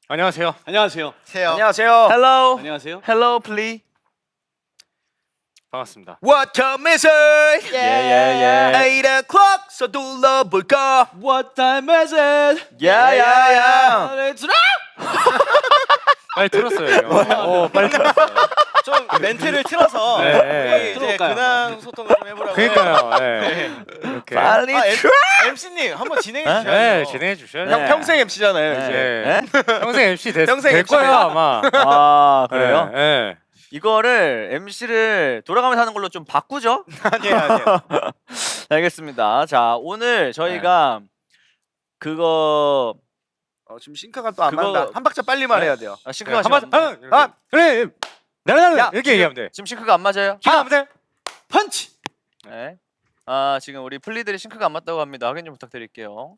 안녕하세요. 안녕하세요. 안녕하세요. Hello. 안녕하세요. Hello, please. 반갑습니다. What time is it? Yeah. 8 o'clock 서둘러볼까? What time is it? Yeah. Let's 빨리 들었어요. 빨리 들었어요. 좀 멘트를 틀어서 네, 우리 이제 틀어볼까요? 근황 소통을 좀 해보라고. 그러니까요. 네. 이렇게. 빨리 MC님 한번 진행해 주셔야죠. 네, 진행해 주셔야죠. 형 평생 MC잖아요 이제. 네. 평생 MC 평생 될 MC 거예요 아마. 아, 그래요? 네. 네. 이거를 MC를 돌아가면서 하는 걸로 좀 바꾸죠? 아니에요. 알겠습니다. 자, 오늘 저희가 그거 지금 싱크가 또 안 그거- 맞다. 한 박자 빨리 말해야 돼요. 싱크가 한번 지금 그래. 나는 야, 이렇게 얘기하면 돼. 지금 싱크가 안 맞아요? 하면 돼. 펀치. 네. 아, 지금 우리 플리들이 싱크가 안 맞다고 합니다. 확인 좀 부탁드릴게요.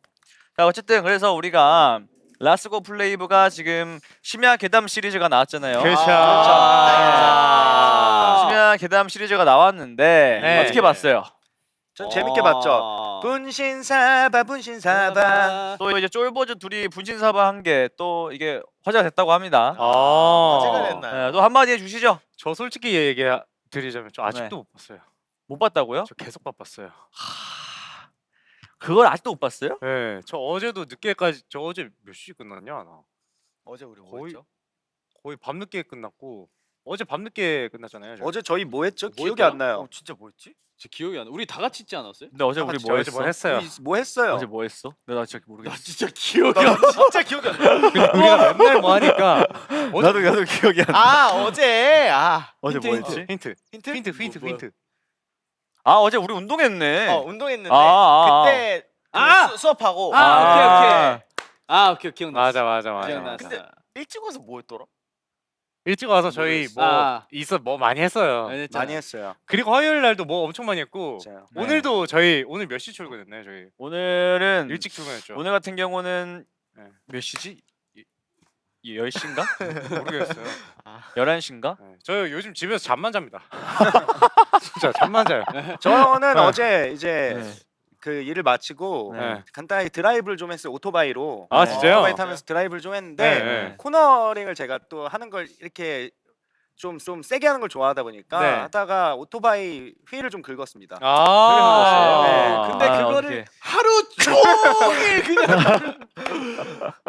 자, 어쨌든 그래서 우리가 라스고 플레이브가 지금 심야 괴담 시리즈가 나왔잖아요. 그렇죠. 심야 괴담 시리즈가 나왔는데 네. 어떻게 봤어요? 전 재밌게 봤죠. 분신사바 분신사바. 또 이제 쫄보즈 둘이 분신사바 한 게 또 이게 화제가 됐다고 합니다. 화제가 됐나요? 네, 또 한마디 해주시죠. 저 솔직히 얘기 드리자면 저 아직도 네. 못 봤어요. 못 봤다고요? 저 계속 바빴어요. 그걸 아직도 못 봤어요? 네, 저 어제도 늦게까지 저 어제 몇 시에 끝났냐 나. 어제 우리 뭐 거의- 했죠? 거의 밤늦게 끝났고 어제 밤늦게 끝났잖아요. 저희. 어제 저희 뭐 했죠? 뭐 기억이 했더라? 안 나요. 진짜 뭐였지? 제 기억이 안 나. 우리 다 같이 있지 않았어요? 근데 어제 다 우리 같이 뭐 어제 뭐 했어? 했어요? 우리 뭐 했어요? 어제 뭐 했어? 나 진짜 나 모르겠어. 진짜 기억이 안 나. 진짜 기억이 안 나. 우리가 맨날 뭐 하니까 나도 기억이 안 나. 어제 어제 뭐 힌트, 했지? 힌트. 아, 어제 우리 운동했네. 운동했는데 아. 그때 아! 수업하고 오케이 기억났어. 맞아. 기억났어. 근데 일찍 와서 뭐 했더라? 일찍 와서 저희 뭐 아. 뭐 많이 했어요. 많이 했어요. 그리고 화요일 날도 뭐 엄청 많이 했고 진짜요. 네. 오늘도 저희 오늘 몇 시 출근했나요? 저희 오늘은 일찍 출근했죠. 오늘 같은 경우는 네. 몇 시지? 10시인가? 모르겠어요. 11시인가? 네. 저 요즘 집에서 잠만 잡니다. 진짜 잠만 자요. 저는 네. 어제 이제 네. 그 일을 마치고 네. 간단히 드라이브를 좀 했어요. 오토바이로. 아, 진짜요? 오토바이 타면서 드라이브를 좀 했는데 네. 코너링을 제가 또 하는 걸 이렇게 좀 세게 하는 걸 좋아하다 보니까 네. 하다가 오토바이 휠을 좀 긁었습니다. 아, 네. 근데 그거를 오케이. 하루 종일 그냥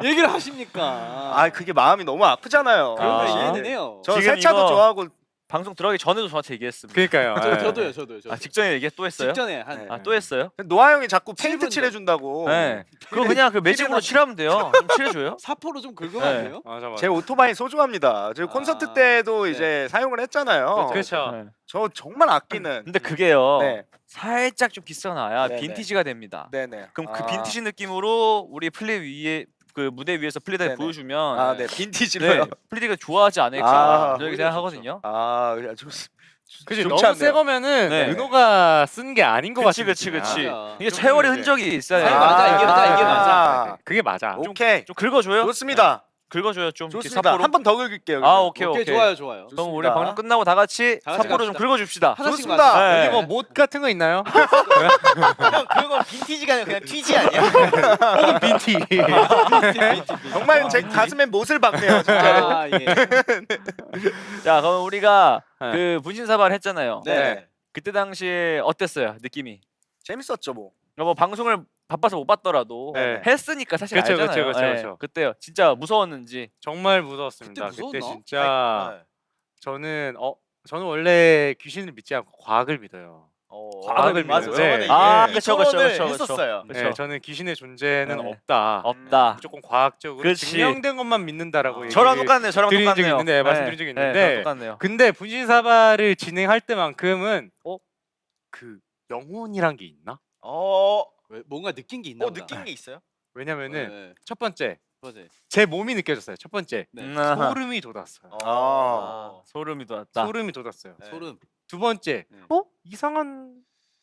얘기를 하십니까? 그게 마음이 너무 아프잖아요. 그런 거 아. 이해는 해요. 저 지금 세차도 이거- 좋아하고 방송 들어가기 전에도 저한테 얘기했습니다. 그러니까요. 네. 저도요. 아, 직전에 얘기 또 했어요? 직전에 한 네. 또 했어요? 노아 형이 자꾸 페인트 7분 칠해준다고. 네. 그거 그냥 그 매직으로 칠하면 돼요. 좀 칠해줘요? 사포로 좀 긁으면 안 네. 돼요? 맞아. 제 오토바이 소중합니다. 저 콘서트 때도 네. 이제 사용을 했잖아요. 그렇죠. 네. 저 정말 아끼는. 근데 그게요. 네, 살짝 좀 비싸나야 네네. 빈티지가 됩니다. 네네. 그럼 그 빈티지 느낌으로 우리 플리 위에 그 무대 위에서 플리다에 네네. 보여주면 네, 빈티지로요. 네, 플리디가 좋아하지 않을까 저렇게 오히려 생각하거든요. 그지 좋지 너무 않네요. 새 거면은 네. 은호가 쓴 게 아닌 것 그치, 같은 그치, 느낌이야. 그치. 맞아. 이게 좀 세월의 이제- 흔적이 있어야 아, 돼요. 맞아, 이게 맞아. 그게 맞아. 오케이. 좀 긁어줘요? 좋습니다. 긁어줘요 좀 이렇게 좋습니다. 사포로. 한 번 더 긁을게요. 아, 그러면. 오케이. 오케이 좋아요. 그럼 우리 좋습니다. 방송 끝나고 다 같이 다 같이 사포로 좀 갑시다. 긁어줍시다. 하나씩 좋습니다. 마시자. 네. 여기 뭐 못 같은 거 있나요? 형 그건 빈티지가 아니라 그냥 튀지 아니야? 혹은 빈티. 정말 제 가슴에 못을 박네요. 진짜로. 아, 예. 자, 그럼 우리가 네. 그 분신사발 했잖아요. 네. 그때 당시에 어땠어요? 느낌이? 재밌었죠 뭐. 뭐 방송을 바빠서 못 봤더라도 네. 했으니까 사실 그쵸, 알잖아요. 그쵸, 네. 그쵸. 그때요. 진짜 무서웠는지. 정말 무서웠습니다. 그때 그때 무서웠나? 진짜 저는 원래 귀신을 믿지 않고 과학을 믿어요. 과학을 맞아. 믿어요. 저번에 네. 이게 아, 그쵸, 그쵸, 토론을 그쵸, 그쵸. 했었어요. 그쵸. 네, 저는 귀신의 존재는 네. 없다. 없다. 무조건 과학적으로 그치. 증명된 것만 믿는다라고 저랑 얘기를 똑같네요. 저랑 드린 적이 똑같네요. 있는데, 말씀드린 적이 네, 있는데 저랑 똑같네요. 근데 분신사발을 진행할 때만큼은 그 영혼이란 게 있나? 왜, 뭔가 느낀 게 있나 보다. 느낀 게 있어요? 왜냐면은 네. 첫 번째 맞아요. 제 몸이 느껴졌어요. 첫 번째 네. 소름이 돋았어요. 소름이 돋았다. 소름이 돋았어요. 소름. 두 번째 네. 이상한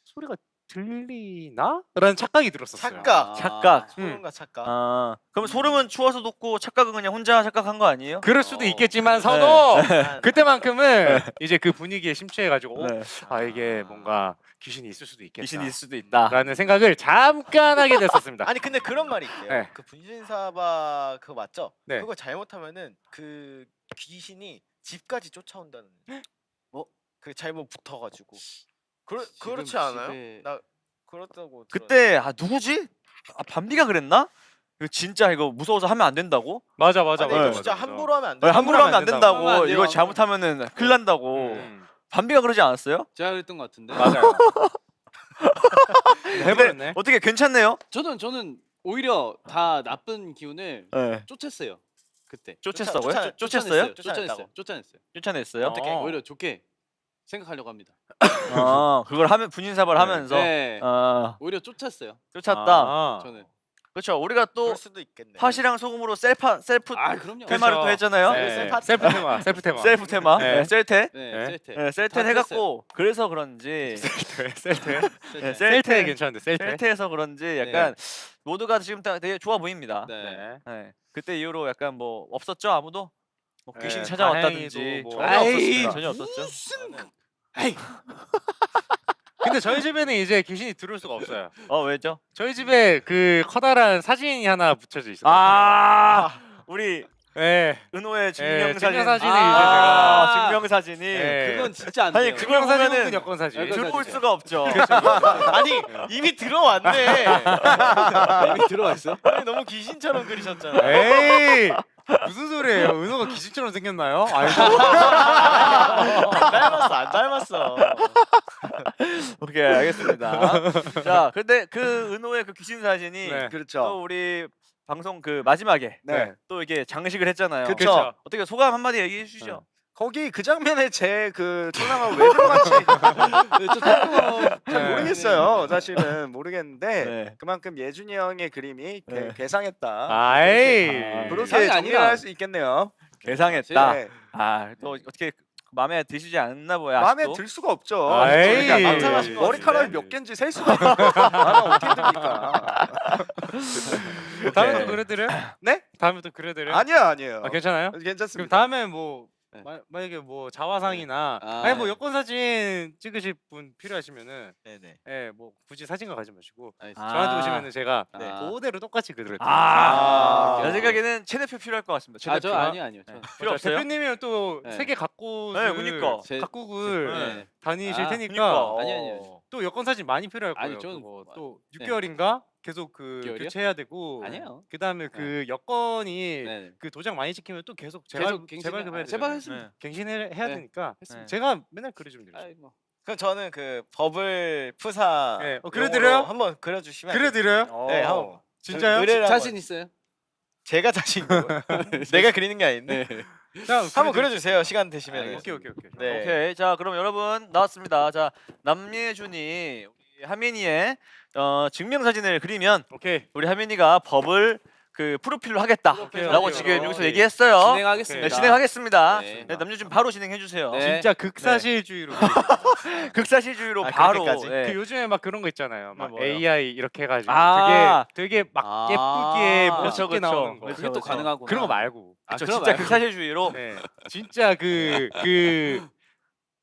소리가 들리나? 라는 착각이 들었었어요. 착각. 착각. 소름과 착각. 그럼 소름은 추워서 돋고 착각은 그냥 혼자 착각한 거 아니에요? 그럴 수도 어. 있겠지만 서도 그때만큼은 이제 그 분위기에 심취해가지고 네. 아 이게 뭔가 귀신이 있을 수도 있겠다. 귀신이 있을 수도 있다. 라는 생각을 잠깐 하게 됐었습니다. 아니 근데 그런 말이 있대요. 네. 그 분신사바 그거 맞죠? 네. 그거 잘못하면은 그 귀신이 집까지 쫓아온다는. 그 잘못 붙어가지고. 그렇지 지금 않아요? 집에- 나 그렇다고. 그때 누구지? 밤비가 그랬나? 이거 진짜 이거 무서워서 하면 안 된다고? 맞아 들었어요. 아니, 이거 진짜 맞아. 함부로 하면 안 돼. 네, 함부로 하면 안 된다고. 하면 안 돼요, 이거 함부로. 잘못하면은 큰일 난다고. 음. 밤비가 그러지 않았어요? 제가 그랬던 것 같은데. 맞아요. 해버렸네. 어떻게 괜찮네요? 저는 오히려 다 나쁜 기운을 네. 쫓았어요. 그때. 쫓았어요? 쫓았어요? 쫓아냈어요. 쫓아냈어요? 어떻게? 오히려 좋게 생각하려고 합니다. 그걸 하면 분인사발 하면서 네. 오히려 쫓았어요. 쫓았다. 아. 저는. 그렇죠. 우리가 또 그럴 수도 있겠네. 팥이랑 소금으로 셀프 아 그럼요. 테마를 그렇죠. 또 했잖아요. 네. 셀프 테마. 셀프 테마. 셀프 테마, 네. 네, 셀테, 네, 네. 셀테. 네, 셀테 다 해갖고 그래서 그런지 셀테. 네, 셀테 괜찮은데 셀테. 셀테에서 그런지 약간 모두가 지금 다 되게 좋아 보입니다. 네. 네. 네. 그때 이후로 약간 뭐 없었죠 아무도 뭐 네, 귀신이 찾아왔다든지 다행히도 뭐- 전혀 아이, 없었습니다. 전혀 없었죠. 아이, 근데 저희 집에는 이제 귀신이 들어올 수가 없어요. 왜죠? 저희 집에 그 커다란 사진이 하나 붙여져 있어요. 우리 네. 은호의 증명 증명사진. 사진을 이제 제가- 증명사진이. 네. 그건 진짜 안 아니, 돼요. 그걸 증명 사진 보면은 혹은 여권 사진. 여권 들어올 사진이죠. 수가 없죠. 아니 이미 들어왔네. 이미 들어와 있어? 아니, 너무 귀신처럼 그리셨잖아요. 에이 무슨 소리예요? 은호가 귀신처럼 생겼나요? 아이고. 닮았어, 안 닮았어. 오케이, 알겠습니다. 자, 근데 그 은호의 그 귀신 사진이 네. 그렇죠. 또 우리 방송 그 마지막에 네. 또 이게 장식을 했잖아요. 그쵸. 그렇죠. 어떻게 소감 한마디 얘기해 주시죠. 거기 그 장면에 제 그 초상화가 왜 들어갔지 잘 네. 모르겠어요. 사실은 모르겠는데 네. 그만큼 예준이 형의 그림이 네. 괴상했다. 아이. 그렇게 괴상이 정리를 아니라- 할 수 있겠네요. 괴상했다. 네. 또 어떻게 마음에 드시지 않나 보야. 마음에 아직도? 들 수가 없죠. 아이. 그러니까 망상하신 것 머리카락이 같은데. 몇 개인지 셀 수가 없어요. 마음에 어떻게 듭니까? 다음에 네. 또 그려드려요? 네? 다음에 또 그려드려요? 아니에요. 아, 괜찮아요? 괜찮습니다. 그럼 다음에 뭐 네. 만약에 뭐 자화상이나 아, 아니 뭐 네. 여권 사진 찍으실 분 필요하시면은 네네. 예, 뭐 굳이 사진가 가지 마시고 알겠습니다. 저한테 오시면은 제가 네. 그대로 똑같이 그려드릴게요. 제 생각에는 체대표 필요할 것 같습니다. 저 체대표가. 아니요. 저. 필요 없어요? 대표님은 또 네. 세계 각국을 네, 그니까. 각국을 네. 다니실 아, 테니까 그니까. 아니요. 또 여권 사진 많이 필요할 거예요. 아니, 저는 그거 또 네. 6개월인가 계속 그 6개월이요? 교체해야 되고 아니에요. 그다음에 그 여권이 네. 그 도장 많이 찍히면 또 계속 계속 재발급해야 재발했습니다. 네. 갱신을 해야 네. 되니까 네. 제가 맨날 그려주면 돼요. 아이 뭐. 그럼 저는 그 버블 푸사 네, 그려드려요? 용어로 한번 그려주시면 안 돼요? 그려드려요? 네, 한번. 진짜요? 의뢰를 자신 있어요? 제가 자신 있는 거. 내가 그리는 게 아닌데. 자, 한번 그려주세요. 시간 되시면. 오케이. 네. 오케이. 자, 그럼 여러분 나왔습니다. 자, 남예준이 우리 하민이의 증명 사진을 그리면 오케이. 우리 하민이가 법을 그 프로필로 하겠다라고 프로필로 지금 하기로. 여기서 네. 얘기했어요. 진행하겠습니다. 네, 진행하겠습니다. 네. 네, 남예준 바로 진행해 주세요. 네. 진짜 극사실주의로 극사실주의로 아, 바로. 그렇게까지? 네. 그 요즘에 막 그런 거 있잖아요. 막 뭐요? AI 이렇게 해가지고 아. 되게 막 아. 예쁘게 그쵸, 멋있게 그쵸. 나오는 거. 그쵸, 그게 또 그쵸. 가능하구나. 그런 거 말고. 그쵸, 그럼 진짜 말고. 극사실주의로. 네. 진짜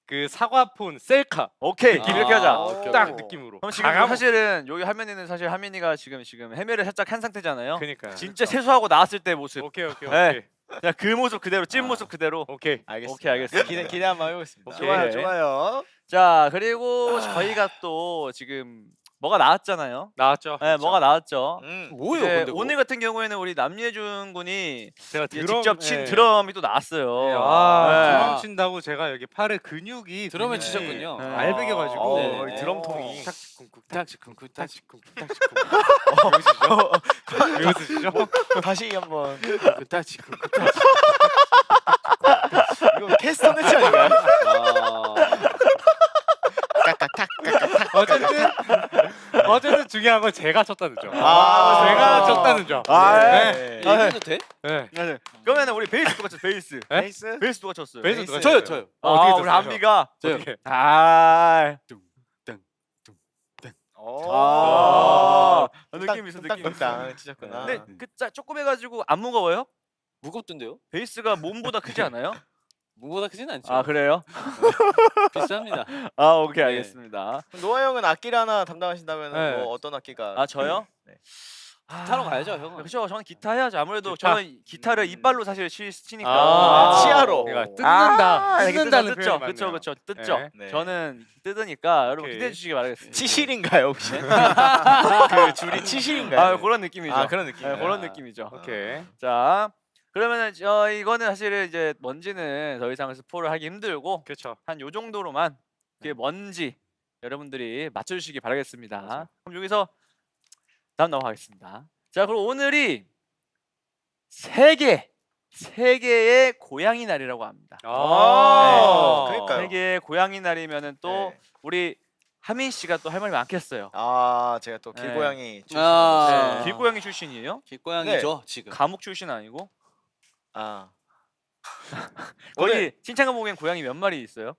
그 사과폰 셀카 오케이. 아, 이렇게 하자. 오케이, 딱 오케이. 느낌으로. 그럼 지금 가감- 사실은 여기 화면에는 사실 하민이가 지금 해매를 살짝 한 상태잖아요. 그러니까. 진짜 세수하고 나왔을 때 모습. 오케이. 네. 그냥 그 모습 그대로 찐 모습 그대로. 오케이. 알겠습니다. 오케이, 알겠습니다. 기대 한번 해보겠습니다. 오케이. 좋아요, 좋아요. 자, 그리고 저희가 또 지금 뭐가 나왔잖아요. 나왔죠. 네, 뭐가 나왔죠. 뭐예요, 이제 근데 뭐? 오늘 같은 경우에는 우리 남예준 군이 제가 이제 드럼, 직접 친 예. 드럼이 또 나왔어요. 네, 네. 드럼 친다고 제가 여기 팔에 근육이 드럼을 굉장히 치셨군요. 네. 알배겨가지고 네. 이 드럼통이 탁치쿵쿵 탁치쿵쿵 왜 웃으시죠? 다시 한번. 탁치쿵쿵 이거 캐스터 매치 아닌가요? 어쨌든 중요한 건 제가 쳤다는 점. 아. 제가 쳤다는 점. 아, 네. 얘기해도 돼? 네. 네. 그러면 우리 베이스 누가 쳤어요? 베이스. 네? 베이스? 베이스 누가 쳤어요? 베이스 누가 저요, 쳤어요? 저요. 어떻게 우리 쳤어요? 한비가. 저요. 어떻게? 아. 오. 느낌 있어, 느낌 있어. 뚱땅 치셨구나. 근데 그 조그매가지고 안 무거워요? 무겁던데요? 베이스가 몸보다 크지 않아요? 무거보다 크진 않죠. 아 그래요? 비쌉니다. 아 오케이 네. 알겠습니다. 노아 형은 악기를 하나 담당하신다면 네. 뭐 어떤 악기가? 아 저요? 네. 타러 가야죠, 형은. 그렇죠. 저는 기타 해야죠. 아무래도 기타. 저는 기타를 이빨로 사실 치니까. 아, 치아로. 그러니까 뜯는다. 아, 뜯는다는 뜯죠. 표현이 그렇죠, 맞네요. 그렇죠. 뜯죠. 네. 네. 저는 뜯으니까 여러분 오케이. 기대해 주시기 바라겠습니다. 치실인가요 혹시? 네? 그 줄이 치실인가요? 아 그런 느낌이죠. 아, 그런 느낌. 네, 그런 느낌이죠. 오케이. 자 그러면은 이거는 사실 이제 뭔지는 더 이상 스포를 하기 힘들고 그렇죠. 한 요 정도로만 그게 뭔지 여러분들이 맞춰주시기 바라겠습니다. 맞아요. 그럼 여기서 다음 넘어가겠습니다. 자 그럼 오늘이 세 개의 고양이 날이라고 합니다. 아, 그러니까요. 세 개의 고양이 날이면은 또 네. 우리 하민 씨가 또 할 말이 많겠어요. 아 제가 또 네. 길고양이 아. 네. 길고양이 출신이에요? 길고양이죠, 지금. 감옥 출신 아니고? 아 거기 신창가 보기엔 고양이 몇 마리 있어요?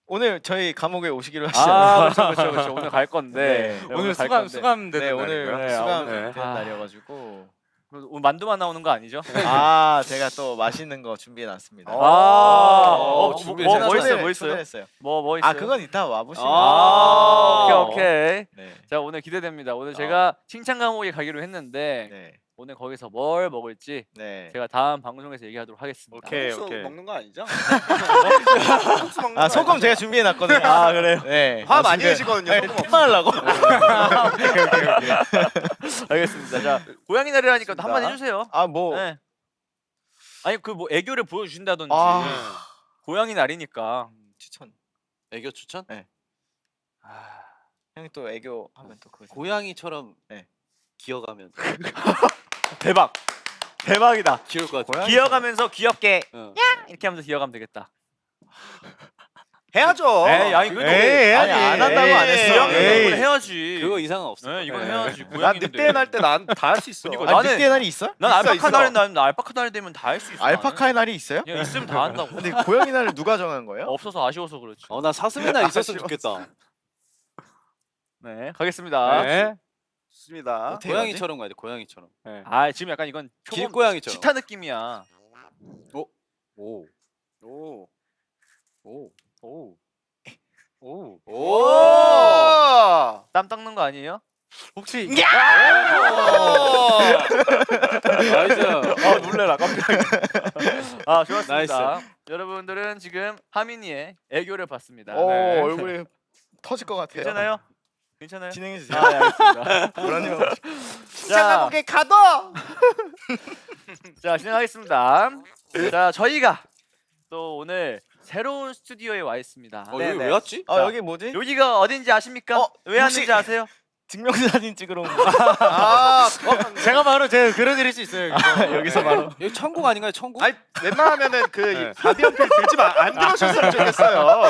오늘 저희 감옥에 오시기로 아 하시잖아요. 그렇죠. 오늘 갈 건데 네. 오늘 갈 수감 건데. 수감되는 네 오늘 날이고요. 네, 수감 오늘. 되는 아. 날이어가지고 오늘 만두만 나오는 거 아니죠? 아 제가 또 맛있는 거 준비해놨습니다. 뭐 준비해놨어요. 있어요? 뭐 있어요? 초대했어요. 뭐 있어요? 아 그건 이따 와보시면. 아. 오케이. 네. 자 오늘 기대됩니다. 오늘 제가 칭찬 감옥에 가기로 했는데 네. 오늘 거기서 뭘 먹을지 네. 제가 다음 방송에서 얘기하도록 하겠습니다. 오케이, 소금 오케이. 먹는 거 아니죠? 아 소금 제가 준비해놨거든요. 아 그래요? 네. 화 많이 내시거든요. 소금 혼나려고? 알겠습니다. 자 고양이 날이라니까 또 한마디 해주세요. 아 뭐. 네. 아니 그 뭐 애교를 보여주신다든지 아. 고양이 날이니까 추천. 애교 추천? 네. 아, 형이 또 애교 하면 또 그거. 고양이처럼 네. 기어가면 대박 대박이다. 귀여울 것 같아. 고양이 기어가면서 귀엽게 어. 이렇게 하면서 기어가면 되겠다. 해야죠. 에이, 아니, 그래도- 에이, 아니, 안 한다고 안 했어. 고양이 에이. 이건 해야지. 그거 이상은 없어. 네, 이건 네. 해야지. 난 고양이인데. 늑대 날 때 난 다 할 수 있어. 그러니까 아, 나는- 늑대 날이 있어? 난 있어, 알파카 있어. 날은 난 알파카 날 되면 다 할 수 있어. 알파카의 날이 있어요? 그냥 있으면 다 한다고. 근데 고양이 날을 누가 정한 거예요? 없어서 아쉬워서 그렇지. 나 사슴의 날 있었으면 좋겠다. 네, 가겠습니다. 네. 좋습니다. 어, 고양이처럼 가야 돼. 고양이처럼. 네. 아, 지금 약간 이건 표범 길고양이처럼. 치타 느낌이야. 오. 오. 오. 오. 오. 오. 땀 닦는 거 아니에요? 혹시 나이스. 놀래라 깜짝이야. 아, 좋았습니다. 여러분들은 지금 하민이의 애교를 봤습니다. 오, 네. 얼굴이 터질 것 같아요. 괜찮아요? 괜찮아요? 진행해 주세요. 아, 네, 알겠습니다. 불안해요. 자, 장가복에 가둬. 자, 진행하겠습니다. 자, 저희가 또 오늘 새로운 스튜디오에 와 있습니다. 여기 네네. 왜 왔지? 아 자, 여기 뭐지? 여기가 어딘지 아십니까? 왜 혹시- 왔는지 아세요? 증명사진 찍으러 온 거. 아, 제가 바로 제가 그려드릴 수 있어요. 여기서. 여기서 바로. 여기 천국 아닌가요? 천국? 아니 웬만하면은 그 네. 사비연필 들지 안 들어줬으면 좋겠어요.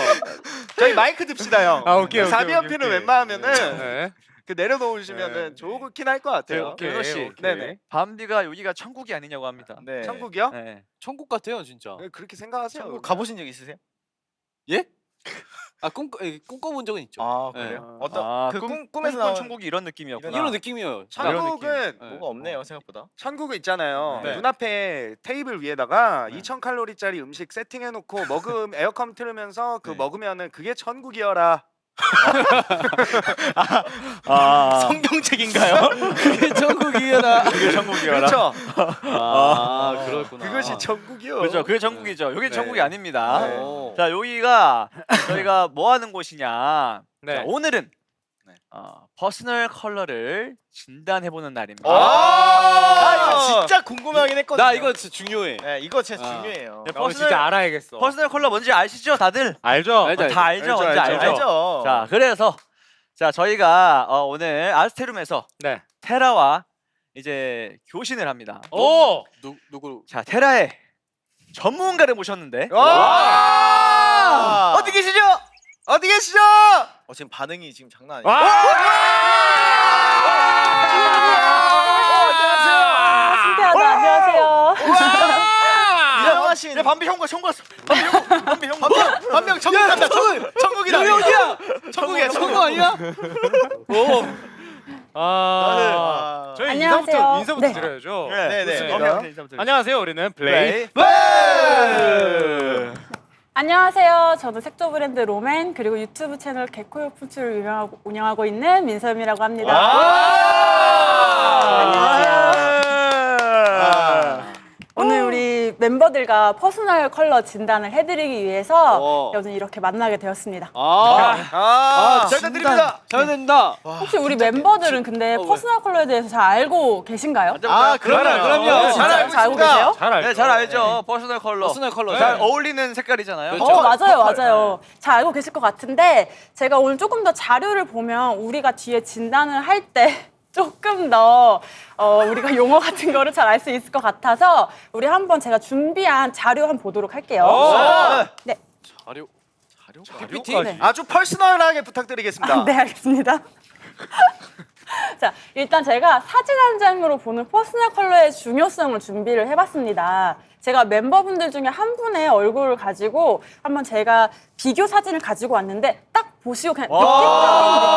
저희 마이크 듭시다 형. 아, 오케이, 오케이, 사비연필은 오케이, 오케이. 웬만하면은 네. 그 내려놓으시면은 네. 좋긴 할 것 같아요. 오케이. 윤호 씨. 네네. 밤비가 여기가 천국이 아니냐고 합니다. 네. 천국이요? 네. 천국 같아요, 진짜. 네, 그렇게 생각하세요. 천국 가보신 적 있으세요? 예? 아, 꿈꿔본 적은 있죠. 아 네. 그래요? 아, 어떤 그 꿈에서 꿈꾼 나온 천국이 이런 느낌이었구나. 이런 느낌이에요. 이런 천국은 느낌. 뭐가 없네요 생각보다. 천국은 있잖아요. 네. 눈앞에 테이블 위에다가 네. 2000칼로리짜리 음식 세팅해놓고 먹음 에어컨 틀으면서 그 네. 먹으면은 그게 천국이여라. 아, 성경책인가요? 그게 천국이야. 그게 천국이라. 그렇죠. 아, 그렇구나. 그것이 천국이요. 그렇죠. 그게 천국이죠. 여기 네. 천국이 아닙니다. 네. 오. 자, 여기가 저희가 뭐 하는 곳이냐? 네. 자, 오늘은 네. 퍼스널 컬러를 진단해보는 날입니다. 아, 이거 진짜 궁금하긴 했거든요. 나 이거 진짜 중요해. 네, 이거 진짜 아. 중요해요. 네, 이거 진짜 알아야겠어. 퍼스널 컬러 뭔지 아시죠, 다들? 알죠? 알죠, 다 알죠, 알죠, 뭔지 알죠. 알죠. 알죠. 자, 그래서 자 저희가 오늘 아스테룸에서 네. 테라와 이제 교신을 합니다. 오. 누구? 자, 테라의 전문가를 모셨는데 와! 어디 계시죠? 어디 계시죠? 지금 반응이 지금 장난 아니에요. 와! 안녕하세요. 원하신 내 반비 형과 청구했어. 반비 형. 반명 천국 간다. 천국이다. 여기 어디야? 천국이야. 천국 아니야? 저희 안녕하세요. 인사부터 네. 드려야죠. 네. 안녕하세요. 우리는 블레이. 안녕하세요. 저는 색조 브랜드 로맨 그리고 유튜브 채널 개코요 푸츠를 운영하고 있는 민섬이라고 합니다. 안녕하세요. 오늘 우리 멤버들과 퍼스널 컬러 진단을 해드리기 위해서 오늘 이렇게 만나게 되었습니다. 잘 드립니다. 잘 된다. 혹시 우리 멤버들은 근데 퍼스널 컬러에 대해서 잘 알고 계신가요? 그럼요. 잘 알고 잘 알고 있습니다. 계세요? 잘 알죠. 네, 잘 알죠. 퍼스널 컬러. 퍼스널 컬러. 잘 어울리는 색깔이잖아요. 그렇죠. 맞아요. 잘 알고 계실 것 같은데 제가 오늘 조금 더 자료를 보면 우리가 뒤에 진단을 할 때 조금 더 우리가 용어 같은 거를 잘 알 수 있을 것 같아서 우리 한번 제가 준비한 자료 한번 보도록 할게요. 네. 자료. PPT? 네. 아주 퍼스널하게 부탁드리겠습니다. 네, 알겠습니다. 자, 일단 제가 사진 한 장으로 보는 퍼스널 컬러의 중요성을 준비를 해봤습니다. 제가 멤버분들 중에 한 분의 얼굴을 가지고 한번 제가 비교 사진을 가지고 왔는데 딱 보시고 그냥 느낌적인 느낌으로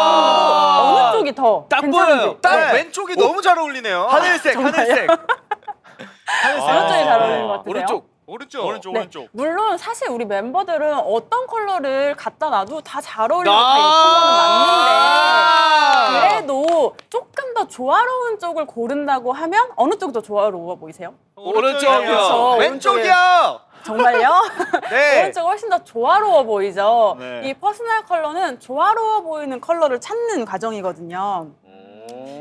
어느 쪽이 더 딱 괜찮은지. 보여요. 딱 네. 왼쪽이 너무 잘 어울리네요. 하늘색, 정말요? 하늘색. 어느 쪽이 잘 어울리는 것 같으세요? 오른쪽. 네. 물론 사실 우리 멤버들은 어떤 컬러를 갖다 놔도 다 잘 어울리고 다 예쁜 거는 맞는데 그래도 조금 더 조화로운 쪽을 고른다고 하면 어느 쪽이 더 조화로워 보이세요? 오른쪽이요. 그렇죠. 왼쪽이요. 정말요? 네. 오른쪽이 훨씬 더 조화로워 보이죠? 네. 이 퍼스널 컬러는 조화로워 보이는 컬러를 찾는 과정이거든요.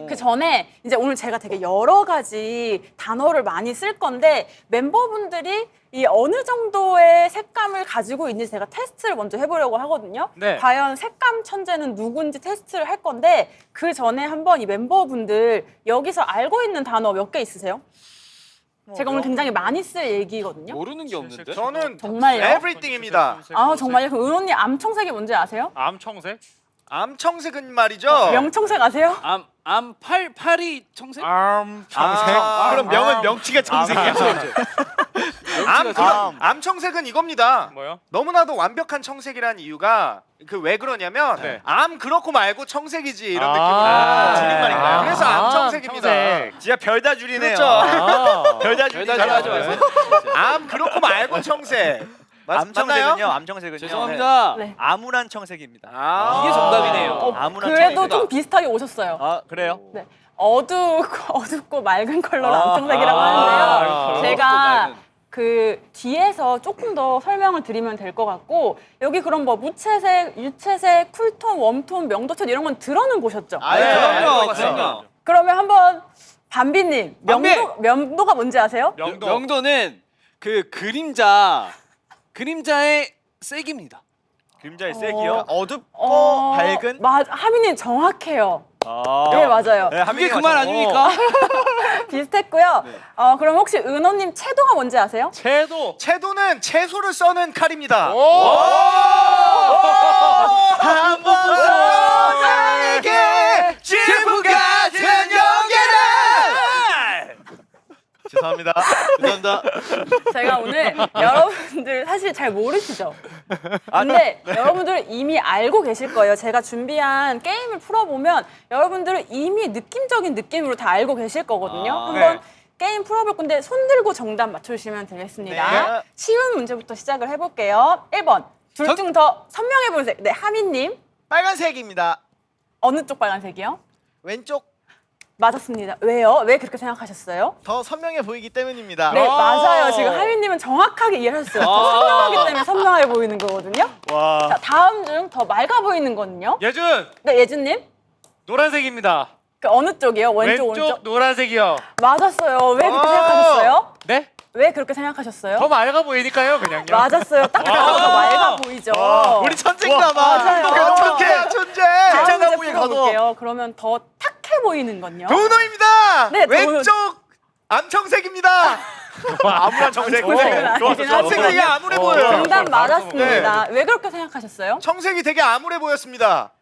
그 전에 이제 오늘 제가 되게 여러 가지 단어를 많이 쓸 건데 멤버분들이 이 어느 정도의 색감을 가지고 있는지 제가 테스트를 먼저 해보려고 하거든요. 네. 과연 색감 천재는 누군지 테스트를 할 건데 그 전에 한번 이 멤버분들 여기서 알고 있는 단어 몇 개 있으세요? 제가 오늘 굉장히 많이 쓸 얘기거든요. 모르는 게 없는데. 저는 정말요? everything입니다. 아 정말요? 그럼 은호님 암청색이 뭔지 아세요? 암청색? 암청색은 말이죠. 명청색 아세요? 팔이 청색? 암청색. 그럼 명은 명치가 청색이야. 암청색은 이겁니다. 뭐요? 너무나도 완벽한 청색이란 이유가 그 왜 그러냐면 네. 암 그렇고 말고 청색이지 이런 아. 느낌으로 줄임말인가요? 그래서 암청색입니다. 청색. 진짜 별다 줄이네요. 그렇죠. 별다 줄이 별다 잘하지 줄이죠. 마세요. 암 그렇고 말고 청색. 맞나요? 암청색은요. 암청색은요. 죄송합니다. 네. 암울한 청색입니다. 이게 정답이네요. 암울한 그래도 청색이다. 좀 비슷하게 오셨어요. 아 그래요? 네. 어둡고 맑은 컬러를 아. 암청색이라고 아. 하는데요. 제가 맑은. 그 뒤에서 조금 더 설명을 드리면 될 것 같고 여기 그럼 뭐 무채색, 유채색, 쿨톤, 웜톤, 명도톤 이런 건 들어는 보셨죠? 그럼요. 그러면 한번 반비님 반비! 명도가 뭔지 아세요? 명도는 그 그림자의 색입니다. 그림자의 색이요? 어둡고 밝은? 하민님 정확해요. 아. 네 맞아요. 네, 그게 그 말 아닙니까? 비슷했고요. 그럼 혹시 은호님 채도가 뭔지 아세요? 채도. 채도는 채소를 써는 칼입니다. 한번 나에게 지붕 같은 용기를. 죄송합니다. 죄송합니다. 제가 오늘 여러분들 사실 잘 모르시죠? 근데 여러분들은 이미 알고 계실 거예요. 제가 준비한 게임을 풀어보면 여러분들은 이미 느낌적인 느낌으로 다 알고 계실 거거든요. 한번 게임 풀어볼 건데 손 들고 정답 맞춰주시면 되겠습니다. 네. 쉬운 문제부터 시작을 해볼게요. 1번. 둘 중 더 선명해 보이는 색. 네, 하민님. 빨간색입니다. 어느 쪽 빨간색이요? 왼쪽 맞았습니다. 왜요? 왜 그렇게 생각하셨어요? 더 선명해 보이기 때문입니다. 네, 맞아요. 지금 하민님은 정확하게 이해하셨어요. 더 선명하기 때문에 선명해 보이는 거거든요. 와. 자, 다음 중 더 맑아 보이는 거는요? 예준. 네, 예준님. 노란색입니다. 그 어느 쪽이요? 왼쪽, 왼쪽 오른쪽? 노란색이요. 맞았어요. 왜 그렇게 생각하셨어요? 네? 왜 그렇게 생각하셨어요? 더 맑아 보이니까요, 그냥요. 맞았어요. 딱 봐도 더 맑아 보이죠. 우리 천재인가 맞아요. 봐. 천재야 천재. 다음 진짜 문제 보이, 풀어볼게요. 그러면 더 탁해 보이는 건요? 도노입니다. 네, 왼쪽 암청색입니다. 암울한 청색. 청색은 아니긴 하지만. 청색이 되게 암울해 보여요. 정답 맞았습니다. 왜 그렇게 생각하셨어요? 청색이 되게 암울해 보였습니다.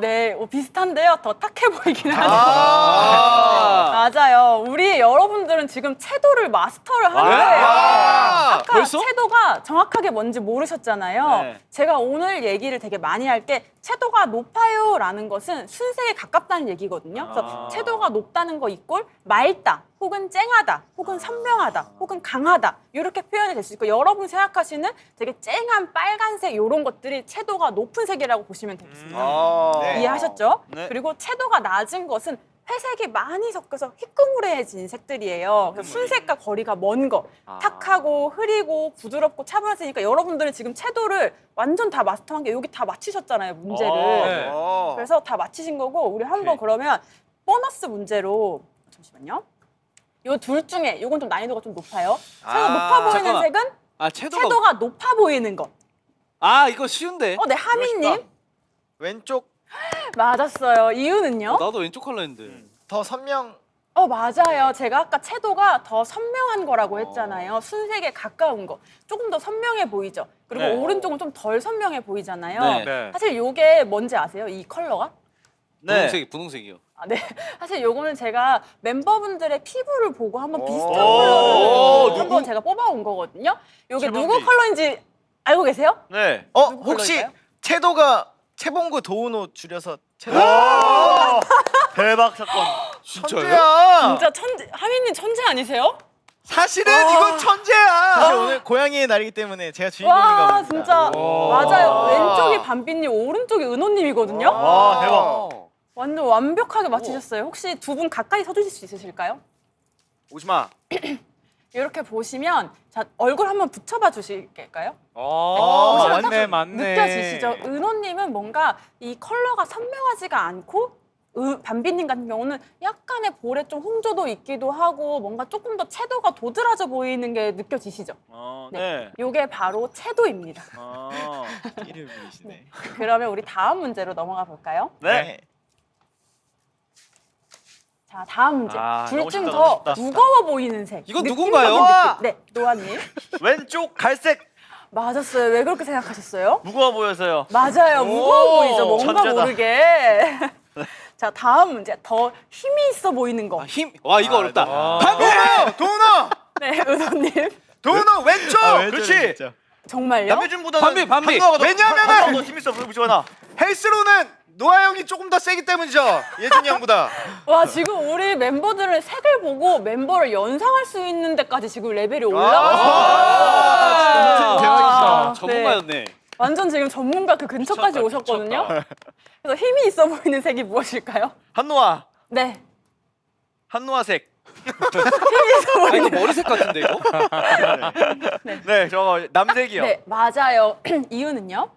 네, 비슷한데요. 더 탁해 보이긴 하죠. 아. 맞아요. 우리 여러분들은 지금 채도를 마스터를 한 거예요. 아. 아까 벌써? 채도가 정확하게 뭔지 모르셨잖아요. 네. 제가 오늘 얘기를 되게 많이 할 게 채도가 높아요라는 것은 순색에 가깝다는 얘기거든요. 그래서 채도가 높다는 거 이꼴 맑다, 혹은 쨍하다, 혹은 선명하다, 혹은 강하다 이렇게 표현이 될 수 있고 여러분이 생각하시는 되게 쨍한 빨간색 이런 것들이 채도가 높은 색이라고 보시면 되겠습니다. 네. 이해하셨죠? 네. 그리고 채도가 낮은 것은 회색이 많이 섞여서 희끄무레해진 색들이에요. 그래서 순색과 거리가 먼 거, 탁하고 흐리고 부드럽고 차분했으니까 여러분들은 지금 채도를 완전 다 마스터한 게 여기 다 맞히셨잖아요, 문제를. 네. 그래서 다 맞히신 거고 우리 한번 오케이. 그러면 보너스 문제로 잠시만요. 요 둘 중에 이건 좀 난이도가 좀 높아요. 채도가 높아 보이는 잠깐만. 색은 아 채도가. 채도가 높아 보이는 거. 아 이거 쉬운데. 네, 하민님 왼쪽 맞았어요. 이유는요? 나도 왼쪽 컬러 했는데. 더 선명. 맞아요. 제가 아까 채도가 더 선명한 거라고 했잖아요. 순색에 가까운 거. 조금 더 선명해 보이죠. 그리고 네. 오른쪽은 좀 덜 선명해 보이잖아요. 네. 네. 사실 이게 뭔지 아세요? 이 컬러가? 네. 분홍색이요. 아, 네. 사실 요거는 제가 멤버분들의 피부를 보고 한번 비슷한 오, 컬러를 누구? 한번 제가 뽑아온 거거든요. 요게 최범기. 누구 컬러인지 알고 계세요? 네. 누구 혹시 컬러일까요? 채도가 채봉구 도우노 줄여서 채도. 대박 사건. 천재야. 진짜 천재, 하민님 천재 아니세요? 사실은 이건 천재야. 사실 오늘 고양이의 날이기 때문에 제가 주인공인가 와, 봅니다. 진짜 맞아요. 왼쪽이 반비님, 오른쪽이 은호님이거든요. 와, 대박. 완전 완벽하게 맞히셨어요. 혹시 두 분 가까이 서주실 수 있으실까요? 오지 마. 이렇게 보시면 자 얼굴 한번 붙여봐 주실까요? 맞네, 딱 맞네. 느껴지시죠? 은호님은 뭔가 이 컬러가 선명하지가 않고 반비님 같은 경우는 약간의 볼에 좀 홍조도 있기도 하고 뭔가 조금 더 채도가 도드라져 보이는 게 느껴지시죠? 네. 요게 바로 채도입니다. 이를 보이시네. 그러면 우리 다음 문제로 넘어가 볼까요? 네. 자, 다음 문제. 아, 둘 너무 중 쉽다, 더 너무 쉽다. 무거워 보이는 색. 이건 느낌적인 누군가요? 느낌. 네, 노아님. 왼쪽 갈색 맞았어요. 왜 그렇게 생각하셨어요? 무거워 보여서요. 맞아요. 무거워 보이죠. 뭔가 천재다. 모르게. 자, 다음 문제. 더 힘이 있어 보이는 거. 아, 힘. 와 이거 어렵다. 도우노. 네, 은호님. 도우노 왼쪽. 그렇지. 정말요? 남유준보다는 반비. 왜냐면은 너 힘있어 보이지 않아. 헬스로는 노아 형이 조금 더 세기 때문이죠. 예준이 형보다. 와, 지금 우리 멤버들은 색을 보고 멤버를 연상할 수 있는 데까지 지금 레벨이 올라갔어요. 진짜 대박이시다. 전문가였네. 완전 지금 전문가 그 근처까지 미쳤다, 오셨거든요. 미쳤다. 그래서 힘이 있어 보이는 색이 무엇일까요? 한노아. 네. 한노아색. 아 이거 머리색 같은데 이거? 네, 저거 남색이요. 네, 맞아요. 이유는요?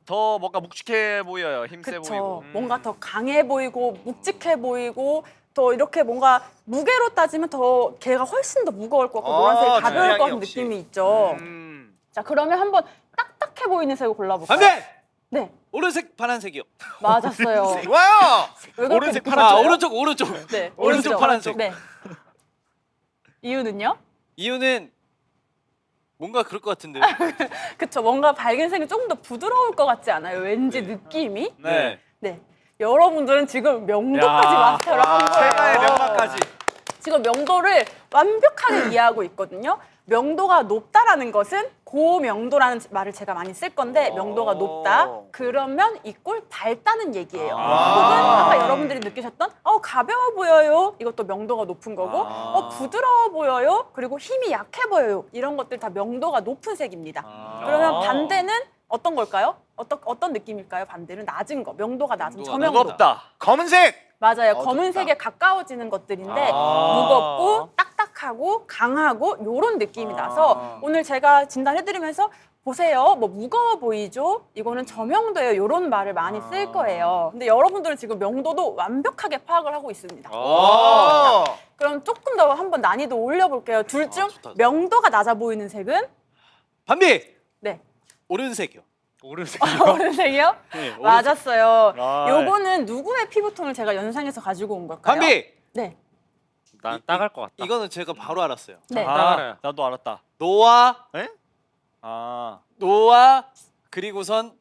더 뭔가 묵직해 보여요. 힘세 그쵸. 보이고. 뭔가 더 강해 보이고 묵직해 보이고 더 이렇게 뭔가 무게로 따지면 더 걔가 훨씬 더 무거울 것 같고 노란색이 가벼울 중량이 것 같은 역시. 느낌이 있죠. 자, 그러면 한번 딱딱해 보이는 색을 골라볼까요? 반대. 네, 오른색 파란색이요. 맞았어요. 좋아요. 왜 그렇게 오른색 느끼셨어요? 아 오른쪽. 네, 오른쪽 파란색. 네. 이유는요? 이유는 뭔가 그럴 것 같은데. 그쵸. 뭔가 밝은 색이 조금 더 부드러울 것 같지 않아요? 왠지 느낌이? 네. 네. 여러분들은 지금 명도까지 마스터를 한 거예요. 최강의 명마까지. 지금 명도를 완벽하게 이해하고 있거든요. 명도가 높다라는 것은 고명도라는 말을 제가 많이 쓸 건데 명도가 높다. 그러면 이꼴 밝다는 얘기예요. 혹은 아까 여러분들이 느끼셨던 가벼워 보여요. 이것도 명도가 높은 거고 부드러워 보여요. 그리고 힘이 약해 보여요. 이런 것들 다 명도가 높은 색입니다. 그러면 반대는 어떤 걸까요? 어떤 느낌일까요? 반대는 낮은 거. 명도가 낮은 명도가 저명도. 무겁다. 검은색. 맞아요. 좋다. 검은색에 가까워지는 것들인데 무겁고 딱딱하고 강하고 요런 느낌이 나서 오늘 제가 진단해드리면서 보세요. 뭐 무거워 보이죠? 이거는 저명도예요. 요런 말을 많이 쓸 거예요. 근데 여러분들은 지금 명도도 완벽하게 파악을 하고 있습니다. 그럼 조금 더 한번 난이도 올려볼게요. 둘 중 좋다. 명도가 낮아 보이는 색은? 반비. 네. 오른색이요. 오른색이요. 오른색이요? 네, 오른색. 맞았어요. 아. 요거는 누구의 피부톤을 제가 연상해서 가지고 온 걸까요? 반비. 네. 난 따갈 것 같다. 이거는 제가 바로 알았어요. 네. 따라요. 나도 알았다. 노아 노아 그리고선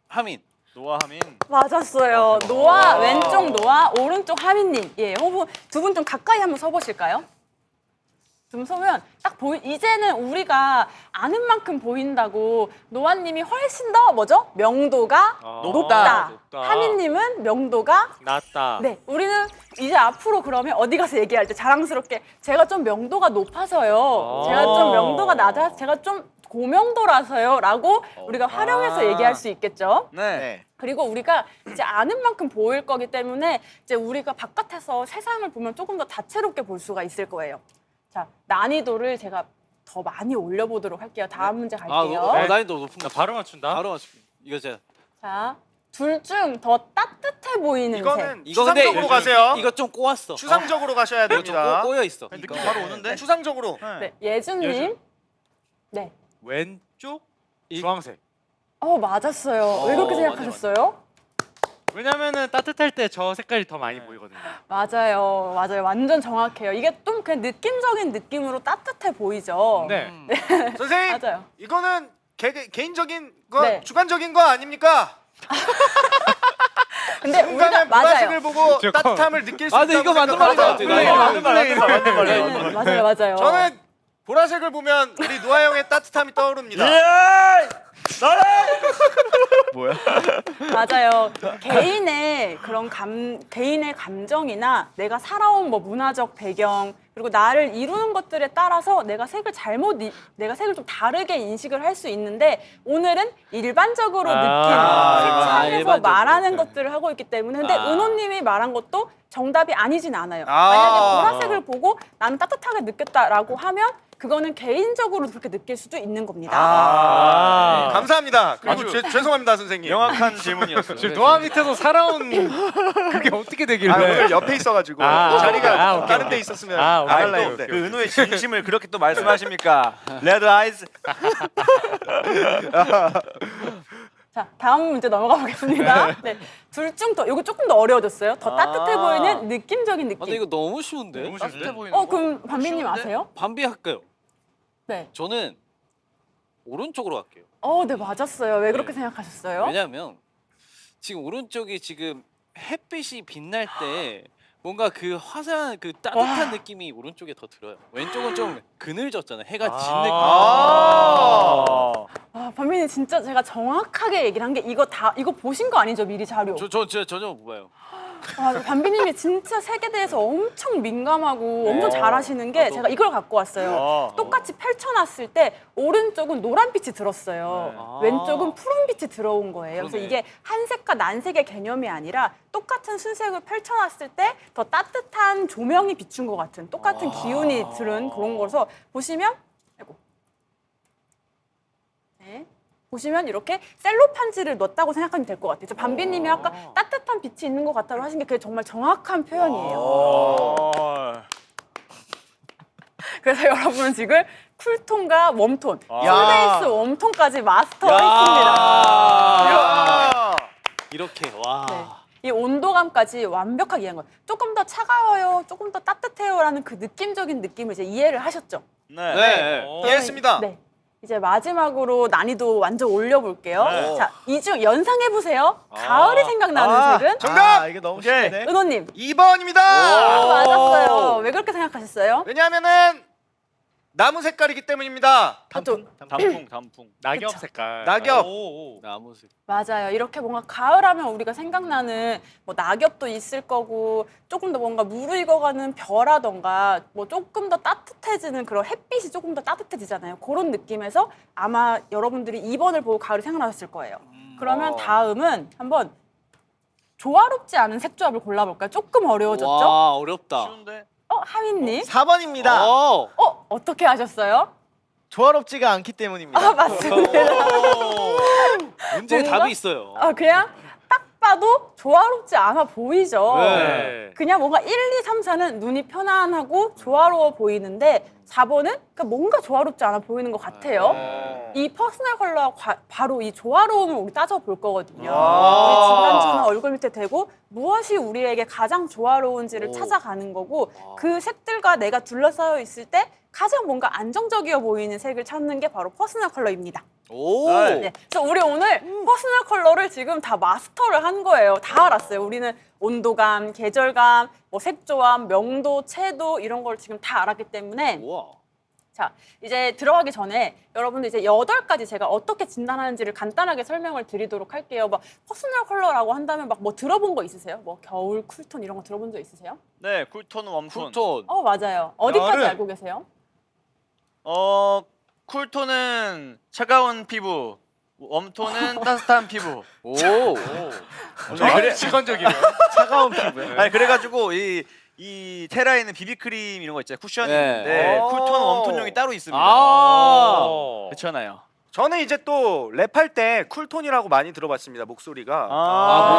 하민. 하민. 맞았어요. 노아 왼쪽 노아 오른쪽 하민님. 예, 두 분 좀 가까이 한번 서보실까요? 쏘면 딱 이제는 우리가 아는 만큼 보인다고 노아님이 훨씬 더 뭐죠? 명도가 높다. 하민님은 명도가 낮다. 네, 우리는 이제 앞으로 그러면 어디 가서 얘기할 때 자랑스럽게 제가 좀 명도가 높아서요. 제가 좀 명도가 낮아, 제가 좀 고명도라서요. 라고 우리가 활용해서 얘기할 수 있겠죠. 네. 그리고 우리가 이제 아는 만큼 보일 거기 때문에 이제 우리가 바깥에서 세상을 보면 조금 더 다채롭게 볼 수가 있을 거예요. 자, 난이도를 제가 더 많이 올려보도록 할게요. 다음 문제 갈게요. 난이도 높은 나 거. 바로 맞춘다. 바로 맞출게. 이거 제가 자, 둘 중 더 따뜻해 보이는 색. 이거는 이거 근데 추상적으로 가세요. 이거 좀 꼬았어. 추상적으로 가셔야 이거 좀 됩니다. 꼬여 있어. 느낌 바로 오는데? 추상적으로. 네, 예준님. 네. 왼쪽 이- 주황색. 맞았어요. 왜 그렇게 맞네, 생각하셨어요? 왜냐면은 따뜻할 때 저 색깔이 더 많이 보이거든요. 맞아요. 맞아요. 완전 정확해요. 이게 좀 그냥 느낌적인 느낌으로 따뜻해 보이죠? 네. 선생님, 맞아요. 이거는 개인적인 거, 네. 주관적인 거 아닙니까? 근데 우리가 순간에 맞아요. 보라색을 보고 잠깐만. 따뜻함을 느낄 수 아, 있다고 근데 이거 맞는 생각합니다. 말인 것 같아요. 맞는 말이야. 네, 맞아요. 맞아요. 저는 보라색을 보면 우리 노아 형의 따뜻함이 떠오릅니다. 뭐야? 맞아요. 개인의 그런 개인의 감정이나 내가 살아온 뭐 문화적 배경 그리고 나를 이루는 것들에 따라서 내가 색을 내가 색을 좀 다르게 인식을 할 수 있는데 오늘은 일반적으로 아, 느끼는 일반적으로. 말하는 것들을 하고 있기 때문에 근데 아. 은호님이 말한 것도 정답이 아니진 않아요. 아. 만약에 보라색을 보고 나는 따뜻하게 느꼈다라고 하면 그거는 개인적으로 그렇게 느낄 수도 있는 겁니다. 아. 감사합니다. 그리고 아주 죄송합니다, 선생님. 명확한 질문이었어요. 지금 노아 밑에서 살아온 그게 어떻게 되길래? 오늘 옆에 있어가지고 자리가 오케이, 다른 오케이. 데 있었으면 아, 오케이, 안 오케이, 할래요. 오케이. 그 은호의 진심을 그렇게 또 말씀하십니까? 레드 아이즈. 자, 다음 문제 넘어가 보겠습니다. 네. 둘 중 더, 이거 조금 더 어려워졌어요. 더 따뜻해 보이는 느낌적인 아, 느낌. 근데 이거 너무 쉬운데? 너무 따뜻해 쉬운데? 보이는 거. 그럼 반비님 쉬운데? 아세요? 반비 할까요? 네. 저는 오른쪽으로 갈게요. 네, 맞았어요. 왜 그렇게 생각하셨어요? 왜냐하면 지금 오른쪽이 지금 햇빛이 빛날 때 뭔가 그 화사한 그 따뜻한 느낌이 오른쪽에 더 들어요. 왼쪽은 좀 그늘졌잖아요. 해가 진 느낌. 반비님 진짜 제가 정확하게 얘기를 한 게 이거 보신 거 아니죠? 미리 자료. 저 전혀 못 봐요. 반비님이 진짜 색에 대해서 엄청 민감하고 엄청 잘하시는 게 제가 이걸 갖고 왔어요. 똑같이 펼쳐놨을 때 오른쪽은 노란빛이 들었어요. 왼쪽은 푸른빛이 들어온 거예요. 그래서 그러네. 이게 한색과 난색의 개념이 아니라 똑같은 순색을 펼쳐놨을 때 더 따뜻한 조명이 비춘 것 같은 똑같은 기운이 들은 그런 거라서 보시면 네. 보시면 이렇게 셀로판지를 넣었다고 생각하면 될 것 같아요. 그래서 반비님이 아까 따뜻한 빛이 있는 것 같다고 하신 게 그게 정말 정확한 표현이에요. 그래서 여러분은 지금 쿨톤과 웜톤, 풀베이스 웜톤까지 마스터했습니다. 야. 이렇게 와. 네. 이 온도감까지 완벽하게 이해한 거예요. 조금 더 차가워요, 조금 더 따뜻해요라는 그 느낌적인 느낌을 이제 이해를 하셨죠? 네. 네. 이해했습니다. 네. 이제 마지막으로 난이도 완전 올려볼게요. 네. 자, 이 중 연상해보세요. 가을이 생각나는 색은? 정답! 이게 너무 오케이. 쉽네. 은호님. 2번입니다. 맞았어요. 왜 그렇게 생각하셨어요? 왜냐하면은 나무 색깔이기 때문입니다. 단풍. 단풍. 낙엽 그쵸. 색깔. 낙엽. 나무색. 맞아요. 이렇게 뭔가 가을하면 우리가 생각나는 뭐 낙엽도 있을 거고 조금 더 뭔가 무르익어가는 벼라던가 뭐 조금 더 따뜻해지는 그런 햇빛이 조금 더 따뜻해지잖아요. 그런 느낌에서 아마 여러분들이 2번을 보고 가을이 생각나셨을 거예요. 그러면 다음은 한번 조화롭지 않은 색조합을 골라볼까요? 조금 어려워졌죠? 와 어렵다. 쉬운데? 하민님? 4번입니다. 어떻게 하셨어요? 조화롭지가 않기 때문입니다. 맞습니다. 문제에 뭔가? 답이 있어요. 그냥 딱 봐도 조화롭지 않아 보이죠? 네. 그냥 뭔가 1, 2, 3, 4는 눈이 편안하고 조화로워 보이는데 4번은 그러니까 뭔가 조화롭지 않아 보이는 것 같아요. 이 퍼스널 컬러가 바로 이 조화로움을 우리 따져볼 거거든요. 우리 진단처는 얼굴 밑에 대고 무엇이 우리에게 가장 조화로운지를 찾아가는 거고 그 색들과 내가 둘러싸여 있을 때 가장 뭔가 안정적이어 보이는 색을 찾는 게 바로 퍼스널 컬러입니다. 오. 네. 그래서 우리 오늘 퍼스널 컬러를 지금 다 마스터를 한 거예요. 다 알았어요. 우리는 온도감, 계절감, 뭐 색조합, 명도, 채도 이런 걸 지금 다 알았기 때문에 우와. 자, 이제 들어가기 전에 여러분들 이제 8가지 제가 어떻게 진단하는지를 간단하게 설명을 드리도록 할게요. 막 퍼스널 컬러라고 한다면 막 뭐 들어본 거 있으세요? 뭐 겨울 쿨톤 이런 거 들어본 적 있으세요? 네, 쿨톤, 웜톤. 쿨톤. 맞아요. 어디까지 여름. 알고 계세요? 쿨톤은 차가운 피부, 웜톤은 따뜻한 피부. 오. 그래 직관적이에요. 차가운 피부요. 아니 그래가지고 이 테라에는 비비크림 이런 거 있잖아요. 쿠션이 네. 있는데 오. 쿨톤, 웜톤용이 따로 있습니다. 그렇잖아요. 저는 이제 또 랩할 때 쿨톤이라고 많이 들어봤습니다. 목소리가.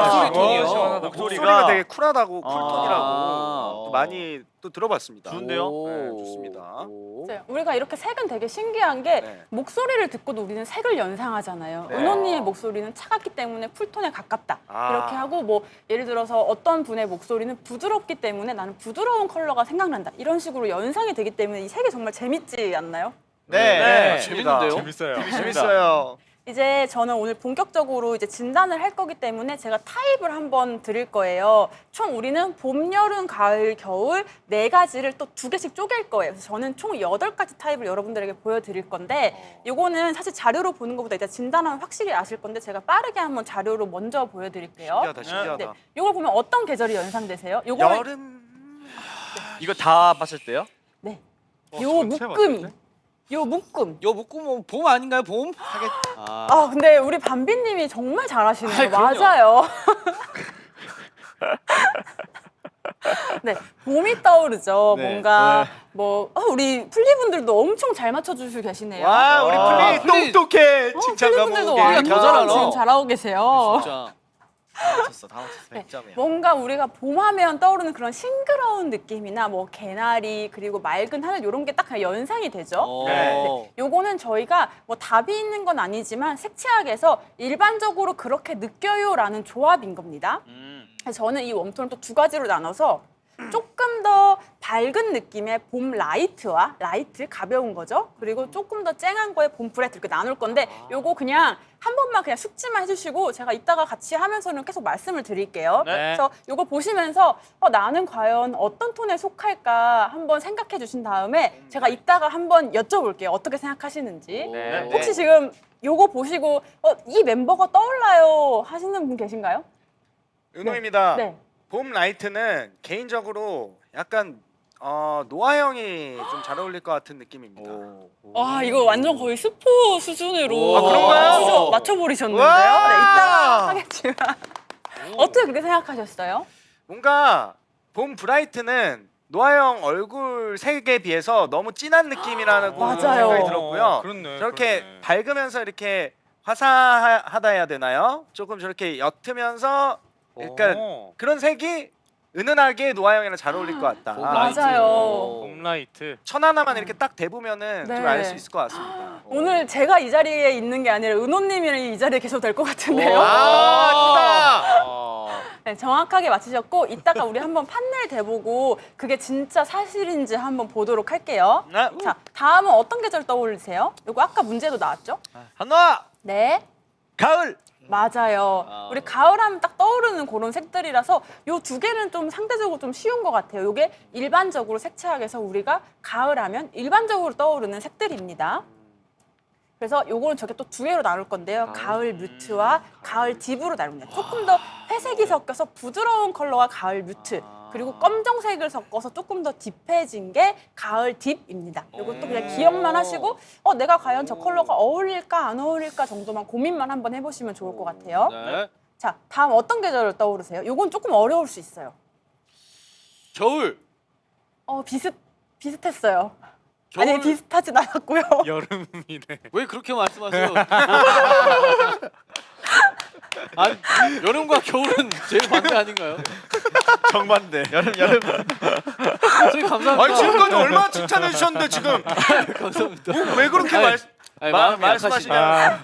목소리 톤이요? 시원하다. 목소리가 되게 쿨하다고 아. 쿨톤이라고 또 많이 또 들어봤습니다. 좋은데요? 네, 좋습니다. 네, 우리가 이렇게 색은 되게 신기한 게 네. 목소리를 듣고도 우리는 색을 연상하잖아요. 네. 은호님의 목소리는 차갑기 때문에 쿨톤에 가깝다. 아. 이렇게 하고 뭐 예를 들어서 어떤 분의 목소리는 부드럽기 때문에 나는 부드러운 컬러가 생각난다. 이런 식으로 연상이 되기 때문에 이 색이 정말 재밌지 않나요? 네, 재밌는데요? 재밌어요. 재밌어요. 이제 저는 오늘 본격적으로 이제 진단을 할 거기 때문에 제가 타입을 한번 드릴 거예요. 총 우리는 봄, 여름, 가을, 겨울 4가지를 또 2개씩 쪼갤 거예요. 그래서 저는 총 8가지 타입을 여러분들에게 보여드릴 건데 이거는 사실 자료로 보는 것보다 이제 진단하면 확실히 아실 건데 제가 빠르게 한번 자료로 먼저 보여드릴게요. 신기하다, 신기하다. 네, 이걸 보면 어떤 계절이 연상되세요? 요거 여름. 이거 다 봤을 때요? 네. 전체 요 묶음이 봤을 때? 요 묶음. 요 묶음 봄 아닌가요? 봄? 근데 우리 밤비님이 정말 잘하시네요. 아이, 그럼요. 맞아요. 네, 봄이 떠오르죠. 네, 뭔가 우리 플리분들도 엄청 잘 맞춰주시고 계시네요. 와, 우리 플리 똑똑해. 칭찬 플리분들도 가보게. 와, 더 잘 알아. 지금 잘하고 계세요. 진짜. 다 맞췄어. 네, 100점이야. 뭔가 우리가 봄하면 떠오르는 그런 싱그러운 느낌이나 뭐 개나리 그리고 맑은 하늘 이런 게 딱 그냥 연상이 되죠. 네. 요거는 저희가 뭐 답이 있는 건 아니지만 색채학에서 일반적으로 그렇게 느껴요라는 조합인 겁니다. 그래서 저는 이 웜톤을 또 2가지로 나눠서 조금 더 밝은 느낌의 봄 라이트와 라이트 가벼운 거죠. 그리고 조금 더 쨍한 거에 봄 브라이트 이렇게 나눌 건데 요거 그냥 한 번만 그냥 숙지만 해주시고 제가 이따가 같이 하면서는 계속 말씀을 드릴게요. 네. 그래서 요거 보시면서 나는 과연 어떤 톤에 속할까 한번 생각해 주신 다음에 제가 이따가 한번 여쭤볼게요. 어떻게 생각하시는지. 네. 혹시 지금 요거 보시고 이 멤버가 떠올라요 하시는 분 계신가요? 은호입니다. 네. 봄 라이트는 개인적으로 약간 노아 형이 좀 잘 어울릴 것 같은 느낌입니다. 와 이거 완전 거의 스포 수준으로 아, 그런가요? 맞춰버리셨는데요? 와! 네, 이따가 하겠지만 어떻게 그렇게 생각하셨어요? 뭔가 봄 브라이트는 노아 형 얼굴 색에 비해서 너무 진한 느낌이라는 맞아요. 생각이 들었고요. 그렇네. 저렇게 그렇네. 밝으면서 이렇게 화사하다 해야 되나요? 조금 저렇게 옅으면서 약간 그런 색이 은은하게 노아 형이랑 잘 어울릴 것 같다. 봄 맞아요. 라이트. 봄라이트. 천 하나만 이렇게 딱 대보면은 네. 좀 알 수 있을 것 같습니다. 오늘 제가 이 자리에 있는 게 아니라 은호님이랑 이 자리에 계셔도 될 것 같은데요. 아, 네, 정확하게 맞히셨고 이따가 우리 한번 판넬 대보고 그게 진짜 사실인지 한번 보도록 할게요. 네. 자, 다음은 어떤 계절 떠올리세요? 이거 아까 문제도 나왔죠? 한나 네. 가을. 맞아요. 우리 가을하면 딱 떠오르는 그런 색들이라서 요 2개는 좀 상대적으로 좀 쉬운 것 같아요. 요게 일반적으로 색채학에서 우리가 가을하면 일반적으로 떠오르는 색들입니다. 그래서 요거는 저게 또 2개로 나눌 건데요. 가을 뮤트와 가을 딥으로 나눕니다. 조금 더 회색이 섞여서 부드러운 컬러가 가을 뮤트, 그리고 검정색을 섞어서 조금 더 딥해진 게 가을 딥입니다. 요것도 그냥 기억만 하시고 내가 과연 저 컬러가 어울릴까 안 어울릴까 정도만 고민만 한번 해보시면 좋을 것 같아요. 네. 자, 다음 어떤 계절 떠오르세요? 요건 조금 어려울 수 있어요. 겨울. 비슷했어요. 겨울. 아니, 비슷하진 않았고요. 여름이네. 왜 그렇게 말씀하세요? 아니, 여름과 겨울은 제일 반대 아닌가요? 정반대. 여름. 저희 감사합니다. 아니 지금까지 얼마나 칭찬해 주셨는데 지금 감사합니다. 왜 그렇게 아니, 아니, 마음이 말씀하시냐?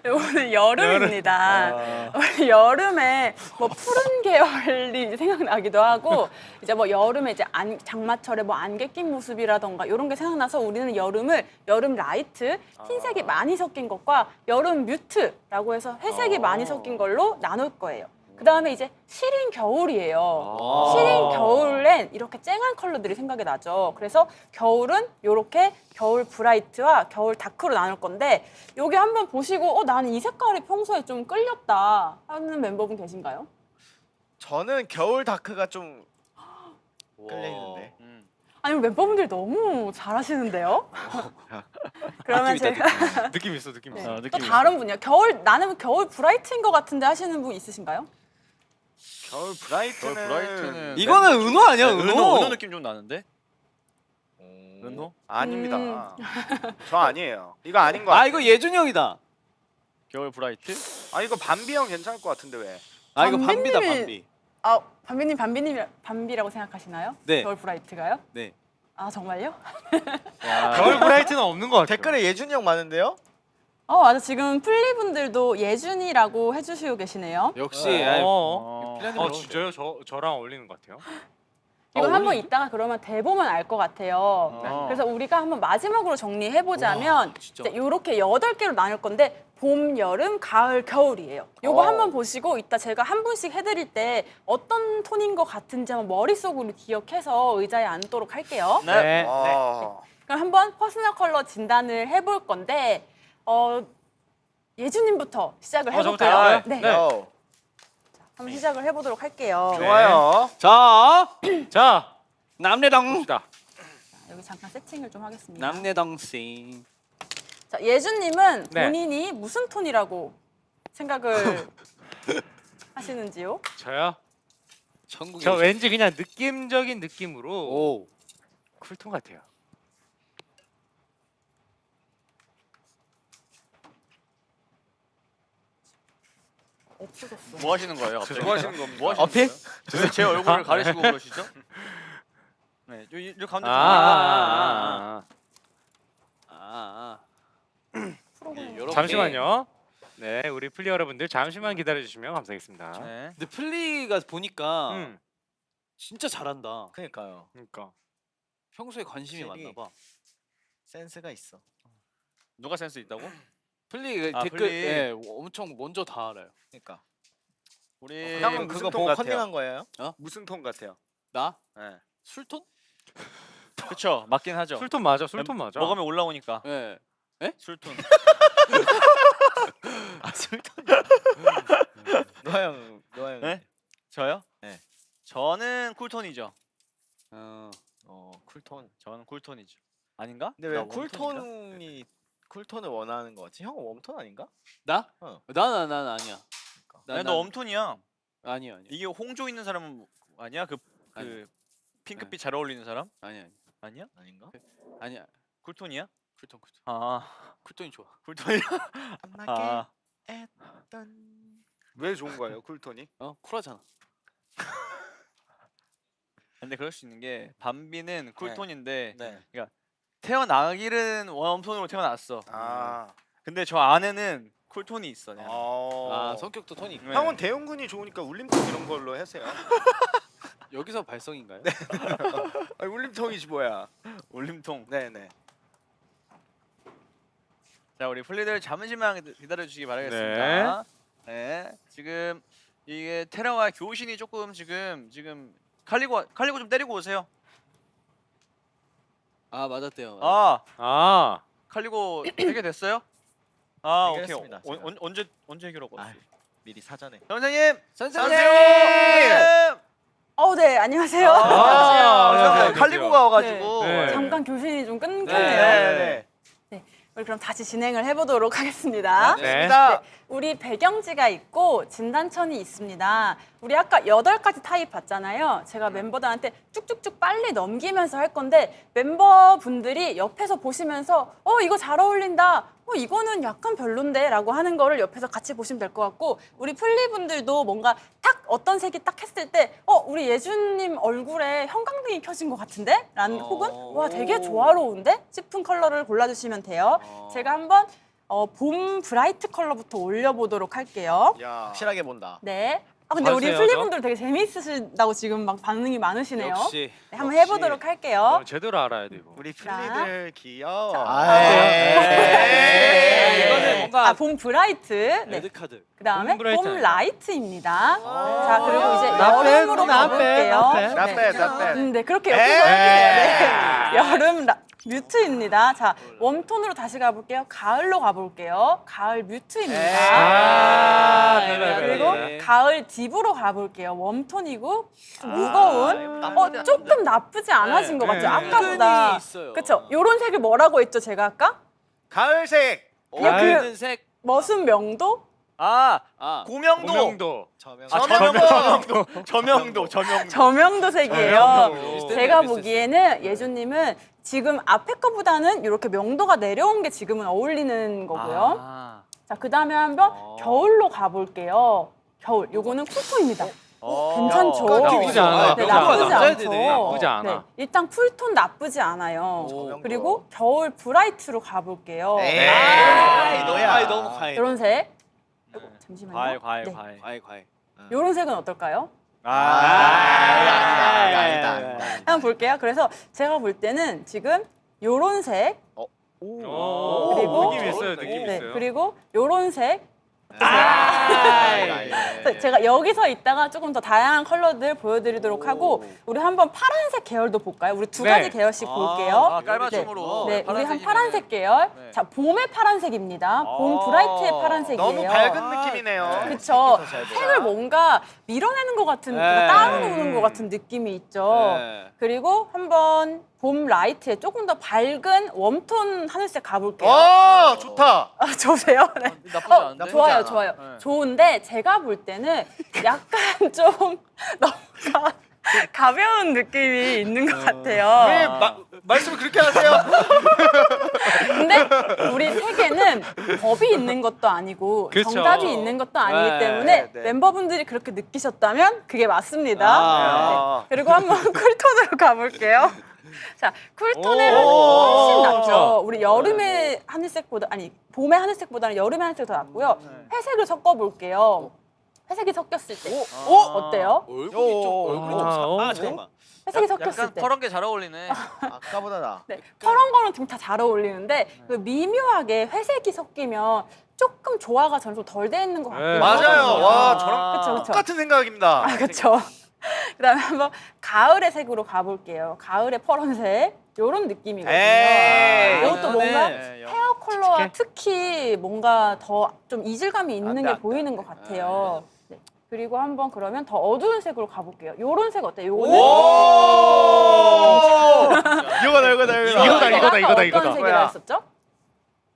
요거는 여름입니다. 우리 여름에 뭐 푸른 계열이 생각나기도 하고 이제 뭐 여름에 이제 장마철에 뭐 안개 낀 모습이라던가 이런 게 생각나서 우리는 여름을 여름 라이트, 흰색이 많이 섞인 것과 여름 뮤트라고 해서 회색이 많이 섞인 걸로 나눌 거예요. 그다음에 이제 시린 겨울이에요. 아. 시린 겨울엔 이렇게 쨍한 컬러들이 생각이 나죠. 그래서 겨울은 이렇게 겨울 브라이트와 겨울 다크로 나눌 건데 여기 한번 보시고 나는 이 색깔이 평소에 좀 끌렸다 하는 멤버분 계신가요? 저는 겨울 다크가 좀 와. 끌려 있는데. 아니 멤버분들이 너무 잘하시는데요. 그러면 느낌 있다, 제가 느낌 있어, 느낌 있어. 또 다른 분이요. 나는 겨울 브라이트인 것 같은데 하시는 분 있으신가요? 겨울 브라이트는 브라이트는 이거는 은호 아니야, 은호? 은호 느낌 좀 나는데? 은호? 아닙니다. 저 아니에요. 이거 아닌 거 같아요. 아 이거 예준이 형이다. 겨울 브라이트? 아 이거 밤비 형 괜찮을 것 같은데 왜? 아 이거 밤비님이- 밤비다 밤비. 아 밤비라고 생각하시나요? 네. 겨울 브라이트가요? 네. 아 정말요? 겨울 브라이트는 없는 것 같아요. 댓글에 예준이 형 많은데요? 맞아. 지금 플리분들도 예준이라고 해주시고 계시네요. 역시 아이, 어. 필요한 어 대로 진짜요? 저랑 어울리는 것 같아요. 이건 한번 이따가 그러면 대보면 알 것 같아요. 그래서 우리가 한번 마지막으로 정리해보자면 와, 진짜. 이렇게 8개로 나눌 건데 봄, 여름, 가을, 겨울이에요. 요거 한번 보시고 이따 제가 한 분씩 해드릴 때 어떤 톤인 것 같은지 한번 머릿속으로 기억해서 의자에 앉도록 할게요. 네. 그럼 한번 퍼스널 컬러 진단을 해볼 건데 예준님부터 시작을 저부터 해볼까요? 해볼까요? 네. 네. 어. 한번 시작을 해보도록 할게요. 좋아요. 자 자, 남래당 봅시다. 여기 잠깐 세팅을 좀 하겠습니다. 남래당 씨. 자, 예준님은 네. 본인이 무슨 톤이라고 생각을 하시는지요? 저요? 천국의 저 왠지 그냥 느낌적인 느낌으로 오. 쿨톤 같아요. 없어졌어. 뭐 하시는 거예요? 갑자기? 뭐 하시는 겁니까? 뭐 하시는 어필? 거예요? 제 얼굴을 가리시고 그러시죠? 네, 여기 가운데 좀. 아. 프로그램. 요렇게. 잠시만요. 네, 우리 플리 여러분들 잠시만 기다려 주시면 감사하겠습니다. 네. 근데 플리가 보니까 음, 진짜 잘한다. 그러니까요. 그러니까 평소에 관심이 확실히. 많나 봐. 센스가 있어. 누가 센스 있다고? 플리 아, 댓글 플리. 예, 엄청 먼저 다 알아요. 그러니까. 우리 형은 그거 무슨 톤 보고 같아요? 컨닝한 거예요? 무슨 톤 같아요? 나 네. 술톤? 그쵸 맞긴 하죠. 술톤 맞아, 술톤 맞아. 먹으면 올라오니까 예. 술톤. 아 술톤. 노아 형. 네? 저요? 네. 저는 쿨톤이죠. 쿨톤. 저는 쿨톤이죠. 아닌가? 근데 나 왜 웜톤인가? 쿨톤이 쿨톤을 원하는 거 같지? 형은 웜톤 아닌가? 나? 어. 난 아니야. 아니, 너 웜톤이야. 아니야. 이게 홍조 있는 사람은 아니야? 그 아니. 핑크빛 잘 어울리는 사람? 아니야. 아니야? 아닌가? 아니야. 쿨톤이야? 쿨톤. 아 쿨톤이 좋아. 쿨톤이야. 안나게 아 했던. 왜 좋은 거예요, 쿨톤이? 쿨하잖아. 근데 그럴 수 있는 게 밤비는 쿨톤인데 네. 태어나기는 웜톤으로 태어났어. 아. 근데 저 안에는 쿨톤이 있어. 그냥. 아 성격도 톤이 있고. 네. 형은 대형군이 좋으니까 울림통 이런 걸로 하세요. 여기서 발성인가요? 아니, 울림통이지 뭐야. 울림통. 네네. 자 우리 플리들 잠시만 기다려 주시기 바라겠습니다. 네. 지금 이게 테라와 교신이 조금 지금 칼리고 좀 때리고 오세요. 아 맞았대요. 아, 칼리고 해결됐어요? 아 오케이. 해결했습니다, 제가. 언제 해결하고? 아 미리 사전에. 선생님. 선생님. 네, 안녕하세요. 안녕하세요. 칼리고가 와가지고. 네. 잠깐 교신이 좀 끊겼네요. 네. 우리 그럼 다시 진행을 해보도록 하겠습니다. 네. 우리 배경지가 있고 진단천이 있습니다. 우리 아까 8가지 타입 봤잖아요. 제가 멤버들한테 쭉쭉쭉 빨리 넘기면서 할 건데 멤버분들이 옆에서 보시면서 이거 잘 어울린다. 이거는 약간 별론데 라고 하는 거를 옆에서 같이 보시면 될 것 같고 우리 플리분들도 뭔가 딱 어떤 색이 딱 했을 때 우리 예준님 얼굴에 형광등이 켜진 것 같은데? 라는 혹은 와 되게 조화로운데? 싶은 컬러를 골라주시면 돼요. 제가 한번 봄 브라이트 컬러부터 올려보도록 할게요. 야. 확실하게 본다. 네. 근데 우리 맞아요, 플리분들 되게 재미있으시다고 지금 막 반응이 많으시네요. 역시. 네, 한번 해보도록 할게요. 제대로 알아야 돼 이거. 우리 플리들 귀여워. 아, 네, 이거는 뭔가 자, 봄 브라이트. 네. 레드 카드. 그다음에 봄 브라이트 봄 아니다. 라이트입니다. 자, 그리고 이제 나 빼, 여름으로 나 빼, 가볼게요. 나 빼. 나 네. 빼, 나 빼. 네, 그렇게 옆에서 해주세요. 네. 여름 뮤트입니다. 자, 웜톤으로 다시 가볼게요. 가을로 가볼게요. 가을 뮤트입니다. 그리고 네. 가을 딥으로 가볼게요. 웜톤이고 좀 무거운. 조금 나쁘지 않아진 것 같죠. 네. 아까보다. 끈이 있어요. 그렇죠. 요런 색을 뭐라고 했죠, 제가 아까? 가을색. 그냥 그 어두운 색. 머슴 명도? 아, 고명도. 고명도. 저명. 저명도. 저명도 색이에요. 저명도. 제가 비슷했어요. 보기에는 예주님은 지금 앞에 거보다는 이렇게 명도가 내려온 게 지금은 어울리는 거고요. 아. 자, 그 다음에 한번 어. 겨울로 가볼게요. 겨울. 요거는 쿨톤입니다. 괜찮죠? 나쁘지 않아. 네, 나쁘지 않아. 나쁘지 남자야 않죠. 되네. 나쁘지 않아. 네, 일단 쿨톤 나쁘지 않아요. 오. 그리고 겨울 브라이트로 가볼게요. 에이, 너야. 아이 너무 과해. 이런 색. 아이고, 잠시만요. 과일. 네. 과해. 요런 색은 어떨까요? 아니다. 한번 볼게요. 그래서 제가 볼 때는 지금 요런 색, 그리고- 느낌 있어요. 느낌 네, 있어요. 그리고 요런 색. 아, 제가 여기서 있다가 조금 더 다양한 컬러들 보여드리도록 하고 우리 한번 파란색 계열도 볼까요? 우리 두 네. 가지 계열씩 볼게요. 아, 깔맞춤으로. 네, 우리 한 파란색이면은- 파란색 계열. 네. 자, 봄의 파란색입니다. 봄 브라이트의 파란색이에요. 너무 밝은 느낌이네요. 그쵸. 색을 뭔가 밀어내는 것 같은, 네. 따로 노는 것 같은 느낌이 있죠. 네. 그리고 한번 봄 라이트에 조금 더 밝은 웜톤 하늘색 가볼게요. 좋다. 아, 좋으세요? 네. 나쁘지 않은데? 좋아요, 않아. 좋아요. 네. 좋은데 제가 볼 때는 약간 좀 너무 가벼운 느낌이 있는 것 같아요. 왜 말씀을 그렇게 하세요? 근데 우리 세계는 법이 있는 것도 아니고 그쵸. 정답이 있는 것도 아니기 네, 때문에 네. 멤버분들이 그렇게 느끼셨다면 그게 맞습니다. 아. 네. 그리고 한번 쿨톤으로 가볼게요. 자, 쿨톤은 오. 훨씬 낫죠. 우리 여름의 하늘색보다, 아니 봄의 하늘색보다는 여름의 하늘색이 더 낫고요. 회색을 섞어볼게요. 회색이 섞였을 때 어때요? 얼굴이 좀 아, 잠깐만. 회색이 섞였을 약간 때. 그런 게 잘 어울리네. 아까보다 나. 네, 파란 거는 지금 다 잘 어울리는데 그 미묘하게 회색이 섞이면 조금 조화가 저는 좀 덜 돼 있는 것 같아요. 네, 맞아요. 와, 저랑 그쵸, 그쵸. 똑같은 생각입니다. 아, 그렇죠. 그다음에 한번 가을의 색으로 가볼게요. 가을의 파란색 이런 느낌이거든요. 에이, 이것도 뭔가 네, 헤어 컬러와 특히 뭔가 더 좀 이질감이 있는 게 보이는 것 같아요. 네. 그리고 한번 그러면 더 어두운 색으로 가볼게요. 요런 색 어때요? 요거는 이거다. 제가 아까 이거다. 어떤 색이라 뭐야? 했었죠?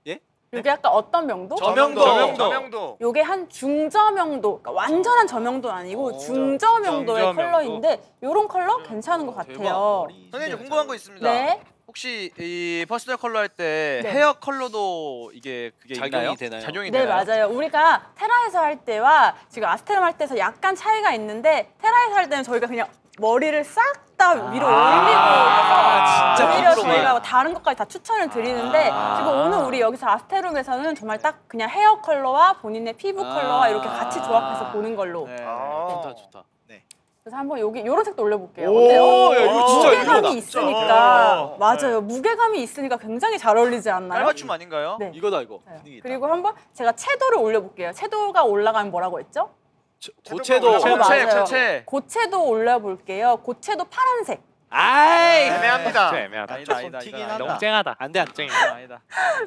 예? 이게 아까 어떤 명도? 저명도. 요게 한 중저명도, 그러니까 완전한 저명도는 아니고 중저명도의 중저명도. 컬러인데 요런 컬러 괜찮은 것 같아요. 선생님 궁금한 거 있습니다. 네. 혹시 이 퍼스널 컬러 할 때 네. 헤어 컬러도 이게 그게 작용이 있나요? 되나요? 작용이 네, 되나요? 맞아요. 우리가 테라에서 할 때와 지금 아스테람 할 때서 약간 차이가 있는데 테라에서 할 때는 저희가 그냥 머리를 싹 다 위로 올리고 해서 진짜 오히려 부드러워요. 저희가 다른 것까지 다 추천을 드리는데 지금 오늘 우리 여기서 아스테룸에서는 정말 딱 그냥 헤어 컬러와 본인의 피부 컬러와 이렇게 같이 조합해서 보는 걸로. 네. 좋다. 네. 그래서 한번 여기 요런 색도 올려볼게요. 오, 어때요? 야, 이거 진짜 무게감이 이거다. 있으니까 맞아요. 무게감이 있으니까 굉장히 잘 어울리지 않나요? 깔맞춤 아닌가요? 네. 이거다 이거. 네. 분위기 있다. 그리고 한번 제가 채도를 올려볼게요. 채도가 올라가면 뭐라고 했죠? 고체도. 채도. 맞아요. 채. 고채도 올려볼게요. 고채도 파란색. 아이. 애매합니다. 진짜 애매하다. 아니다. 튀긴 이거 한다. 너무 쨍하다. 안돼 안 쨍해. 아니다.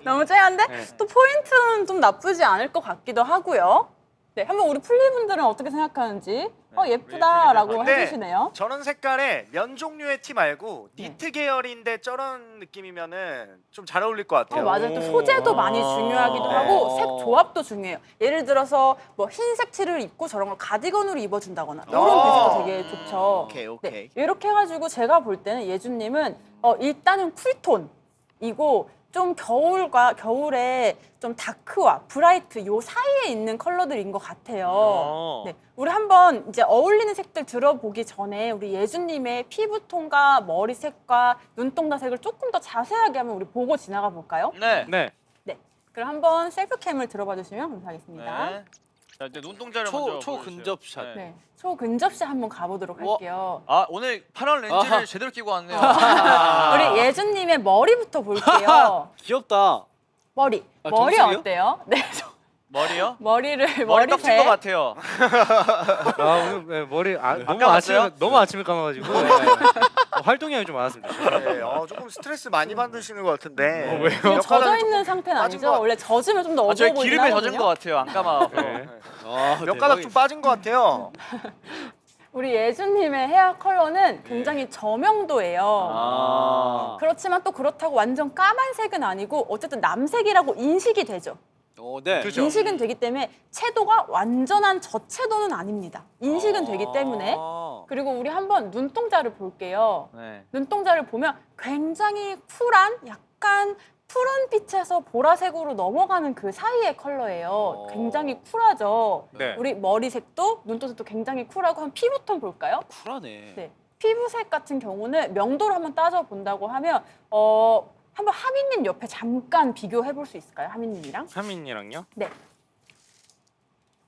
너무 쨍한데 네. 또 포인트는 좀 나쁘지 않을 것 같기도 하고요. 네, 한번 우리 플리분들은 어떻게 생각하는지 예쁘다라고 근데 해주시네요. 저런 색깔의 면 종류의 티 말고 네. 니트 계열인데 저런 느낌이면은 좀 잘 어울릴 것 같아요. 맞아요. 또 소재도 많이 중요하기도 네. 하고 색 조합도 중요해요. 예를 들어서 뭐 흰색 티를 입고 저런 걸 가디건으로 입어준다거나 이런 배색도 되게 좋죠. 오케이. 네, 이렇게 해가지고 제가 볼 때는 예준님은 일단은 쿨톤이고 좀 겨울에 좀 다크와 브라이트 요 사이에 있는 컬러들인 것 같아요. 네, 우리 한번 이제 어울리는 색들 들어보기 전에 우리 예준님의 피부톤과 머리색과 눈동자색을 조금 더 자세하게 한번 우리 보고 지나가 볼까요? 네. 네. 네, 그럼 한번 셀프캠을 들어봐 주시면 감사하겠습니다. 네. 자 이제 눈동자를 먼저 초근접샷. 보여주세요. 네, 초근접샷 한번 가보도록 할게요. 아 오늘 파란 렌즈를 아하. 제대로 끼고 왔네요. 우리 예준님의 머리부터 볼게요. 귀엽다. 머리 아, 머리 정수리요? 어때요? 네, 머리요? 머리를 머리 떡진 것 머리색 같아요. 아 오늘 네, 머리 너무 감았어요? 아침에 너무 아침에 감아가지고 활동량이 좀 많았습니다. 네, 조금 스트레스 많이 받으시는 것 같은데. 왜요? 지금 젖어 젓가락이 있는 조금 상태는 빠진 아니죠? 것 원래 젖으면 좀 더 어두워 저희 보이긴 기름에 젖은 하거든요. 것 같아요. 안 감아서. 네. 몇 가닥 좀 빠진 것 같아요. 우리 예준님의 헤어 컬러는 굉장히 저명도예요. 아. 그렇지만 또 그렇다고 완전 까만색은 아니고 어쨌든 남색이라고 인식이 되죠. 네. 그죠. 인식은 되기 때문에 채도가 완전한 저채도는 아닙니다. 인식은 되기 때문에. 그리고 우리 한번 눈동자를 볼게요. 네. 눈동자를 보면 굉장히 쿨한 약간 푸른 빛에서 보라색으로 넘어가는 그 사이의 컬러예요. 굉장히 쿨하죠. 네. 우리 머리색도 눈동자도 굉장히 쿨하고 한 피부톤 볼까요? 쿨하네. 네. 피부색 같은 경우는 명도를 한번 따져 본다고 하면 한번 하민님 옆에 잠깐 비교해 볼 수 있을까요? 하민님이랑? 하민이랑요?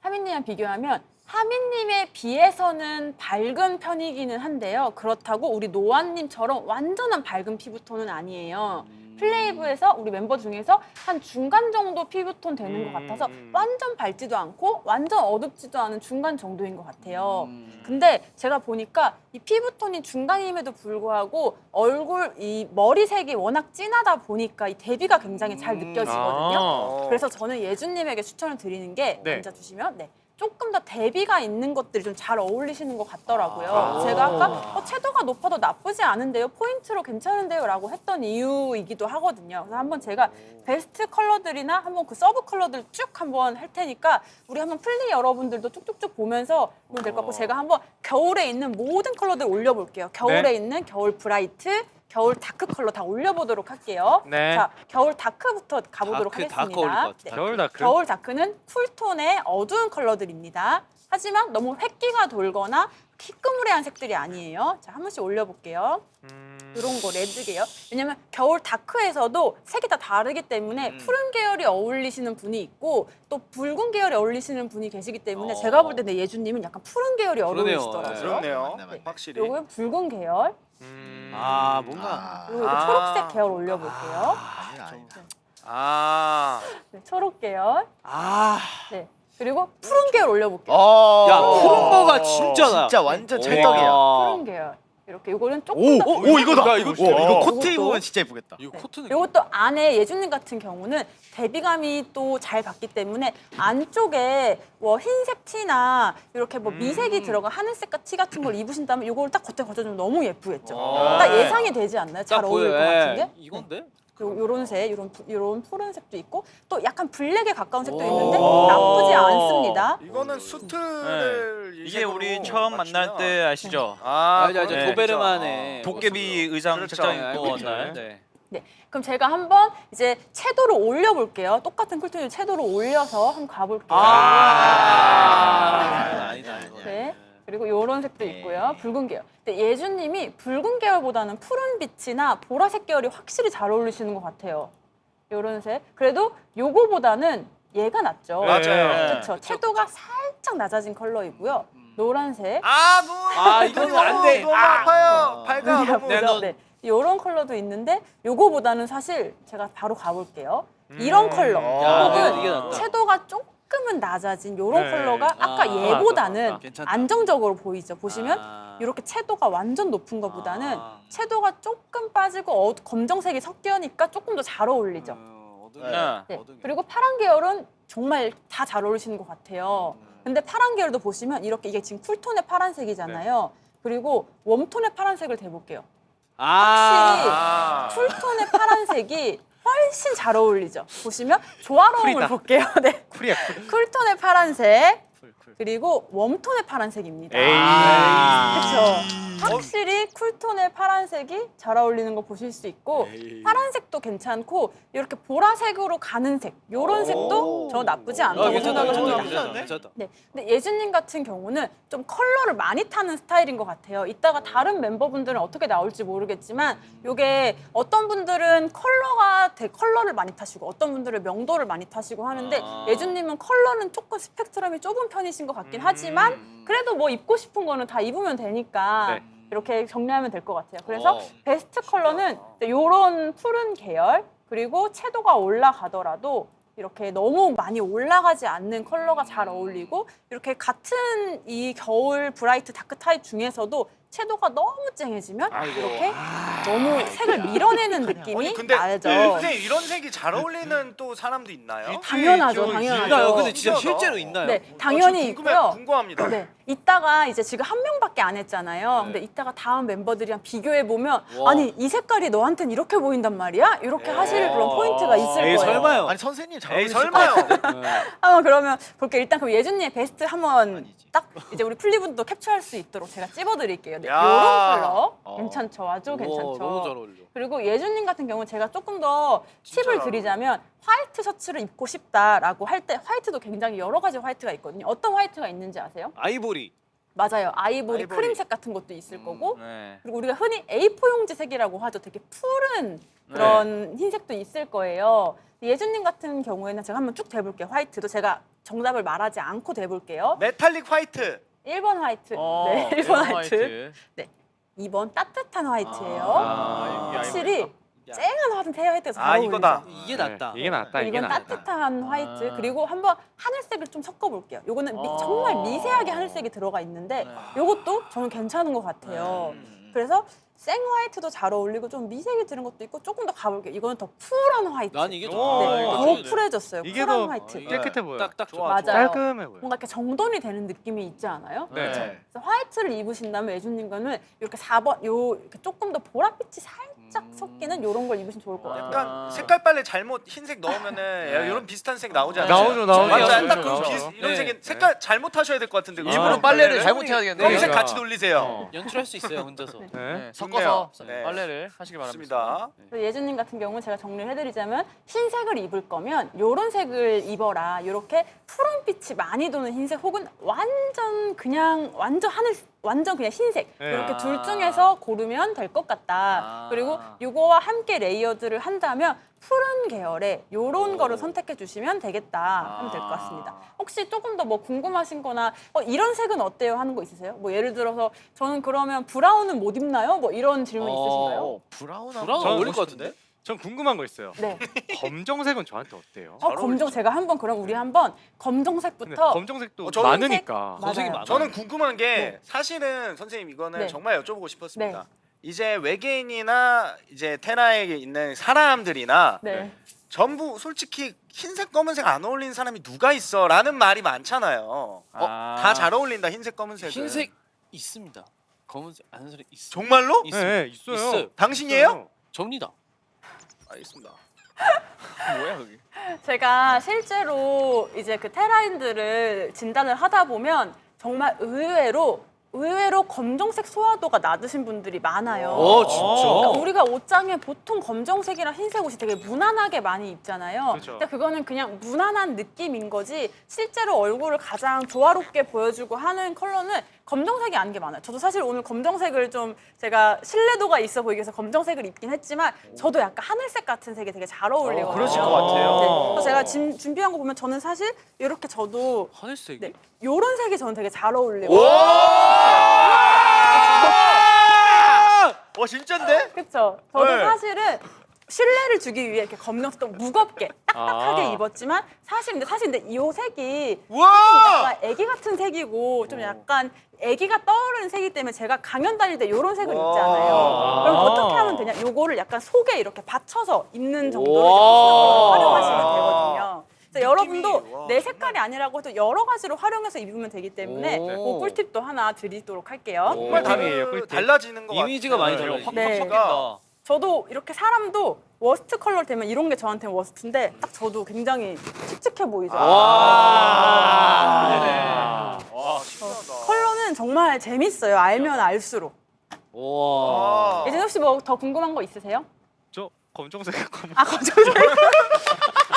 하민님이랑 비교하면 하민님에 비해서는 밝은 편이기는 한데요. 그렇다고 우리 노아님처럼 완전한 밝은 피부톤은 아니에요. 플레이브에서 우리 멤버 중에서 한 중간 정도 피부톤 되는 것 같아서 완전 밝지도 않고 완전 어둡지도 않은 중간 정도인 것 같아요. 근데 제가 보니까 이 피부톤이 중간임에도 불구하고 얼굴 이 머리색이 워낙 진하다 보니까 이 대비가 굉장히 잘 느껴지거든요. 아. 그래서 저는 예준님에게 추천을 드리는 게 네. 앉아주시면 조금 더 대비가 있는 것들이 좀 잘 어울리시는 것 같더라고요. 아. 제가 아까 채도가 높아도 나쁘지 않은데요, 포인트로 괜찮은데요 라고 했던 이유이기도 하거든요. 그래서 한번 제가 베스트 컬러들이나 한번 그 서브 컬러들 쭉 한번 할 테니까 우리 한번 플리 여러분들도 쭉쭉쭉 보면서 보면 될 것 같고, 제가 한번 겨울에 있는 모든 컬러들 올려볼게요. 겨울에 네. 있는 겨울 브라이트, 겨울 다크 컬러 다 올려보도록 할게요. 네. 자, 겨울 다크부터 가보도록 다크 하겠습니다. 어울릴 것 같아. 네. 겨울 다크. 겨울 다크는 쿨톤의 어두운 컬러들입니다. 하지만 너무 획기가 돌거나 희끄무레한 색들이 아니에요. 자, 한 번씩 올려볼게요. 이런 거 레드계요. 왜냐면 겨울 다크에서도 색이 다 다르기 때문에 푸른 계열이 어울리시는 분이 있고 또 붉은 계열이 어울리시는 분이 계시기 때문에 제가 볼 때는 예준님은 약간 푸른 계열이 그러네요. 어울리시더라고요. 그렇네요. 네. 확실히. 요거는 붉은 계열, 뭔가. 그리고 이거 초록색 계열 올려볼게요. 네, 초록 계열. 네. 그리고 푸른 계열 올려볼게요. 야, 푸른 거가 진짜 나. 진짜 완전 오. 찰떡이야. 푸른 계열. 이렇게 요거는 조금 더 오 이거다. 이거 이거 코트 이것도- 입으면 진짜 예쁘겠다. 이거 코트 느낌. 요것도 안에 예준님 같은 경우는 대비감이 또 잘 받기 때문에 안쪽에 뭐 흰색 티나 이렇게 뭐 미색이 들어간 하늘색 티 같은 걸 입으신다면 요걸 딱 겉에 걷어주면 너무 예쁘겠죠. 딱 예상이 되지 않나요? 잘 딱 어울릴 보여요. 것 같은 게? 이건데? 요런 색, 요런 푸른색도 있고 또 약간 블랙에 가까운 색도 오. 있는데 나쁘지 않습니다. 이거는 수트를 이게 이색으로 우리 처음 만날 맞추면- 때 아시죠? 알죠. 네. 도베르만의 도깨비 의장 그렇죠. 착장 네, 입고 그렇죠. 온 날. 네. 네, 그럼 제가 한번 이제 채도를 올려볼게요. 똑같은 쿨톤을 채도를 올려서 한번 가볼게요. 아니다. 네. 그리고 요런 색도 있고요. 붉은 계열. 근데 예준님이 붉은 계열보다는 푸른 빛이나 보라색 계열이 확실히 잘 어울리시는 것 같아요. 요런 색. 그래도 요거보다는 얘가 낫죠. 네. 맞아요. 그렇죠. 채도가 살짝 낮아진 컬러이고요. 노란색. 이거는 안 돼. 너무 아파요. 발가 너무. 보죠? 네. 요런 컬러도 있는데 요거보다는 사실 제가 바로 가볼게요. 이런 컬러. 야, 혹은 이게 낫다. 채도가 조금은 낮아진 요런 네. 컬러가 아까 얘보다는 괜찮다. 안정적으로 보이죠. 보시면 이렇게 채도가 완전 높은 것보다는 채도가 조금 빠지고 검정색이 섞여니까 조금 더 잘 어울리죠. 네. 네. 그리고 파란 계열은 정말 다 잘 어울리시는 것 같아요. 근데 파란 계열도 보시면 이렇게 이게 지금 쿨톤의 파란색이잖아요. 그리고 웜톤의 파란색을 대볼게요. 확실히 쿨톤의 파란색이 훨씬 잘 어울리죠. 보시면 조화로움을 쿨이다. 볼게요. 네. 쿨이야 쿨. 쿨톤의 파란색 그리고 웜톤의 파란색입니다. 에이. 그렇죠. 확실히 쿨톤의 파란색이 잘 어울리는 거 보실 수 있고 파란색도 괜찮고 이렇게 보라색으로 가는 색 이런 색도 저 나쁘지 않다고 생각을 합니다. 괜찮다. 네, 근데 예준님 같은 경우는 좀 컬러를 많이 타는 스타일인 것 같아요. 이따가 다른 멤버분들은 어떻게 나올지 모르겠지만 이게 어떤 분들은 컬러를 많이 타시고 어떤 분들은 명도를 많이 타시고 하는데 예준님은 컬러는 조금 스펙트럼이 좁은 편이신 것 같긴 하지만 그래도 뭐 입고 싶은 거는 다 입으면 되니까 네. 이렇게 정리하면 될 것 같아요. 그래서 베스트 컬러는 이런 푸른 계열 그리고 채도가 올라가더라도 이렇게 너무 많이 올라가지 않는 컬러가 잘 어울리고 이렇게 같은 이 겨울 브라이트 다크 타입 중에서도 섀도우가 너무 쨍해지면 이렇게 너무 색을 밀어내는 느낌이 아니 근데 나죠. 선생님 이런 색이 잘 어울리는 또 사람도 있나요? 당연하죠, 있나요? 당연하죠. 근데 진짜 신기하다. 실제로 있나요? 네, 당연히 궁금해, 있고요. 궁금합니다. 네, 이따가 이제 지금 한 명밖에 안 했잖아요. 네. 근데 이따가 다음 멤버들이랑 비교해 보면 와. 아니 이 색깔이 너한텐 이렇게 보인단 말이야? 이렇게 하실 그런 포인트가 있을 에이, 거예요. 설마요. 아니 선생님 잘 에이 어울리실 설마요. 한번 그러면 볼게요. 일단 그럼 예준님의 베스트 한번 아니지. 딱 이제 우리 플리분도 캡처할 수 있도록 제가 찝어드릴게요. 네, 야. 이런 컬러 어. 괜찮죠? 아주 괜찮죠? 너무 잘 어울려. 그리고 예준님 같은 경우는 제가 조금 더 진짜 팁을 잘 드리자면 화이트 셔츠를 입고 싶다라고 할 때 화이트도 굉장히 여러 가지 화이트가 있거든요. 어떤 화이트가 있는지 아세요? 아이보리. 맞아요. 아이보리, 아이보리. 크림색 같은 것도 있을 거고 네. 그리고 우리가 흔히 A4 용지색이라고 하죠. 되게 푸른 그런 흰색도 있을 거예요. 예준님 같은 경우에는 제가 한번 쭉 대볼게요. 화이트도 제가 정답을 말하지 않고 대볼게요. 메탈릭 화이트. 1번 화이트. 네, 1번 이런 화이트. 2번 따뜻한 화이트예요. 아, 확실히 야. 쨍한 화이트가 잘 아 어울리죠. 이거다. 이게 낫다. 이게 낫다. 이게 이건 낫다. 따뜻한 화이트. 아. 그리고 한번 하늘색을 좀 섞어볼게요. 요거는 정말 미세하게 하늘색이 들어가 있는데 요것도 저는 괜찮은 것 같아요. 그래서 생 화이트도 잘 어울리고 좀 미색이 들은 것도 있고 조금 더 가볼게요. 이거는 더 쿨한 화이트. 난 이게 오, 좋다. 네, 이거 더 좋네. 쿨해졌어요. 이게 쿨한 더 화이트. 이게 깨끗해 보여. 딱딱 좋아, 좋아. 맞아요. 깔끔해 보여. 뭔가 이렇게 정돈이 되는 느낌이 있지 않아요? 네. 그래서 화이트를 입으신다면 예준님 거는 이렇게 4번 요 이렇게 조금 더 보랏빛이 살짝 섞이는 이런 걸 입으시면 좋을 것 같아요. 약간 색깔 빨래 잘못 흰색 넣으면은 이런 비슷한 색 나오지 않아요? 나오죠, 나오죠. 맞아요. 나오죠, 딱 그 나오죠. 이런 네. 색이 색깔 잘못 하셔야 될 것 같은데. 일부러 아, 빨래를 빨래를? 잘못해야겠네요. 검색 그러니까. 같이 돌리세요. 어. 연출할 수 있어요 혼자서. 네. 네, 좋네요. 섞어서 네. 빨래를 하시기 바랍니다. 좋습니다. 그래서 예준님 같은 경우는 제가 정리를 해드리자면 흰색을 입을 거면 이런 색을 입어라. 이렇게 푸른빛이 많이 도는 흰색 혹은 완전 그냥 완전 그냥 흰색 네. 이렇게 아. 둘 중에서 고르면 될 것 같다. 아. 그리고 이거와 함께 레이어드를 한다면 푸른 계열의 이런 거를 선택해 주시면 되겠다 하면 될 것 같습니다. 혹시 조금 더 뭐 궁금하신 거나 이런 색은 어때요 하는 거 있으세요? 뭐 예를 들어서 저는 그러면 브라운은 못 입나요? 뭐 이런 질문 있으신가요? 브라운 브라운 저는 어울릴 것 같은데? 전 궁금한 거 있어요. 네. 검정색은 저한테 어때요? 검정 제가 한번 그럼 우리 한번 근데 검정색부터 검정색도 저는 많으니까. 검색이 맞아요. 많아. 저는 궁금한 게 네. 사실은 선생님 이거는 네. 정말 여쭤보고 싶었습니다. 이제 외계인이나 이제 테라에 있는 사람들이나 네. 전부 솔직히 흰색 검은색 안 어울리는 사람이 누가 있어라는 말이 많잖아요. 아. 다 잘 어울린다 흰색 검은색. 흰색 있습니다. 검은색 아는 사람 있어. 정말로? 있습니다. 네, 있어요. 있어요. 당신이에요? 접니다. 알겠습니다. 뭐야 그게? 제가 실제로 이제 그 테라인들을 진단을 하다 보면 정말 의외로 검정색 소화도가 낮으신 분들이 많아요. 진짜? 그러니까 우리가 옷장에 보통 검정색이랑 흰색 옷이 되게 무난하게 많이 입잖아요. 그렇죠. 근데 그거는 그냥 무난한 느낌인 거지 실제로 얼굴을 가장 조화롭게 보여주고 하는 컬러는 검정색이 아닌 게 많아요. 저도 사실 오늘 검정색을 좀 제가 신뢰도가 있어 보이기 위해서 검정색을 입긴 했지만 저도 약간 하늘색 같은 색이 되게 잘 어울리거든요. 그러실 것 같아요. 네. 그래서 제가 준비한 거 보면 저는 사실 이렇게 저도 하늘색이? 네, 요런 색이 저는 되게 잘 어울리고 와 진짜인데? 그렇죠. 저도 네. 사실은 신뢰를 주기 위해 이렇게 검정색도 무겁게 딱딱하게 아. 입었지만 근데 이 색이 우와! 약간 애기 같은 색이고 좀 약간 애기가 떠오르는 색이기 때문에 제가 강연 다닐 때 이런 색을 와. 입잖아요. 그럼 어떻게 하면 되냐? 요거를 약간 속에 이렇게 받쳐서 입는 정도로 와. 활용하시면 되거든요. 그래서 여러분도 와, 내 색깔이 아니라고 해도 여러 가지로 활용해서 입으면 되기 때문에 오. 그 꿀팁도 하나 드리도록 할게요. 정말 꿀팁이에요, 꿀팁. 달라지는 것 이미지가 많이 같아요. 달라요. 확 네. 섞인다. 저도 이렇게 사람도 워스트 컬러 되면 이런 게 저한테는 워스트인데 딱 저도 굉장히 칙칙해 보이죠. 와. 컬러는 정말 재밌어요. 알면 알수록. 와. 예진 혹시 뭐 더 궁금한 거 있으세요? 저 검정색 아 검정색.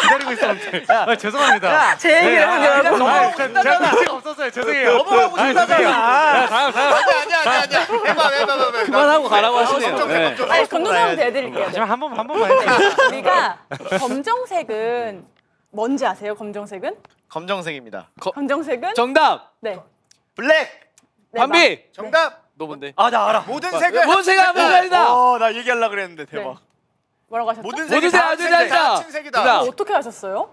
기다리고 있었는데. 죄송합니다. 제 얘기를 하려고. 제가 눈치가 없었어요. 죄송해요. 넘어가고 싶다잖아. 다음. 아니야. 해봐. 그만하고 가라고 하시네요. 네. 아니 검정색은 해드릴게요. 하지만 한 번만 해주세요. 우리가 검정색은 뭔지 아세요? 검정색은? 검정색입니다. 검정색은? 정답. 네. 블랙. 네, 반비. 정답. 너 뭔데? 아 나 알아. 모든 색을 뭔 색이야? 뭔 색이다? 나 얘기하려고 그랬는데 네. 뭐라고 하셨죠? 모든 모든 색이 색 다 아주 잘했다. 같은 색이다. 정답. 어떻게 하셨어요?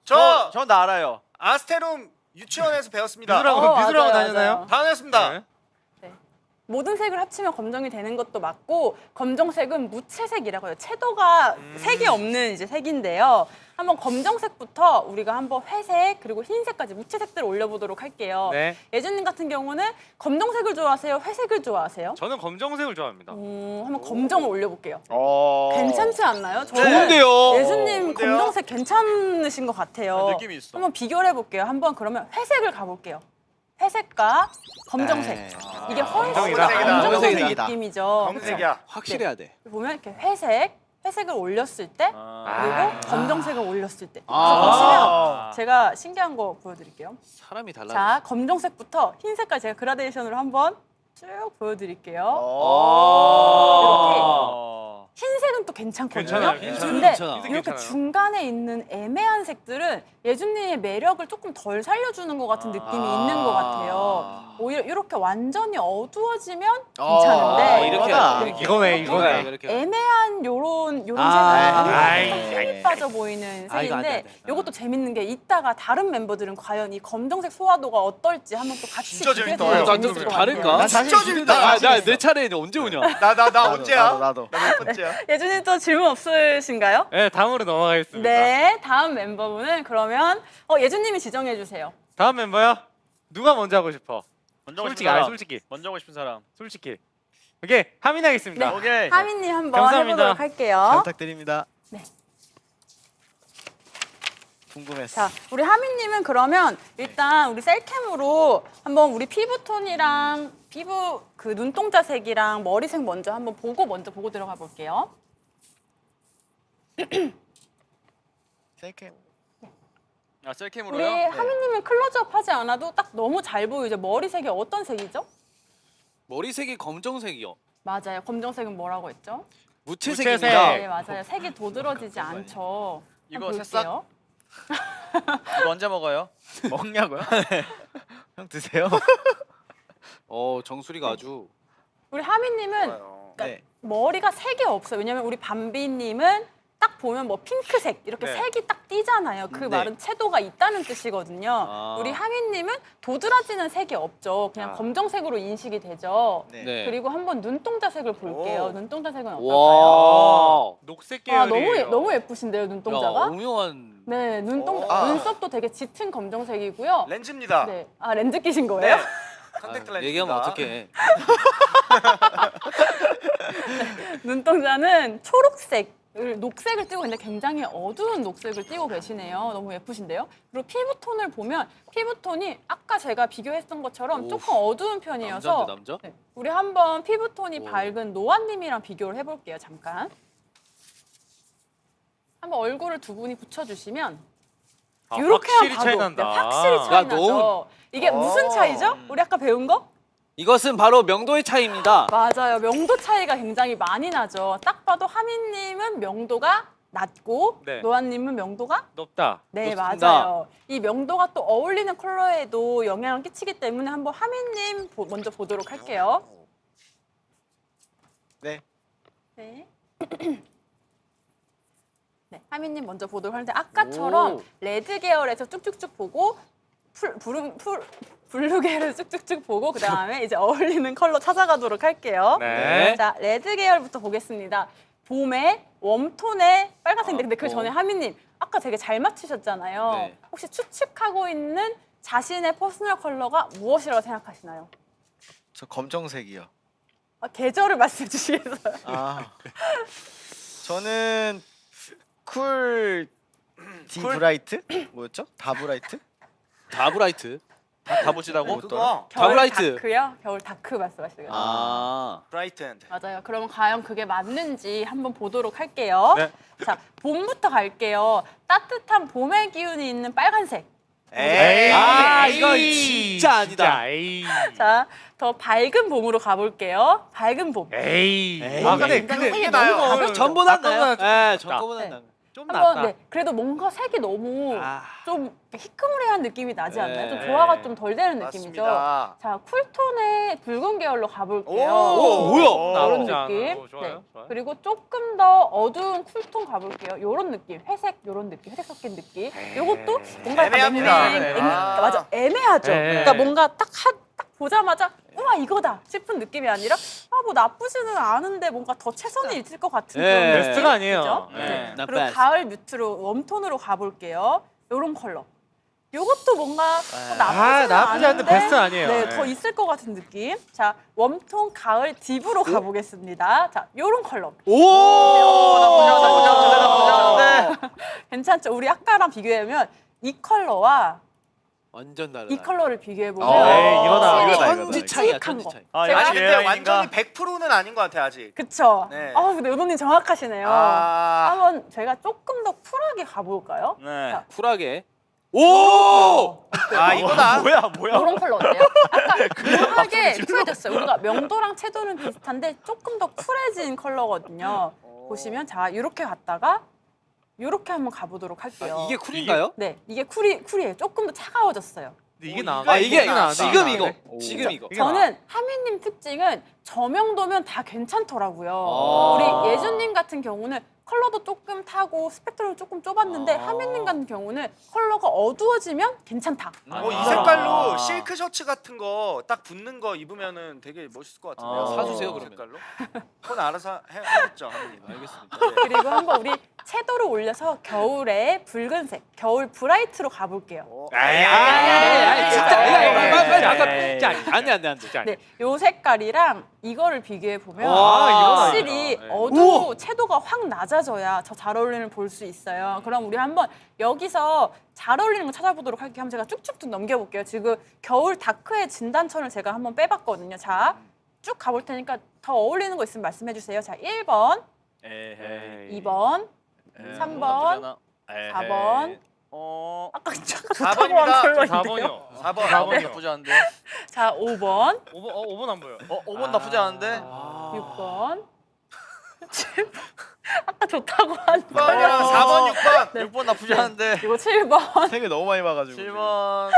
저 알아요. 아스테룸 유치원에서 배웠습니다. 미술학원 맞아요, 다녔나요? 맞아요. 다녔습니다. 네. 모든 색을 합치면 검정이 되는 것도 맞고 검정색은 무채색이라고 해요. 채도가 색이 없는 이제 색인데요. 한번 검정색부터 우리가 한번 회색 그리고 흰색까지 무채색들을 올려보도록 할게요. 네. 예준님 같은 경우는 검정색을 좋아하세요? 회색을 좋아하세요? 저는 검정색을 좋아합니다. 한번 검정을 올려볼게요. 어. 괜찮지 않나요? 저는 좋은데요. 예준님 좋은데요? 검정색 괜찮으신 것 같아요. 느낌이 있어. 한번 비교를 해볼게요. 한번 그러면 회색을 가볼게요. 회색과 검정색. 이게 훨씬 검정이다. 검정색 검정색이다. 느낌이죠. 검색이야. 확실해야 돼. 보면 이렇게 회색을 올렸을 때 그리고 아. 검정색을 올렸을 때. 아. 보시면 제가 신기한 거 보여드릴게요. 사람이 달라. 자, 검정색부터 흰색까지 제가 그라데이션으로 한번 쭉 보여드릴게요. 어. 흰색은 또 괜찮거든요. 괜찮아요. 근데 괜찮아. 흰색 이렇게 괜찮아요. 중간에 있는 애매한 색들은 예준님의 매력을 조금 덜 살려주는 것 같은 느낌이 있는 것 같아요. 오히려 이렇게 완전히 어두워지면 괜찮은데 아, 이렇게 이거네. 이렇게. 애매한 요런 아이, 색은 아이, 힘이 빠져 보이는 아, 이거 안 돼, 색인데 안 돼. 이것도 재밌는 게 이따가 다른 멤버들은 과연 이 검정색 소화도가 어떨지 한번 또 같이 진짜 비교해서 재밌다. 보면 나 재밌을 것 다를까? 같아요. 난 사실 진짜 재밌다. 내 차례 언제 오냐? 나 언제야? 나도. 나 몇 번째야? 예준님 또 질문 없으신가요? 네, 다음으로 넘어가겠습니다. 네, 다음 멤버분은 그러면 예준님이 지정해 주세요. 다음 멤버요? 누가 먼저 하고 싶어? 먼저 하고 싶은 솔직히, 아니, 사람. 솔직히, 먼저 하고 싶은 사람. 솔직히. 오케이, 하민 하겠습니다. 네. 오케이. 하민님 한번 감사합니다. 해보도록 할게요. 부탁드립니다. 네. 궁금했어. 자, 우리 하민님은 그러면 일단 우리 셀캠으로 한번 우리 피부톤이랑 피부 그 눈동자색이랑 머리색 먼저 한번 보고 들어가 볼게요. 셀캠. 아, 우리 셀캠으로요? 하민님은 클로즈업 하지 않아도 딱 너무 잘 보이죠. 머리색이 어떤 색이죠? 머리색이 검정색이요. 맞아요. 검정색은 뭐라고 했죠? 무채색입니다. 네, 맞아요. 색이 도드러지지 않죠. 이거 한번 새싹? 볼게요. 이거 언제 먹어요? 먹냐고요? 형 드세요. 정수리가 아주. 우리 하민님은 그러니까 네. 머리가 색이 없어요. 왜냐면 우리 밤비님은 딱 보면 뭐 핑크색 이렇게 네. 색이 딱 띄잖아요. 그 네. 말은 채도가 있다는 뜻이거든요. 아. 우리 하민님은 도드라지는 색이 없죠. 그냥 아. 검정색으로 인식이 되죠. 네. 그리고 한번 눈동자색을 볼게요. 오. 눈동자색은 어떨까요? 와. 녹색 아, 계열이에요. 너무 예쁘신데요, 야, 눈동자가? 오묘한. 네, 눈썹도 되게 짙은 검정색이고요. 렌즈입니다. 네, 아 렌즈 끼신 거예요? 네. 컨택트 렌즈. 얘기하면 어떡해. 눈동자는 초록색을 녹색을 띠고 있는데 굉장히 어두운 녹색을 띠고 계시네요. 너무 예쁘신데요. 그리고 피부톤을 보면 피부톤이 아까 제가 비교했던 것처럼 오. 조금 어두운 편이어서 남자인데 남자? 네, 우리 한번 피부톤이 오. 밝은 노아님이랑 비교를 해볼게요. 잠깐. 한번 얼굴을 두 분이 붙여주시면 아, 이렇게 확실히 봐도 차이 난다. 네, 확실히 차이 야, 나죠. 너무- 이게 무슨 차이죠? 우리 아까 배운 거? 이것은 바로 명도의 차이입니다. 맞아요. 명도 차이가 굉장히 많이 나죠. 딱 봐도 하민님은 명도가 낮고 네. 노아님은 명도가 높다. 네 높습니다. 맞아요. 이 명도가 또 어울리는 컬러에도 영향을 끼치기 때문에 한번 하민님 먼저 보도록 할게요. 네. 네. 네, 하민님 먼저 보도록 하는데 아까처럼 오. 레드 계열에서 쭉쭉쭉 보고 블루 계열에서 쭉쭉쭉 보고 그 다음에 이제 어울리는 컬러 찾아가도록 할게요. 네. 자, 레드 계열부터 보겠습니다. 봄에 웜톤의 빨간색인데 근데 그 전에 하민님 아까 되게 잘 맞추셨잖아요. 네. 혹시 추측하고 있는 자신의 퍼스널 컬러가 무엇이라고 생각하시나요? 저 검정색이요. 계절을 말씀해 주시겠어요? 아. 저는 쿨 디브라이트? 뭐였죠? 다브라이트? 다브라이트. 다 보시다고? 뭐더라? 겨울 다브라이트. 다크요? 겨울 다크 말씀하시는 거죠? 아. 브라이트 엔드. 맞아요. 그러면 과연 그게 맞는지 한번 보도록 할게요. 네. 자, 봄부터 갈게요. 따뜻한 봄의 기운이 있는 빨간색. 에이. 아, 이거 진짜 아니다. 에이. 자, 더 밝은 봄으로 가볼게요. 밝은 봄. 에이. 에이. 아 근데 굉장히 근데 이게 나요. 너무 전보다 아까보다 나요. 좀 네, 낫다. 전보다 네. 나요. 좀 한번 낫다. 네 그래도 뭔가 색이 너무 아. 좀 희끄무레한 느낌이 나지 않나요? 좀 네. 조화가 좀 덜 되는 느낌이죠. 맞습니다. 자 쿨톤의 붉은 계열로 가볼게요. 오, 뭐야? 이런 나쁘지 않아. 느낌. 좋아요. 좋아요. 그리고 조금 더 어두운 쿨톤 가볼게요. 이런 느낌, 회색 이런 느낌, 회색 섞인 느낌. 이것도 뭔가 약간 애매합니다. 맞아, 애매하죠. 네. 그러니까 뭔가 딱 보자마자 우와 이거다 싶은 느낌이 아니라 뭐 나쁘지는 않은데 뭔가 더 최선을 있을 것 같은 네. 그런 베스트가 아니에요. 그죠? 네. 네. Not 그리고 best. 가을 뮤트로 웜톤으로 가볼게요. 이런 컬러. 요것도 뭔가 나쁘지는 나쁘지 않은데 베스트 아니에요. 네, 네. 더 있을 것 같은 느낌. 자, 웜톤 가을 딥으로 가보겠습니다. 자, 요런 컬러. 나쁘지 않은데. 괜찮죠? 우리 아까랑 비교하면 이 컬러와 완전 달라. 이 컬러를 비교해보면 에이, 이거다. 확실히 이거다. 천지 차이야, 묵직한 천지 거. 차이. 아, 제가 아니 역시 근데 예아인가? 완전히 100%는 아닌 것 같아 아직. 그쵸? 네. 근데 요노님 정확하시네요. 아, 한번 제가 조금 더 쿨하게 가볼까요? 네. 자, 쿨하게. 오! 아 이거다. 뭐야? 이런 컬러 어때요? 아까 쿨하게 쿨해졌어요. 우리가 명도랑 채도는 비슷한데 조금 더 쿨해진 컬러거든요. 보시면 자 이렇게 갔다가 이렇게 한번 가보도록 할게요. 이게 쿨인가요? 네, 이게 쿨이에요. 조금 더 차가워졌어요. 근데 이게 오, 나. 이거 이게 나은데, 지금 이게 이거. 나은데? 지금 이거. 이게 저는 하민님 특징은 저명도면 다 괜찮더라고요. 아. 우리 예준님 같은 경우는 컬러도 조금 타고 스펙트럼이 조금 좁았는데 아. 하민님 같은 경우는 컬러가 어두워지면 괜찮다. 이 색깔로 실크 셔츠 같은 거 딱 붙는 거 입으면은 되게 멋있을 것 같은데요. 아. 사주세요, 이 그러면. 색깔로. 그건 알아서 해야겠죠, 하민님. 알겠습니다. 그리고 한번 우리 채도를 올려서 겨울에 붉은색, 겨울 브라이트로 가볼게요. 진짜. 빨리 아까 에이. 진짜 안돼 안돼 안돼. 진짜 네, 요 색깔이랑 이거를 비교해 보면 이건 확실히 아니다. 네. 어두 채도가 확 낮아져야 더 잘 어울리는 걸 볼 수 있어요. 그럼 우리 한번 여기서 잘 어울리는 거 찾아보도록 할게요. 한번 제가 쭉쭉 넘겨볼게요. 지금 겨울 다크의 진단천을 제가 한번 빼봤거든요. 자, 쭉 가볼 테니까 더 어울리는 거 있으면 말씀해 주세요. 자, 1번, 에이. 2번, 에이. 3번, 에이. 4번. 아까 잠깐 4번입니다. 좋다고 한 컬러인데요. 4번이요. 4번. 4번이요. 나쁘지 않은데. 자, 5번, 5번 안 보여. 5번 나쁘지 않은데. 6번, 7번. 아까 좋다고 한 6번이랑 4번, 6번. 네. 6번 나쁘지 않은데. 그리고 7번, 색을 너무 많이 봐가지고. 7번.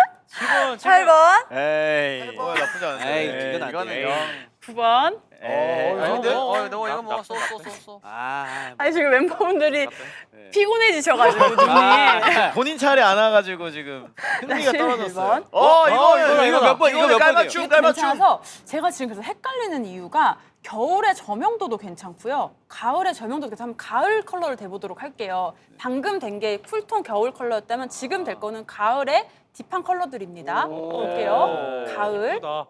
8번, 에이. 나쁘지 않은데. 에이, 이건 안 이거는 돼. 영. 9번. 에이. 어, 근데 어, 너 이거 뭐 나- 써. 아니 지금 멤버분들이 네. 피곤해지셔가지고 눈이. 본인 차례 안 와가지고 지금 흥미가 다시 떨어졌어요. 1번. 이거 몇 번, 이거 몇 깔맞춤, 이게 깔맞춤. 괜찮아서 제가 지금 그래서 헷갈리는 이유가 겨울의 저명도도 괜찮고요. 가을의 저명도도 괜찮으면 가을 컬러를 대보도록 할게요. 방금 된 게 쿨톤 겨울 컬러였다면 지금 될 거는 가을의 딥한 컬러들입니다. 볼게요. 가을. 예쁘다.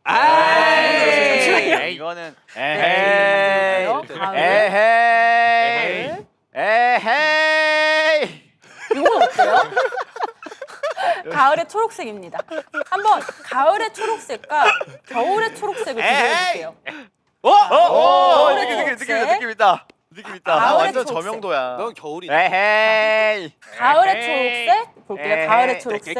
잠시만요. 이거는 네, 에헤이. 가을. 에헤이. 에헤이. 이건 어때요? 가을의 초록색입니다. 한번 가을의 초록색과 겨울의 초록색을 비교해볼게요. 겨울의 느낌 있다. 느낌 있다. 나 가을의 완전 초록색. 저명도야. 넌 겨울이. 에헤이. 가을의 에헤이. 초록색 볼게요. 에헤이. 가을의 초록색,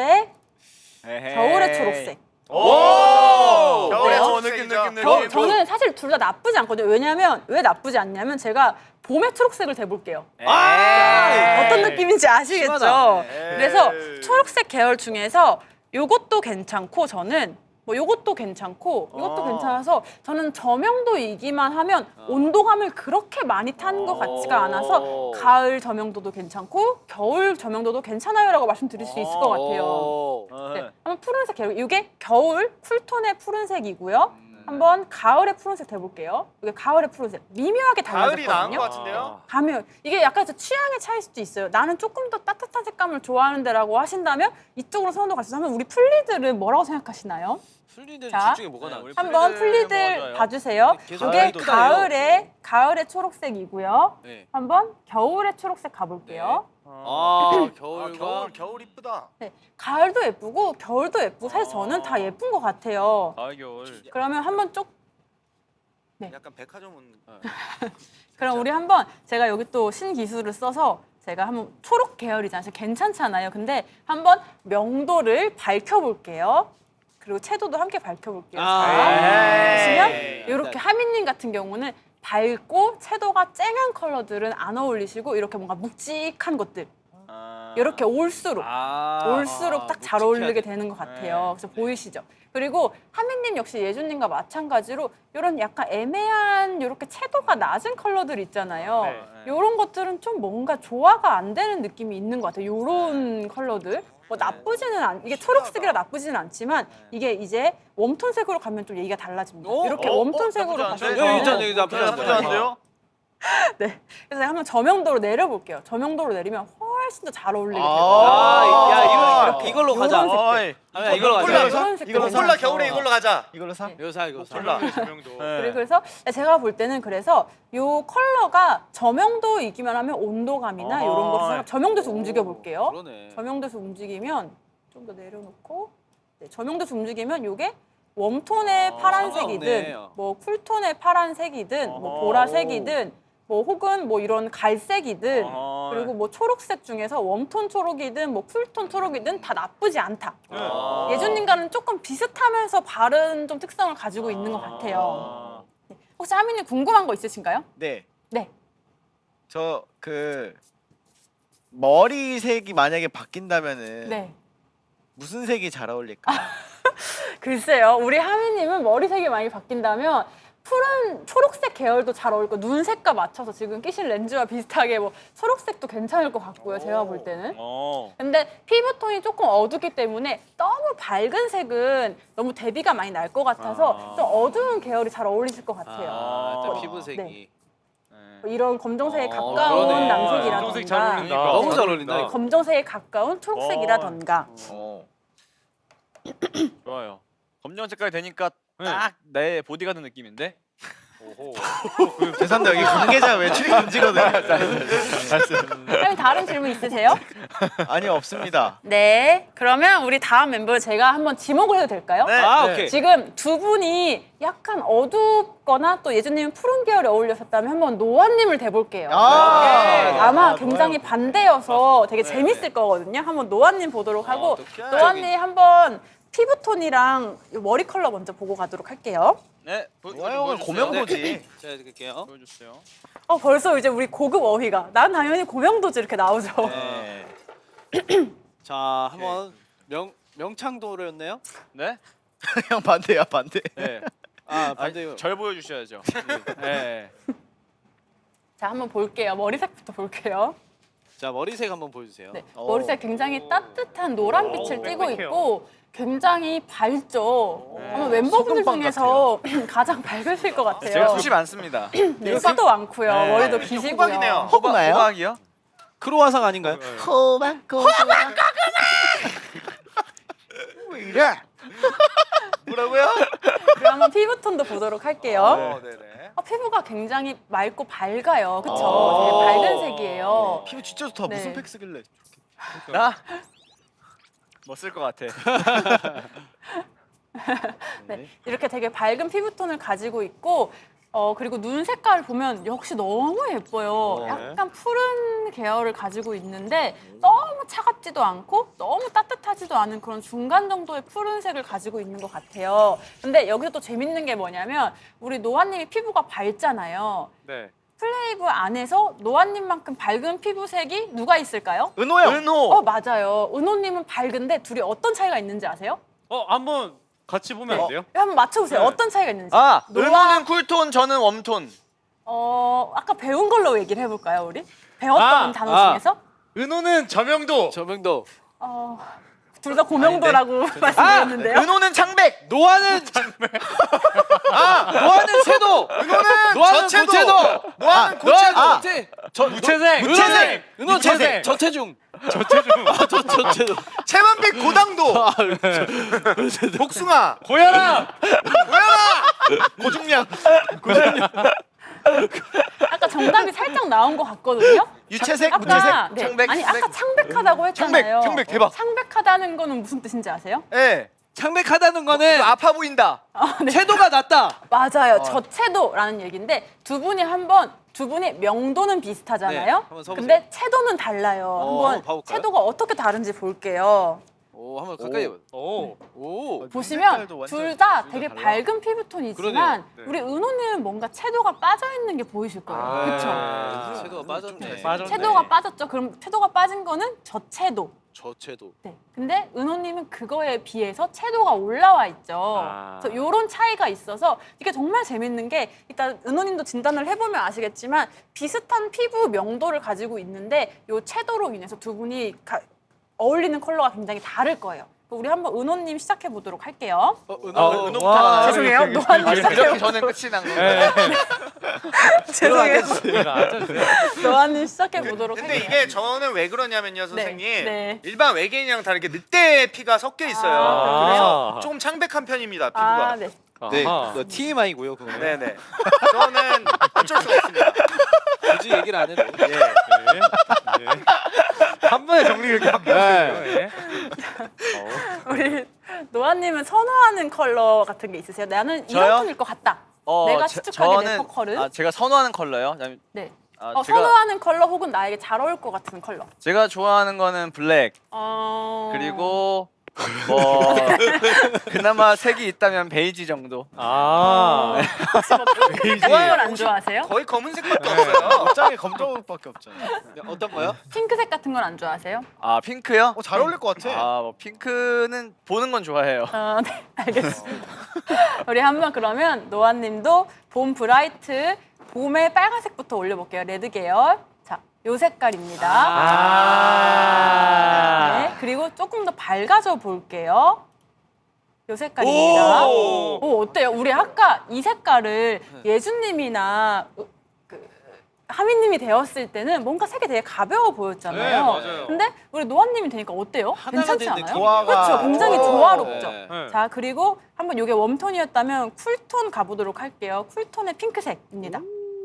에헤이. 겨울의 초록색. 오! 겨울의 초록색이죠. 저는 사실 둘 다 나쁘지 않거든요. 왜냐하면 왜 나쁘지 않냐면 제가 봄의 초록색을 대볼게요. 어떤 느낌인지 아시겠죠? 시원하다. 그래서 초록색 계열 중에서 요것도 괜찮고 저는 뭐 요것도 괜찮고 이것도 괜찮아서 저는 저명도이기만 하면 온도감을 그렇게 많이 타는 것 같지가 않아서 가을 저명도도 괜찮고 겨울 저명도도 괜찮아요라고 말씀드릴 수 있을 것 같아요. 네, 한번 푸른색 계열 이게 겨울 쿨톤의 푸른색이고요. 한번 가을의 푸른색 대볼게요. 이게 가을의 푸른색 미묘하게 가을이 나은 것 달라졌거든요. 같은데요? 가면 이게 약간 취향의 차이일 수도 있어요. 나는 조금 더 따뜻한 색감을 좋아하는데라고 하신다면 이쪽으로 선호도 가셔서 한번 우리 풀리들은 뭐라고 생각하시나요? 풀리는 자, 둘 중에 뭐가 나을지. 한번 풀리들 풀리들 뭐가 좋아요? 봐주세요. 계속 이게 또 가을의 초록색이고요. 네. 한번 겨울의 초록색 가볼게요. 겨울과 겨울 이쁘다. 네, 가을도 예쁘고 겨울도 예쁘고 사실 저는 다 예쁜 것 같아요. 가을 겨울. 그러면 한번 약간 백화점 온. 그럼 우리 한번 제가 여기 또 신기술을 써서 제가 한번 초록 계열이잖아요. 괜찮잖아요. 근데 한번 명도를 밝혀볼게요. 그리고 채도도 함께 밝혀볼게요. 자, 보시면 이렇게 하민님 같은 경우는 밝고 채도가 쨍한 컬러들은 안 어울리시고 이렇게 뭔가 묵직한 것들 이렇게 올수록 딱 잘 어울리게 되는 것 같아요. 그래서 보이시죠? 그리고 하민님 역시 예준님과 마찬가지로 이런 약간 애매한 이렇게 채도가 낮은 컬러들 있잖아요. 네. 이런 것들은 좀 뭔가 조화가 안 되는 느낌이 있는 것 같아요. 이런 컬러들. 뭐 나쁘지는 이게 초록색이라 나쁘지는 않지만 이게 이제 웜톤색으로 가면 좀 얘기가 달라집니다. 이렇게 웜톤색으로 나쁘지 가면 않은데? 여기 있잖아, 여기 나쁘지 나쁘지 않은데요? 네. 그래서 한번 저명도로 내려볼게요. 저명도로 내리면 훨씬 더 잘 어울리게 돼요. 야, 이걸로 가자. 요런 색들. 어이. 하민아, 이걸로 가자. 콜라, 이런 색들 이걸로 괜찮죠? 콜라 겨울에 이걸로 가자. 이걸로 사. 이거 사, 이거 사. 콜라. 조명도. 네. 그래서 제가 볼 때는 그래서 요 컬러가 저명도이기만 하면 온도감이나 이런 것을 저명도에서 움직여 볼게요. 그러네. 저명도에서 움직이면 좀 더 내려놓고 네, 저명도에서 움직이면 요게 웜톤의 파란색이든 상관없네. 뭐 쿨톤의 파란색이든 뭐 보라색이든 뭐 혹은 뭐 이런 갈색이든 그리고 뭐 초록색 중에서 웜톤 초록이든 뭐 쿨톤 초록이든 다 나쁘지 않다. 예준님과는 조금 비슷하면서 다른 좀 특성을 가지고 있는 것 같아요. 혹시 하민님 궁금한 거 있으신가요? 네. 네. 저 그 머리색이 만약에 바뀐다면은 네. 무슨 색이 잘 어울릴까? 글쎄요. 우리 하민님은 머리색이 많이 바뀐다면 푸른 초록색 계열도 잘 어울릴 거 눈색과 맞춰서 지금 끼신 렌즈와 비슷하게 뭐 초록색도 괜찮을 것 같고요. 제가 볼 때는. 근데 피부톤이 조금 어둡기 때문에 너무 밝은 색은 너무 대비가 많이 날 것 같아서 좀 어두운 계열이 잘 어울리실 것 같아요. 일단 피부색이. 네. 이런 검정색에 가까운 그러네. 남색이라든가 검정색 잘 어울린다. 너무 잘 어울린다. 검정색에 가까운 초록색이라던가 좋아요. 검정 색깔이 되니까 네. 딱 내 보디가드 느낌인데? 오호. 죄송합니다. 여기 관계자 외출이 금지거든요. 아니, 다른 질문 있으세요? 아니요, 없습니다. 네. 그러면 우리 다음 멤버 제가 한번 지목을 해도 될까요? 네. 오케이. 지금 두 분이 약간 어둡거나 또 예준님은 푸른 계열에 어울렸었다면 한번 노아님을 대볼게요. 아마 굉장히 반대여서 되게 재밌을 거거든요. 한번 노아님 보도록 하고 어떡해. 노아님 한번 피부톤이랑 머리 컬러 먼저 보고 가도록 할게요. 네. 노아 형은 고명도지. 자, 드릴게요. 보여주세요. 벌써 이제 우리 고급 어휘가 난 당연히 고명도지 이렇게 나오죠. 네. 자, 한번 명창도로였네요. 네? 형 반대야, 반대. 네. 아, 반대요. 절 보여주셔야죠. 네. 자, 한번 볼게요. 머리색부터 볼게요. 자, 머리색 한번 보여주세요. 네, 머리색 굉장히 따뜻한 노란빛을 띠고 있고 굉장히 밝죠. 아마 멤버분들 소금빵 중에서 가장 밝으실 것 같아요. 제가 숱이 많습니다. 네, 숱도 많고요. 네. 머리도 기시고요. 호박이네요. 호박나요? 호박이요? 크로와상 아닌가요? 호박. 왜 이래? 뭐라고요? 그럼 한번 피부톤도 보도록 할게요. 네네. 피부가 굉장히 맑고 밝아요. 그쵸? 되게 밝은 색이에요. 피부 진짜 좋다. 네. 무슨 팩 쓰길래? 나? 뭐 쓸 것 같아. 네, 이렇게 되게 밝은 피부톤을 가지고 있고 그리고 눈 색깔 보면 역시 너무 예뻐요. 약간 푸른 계열을 가지고 있는데 너무 차갑지도 않고 너무 따뜻하지도 않은 그런 중간 정도의 푸른색을 가지고 있는 것 같아요. 근데 여기서 또 재밌는 게 뭐냐면 우리 노아님이 피부가 밝잖아요. 네. 플레이브 안에서 노아님만큼 밝은 피부색이 누가 있을까요? 은호 형. 맞아요. 은호님은 밝은데 둘이 어떤 차이가 있는지 아세요? 한번 같이 보면 안 돼요? 한번 맞춰보세요. 어떤 차이가 있는지. 아, 노아- 은호는 쿨톤, 저는 웜톤. 아까 배운 걸로 얘기를 해볼까요, 우리? 배웠던 단어 중에서? 은호는 저명도. 저명도. 둘 다 고명도라고 말씀드렸는데요. 은호는 창백. 노아는 노아는 채도. 노아는 저채도. 고채도. 노아는 고채도. 무채색. 무채색. 은호 무채색. 저체중. 저체중. 저체도. 최만빛 고당도. 복숭아. 고혈압. 고중량. 아까 정답이 살짝 나온 것 같거든요. 유채색, 아까 무채색. 네. 창백, 아니 아까 창백하다고 했잖아요. 창백 대박. 창백하다는 거는 무슨 뜻인지 아세요? 예. 창백하다는 거는 아파 보인다. 채도가 낮다. 맞아요. 저채도라는 얘기인데 두 분이 명도는 비슷하잖아요. 한번 서보세요. 근데 채도는 달라요. 한번 한번 봐볼까요? 채도가 어떻게 다른지 볼게요. 오, 오 한번 가까이. 오. 오. 보시면 둘 다 되게 달라. 밝은 피부톤이지만 네. 우리 은호님은 뭔가 채도가 빠져 있는 게 보이실 거예요. 아, 그렇죠? 채도가 빠졌네. 빠졌네. 채도가 빠졌죠. 그럼 채도가 빠진 거는 저채도. 저채도. 네. 근데 은호님은 그거에 비해서 채도가 올라와 있죠. 아. 그래서 이런 차이가 있어서 이게 정말 재밌는 게 일단 은호님도 진단을 해보면 아시겠지만 비슷한 피부 명도를 가지고 있는데 이 채도로 인해서 두 분이 어울리는 컬러가 굉장히 다를 거예요. 우리 한번 은호님 시작해 보도록 할게요. 와, 죄송해요. 노아님 시작해. 이렇게 저는 끝이 난 네. 건가요? 죄송해요. 앉아주세요. 노아님 시작해 보도록 근데 할게요. 이게 저는 왜 그러냐면요, 선생님. 네. 일반 외계인이랑 다르게 늑대 피가 섞여 있어요. 아, 그래서 조금 창백한 편입니다, 피부가. 아, 네. 네. 아하. 너 TMI고요, 그거는. 네네. 저는 어쩔 수가 없습니다. 굳이 얘기를 안 해도. 예. 네. 한 번에 정리 이렇게 바뀌었어요. 네. 우리 노아님은 선호하는 컬러 같은 게 있으세요? 나는 저요? 이런 톤일 것 같다. 내가 추측하게 내 퍼컬은? 제가 선호하는 컬러요. 네. 제가 선호하는 컬러 혹은 나에게 잘 어울릴 것 같은 컬러. 제가 좋아하는 거는 블랙. 그리고 뭐 그나마 색이 있다면 베이지 정도. 아. 혹시 뭐 핑크색 같은 걸 안 좋아하세요? 거의 검은색밖에 없어요. 옷장에 검정밖에 없잖아. 어떤 거요? 핑크색 같은 걸 안 좋아하세요? 아 핑크요? 잘 어울릴 것 같아. 뭐 핑크는 보는 건 좋아해요. 네, 알겠습니다. 우리 한번 그러면 노아님도 봄 브라이트, 봄의 빨간색부터 올려볼게요. 레드 계열. 자, 요 색깔입니다. 네, 그리고 조금 더 밝아져 볼게요. 요 색깔입니다. 오, 어때요? 우리 아까 이 색깔을 예준님이나 하민님이 되었을 때는 뭔가 색이 되게 가벼워 보였잖아요. 네, 맞아요. 근데 우리 노아님이 되니까 어때요? 하나가 괜찮지 된 않아요? 느낌이에요. 그렇죠. 굉장히 조화롭죠. 네. 네. 자, 그리고 한번 이게 웜톤이었다면 쿨톤 가보도록 할게요. 쿨톤의 핑크색입니다.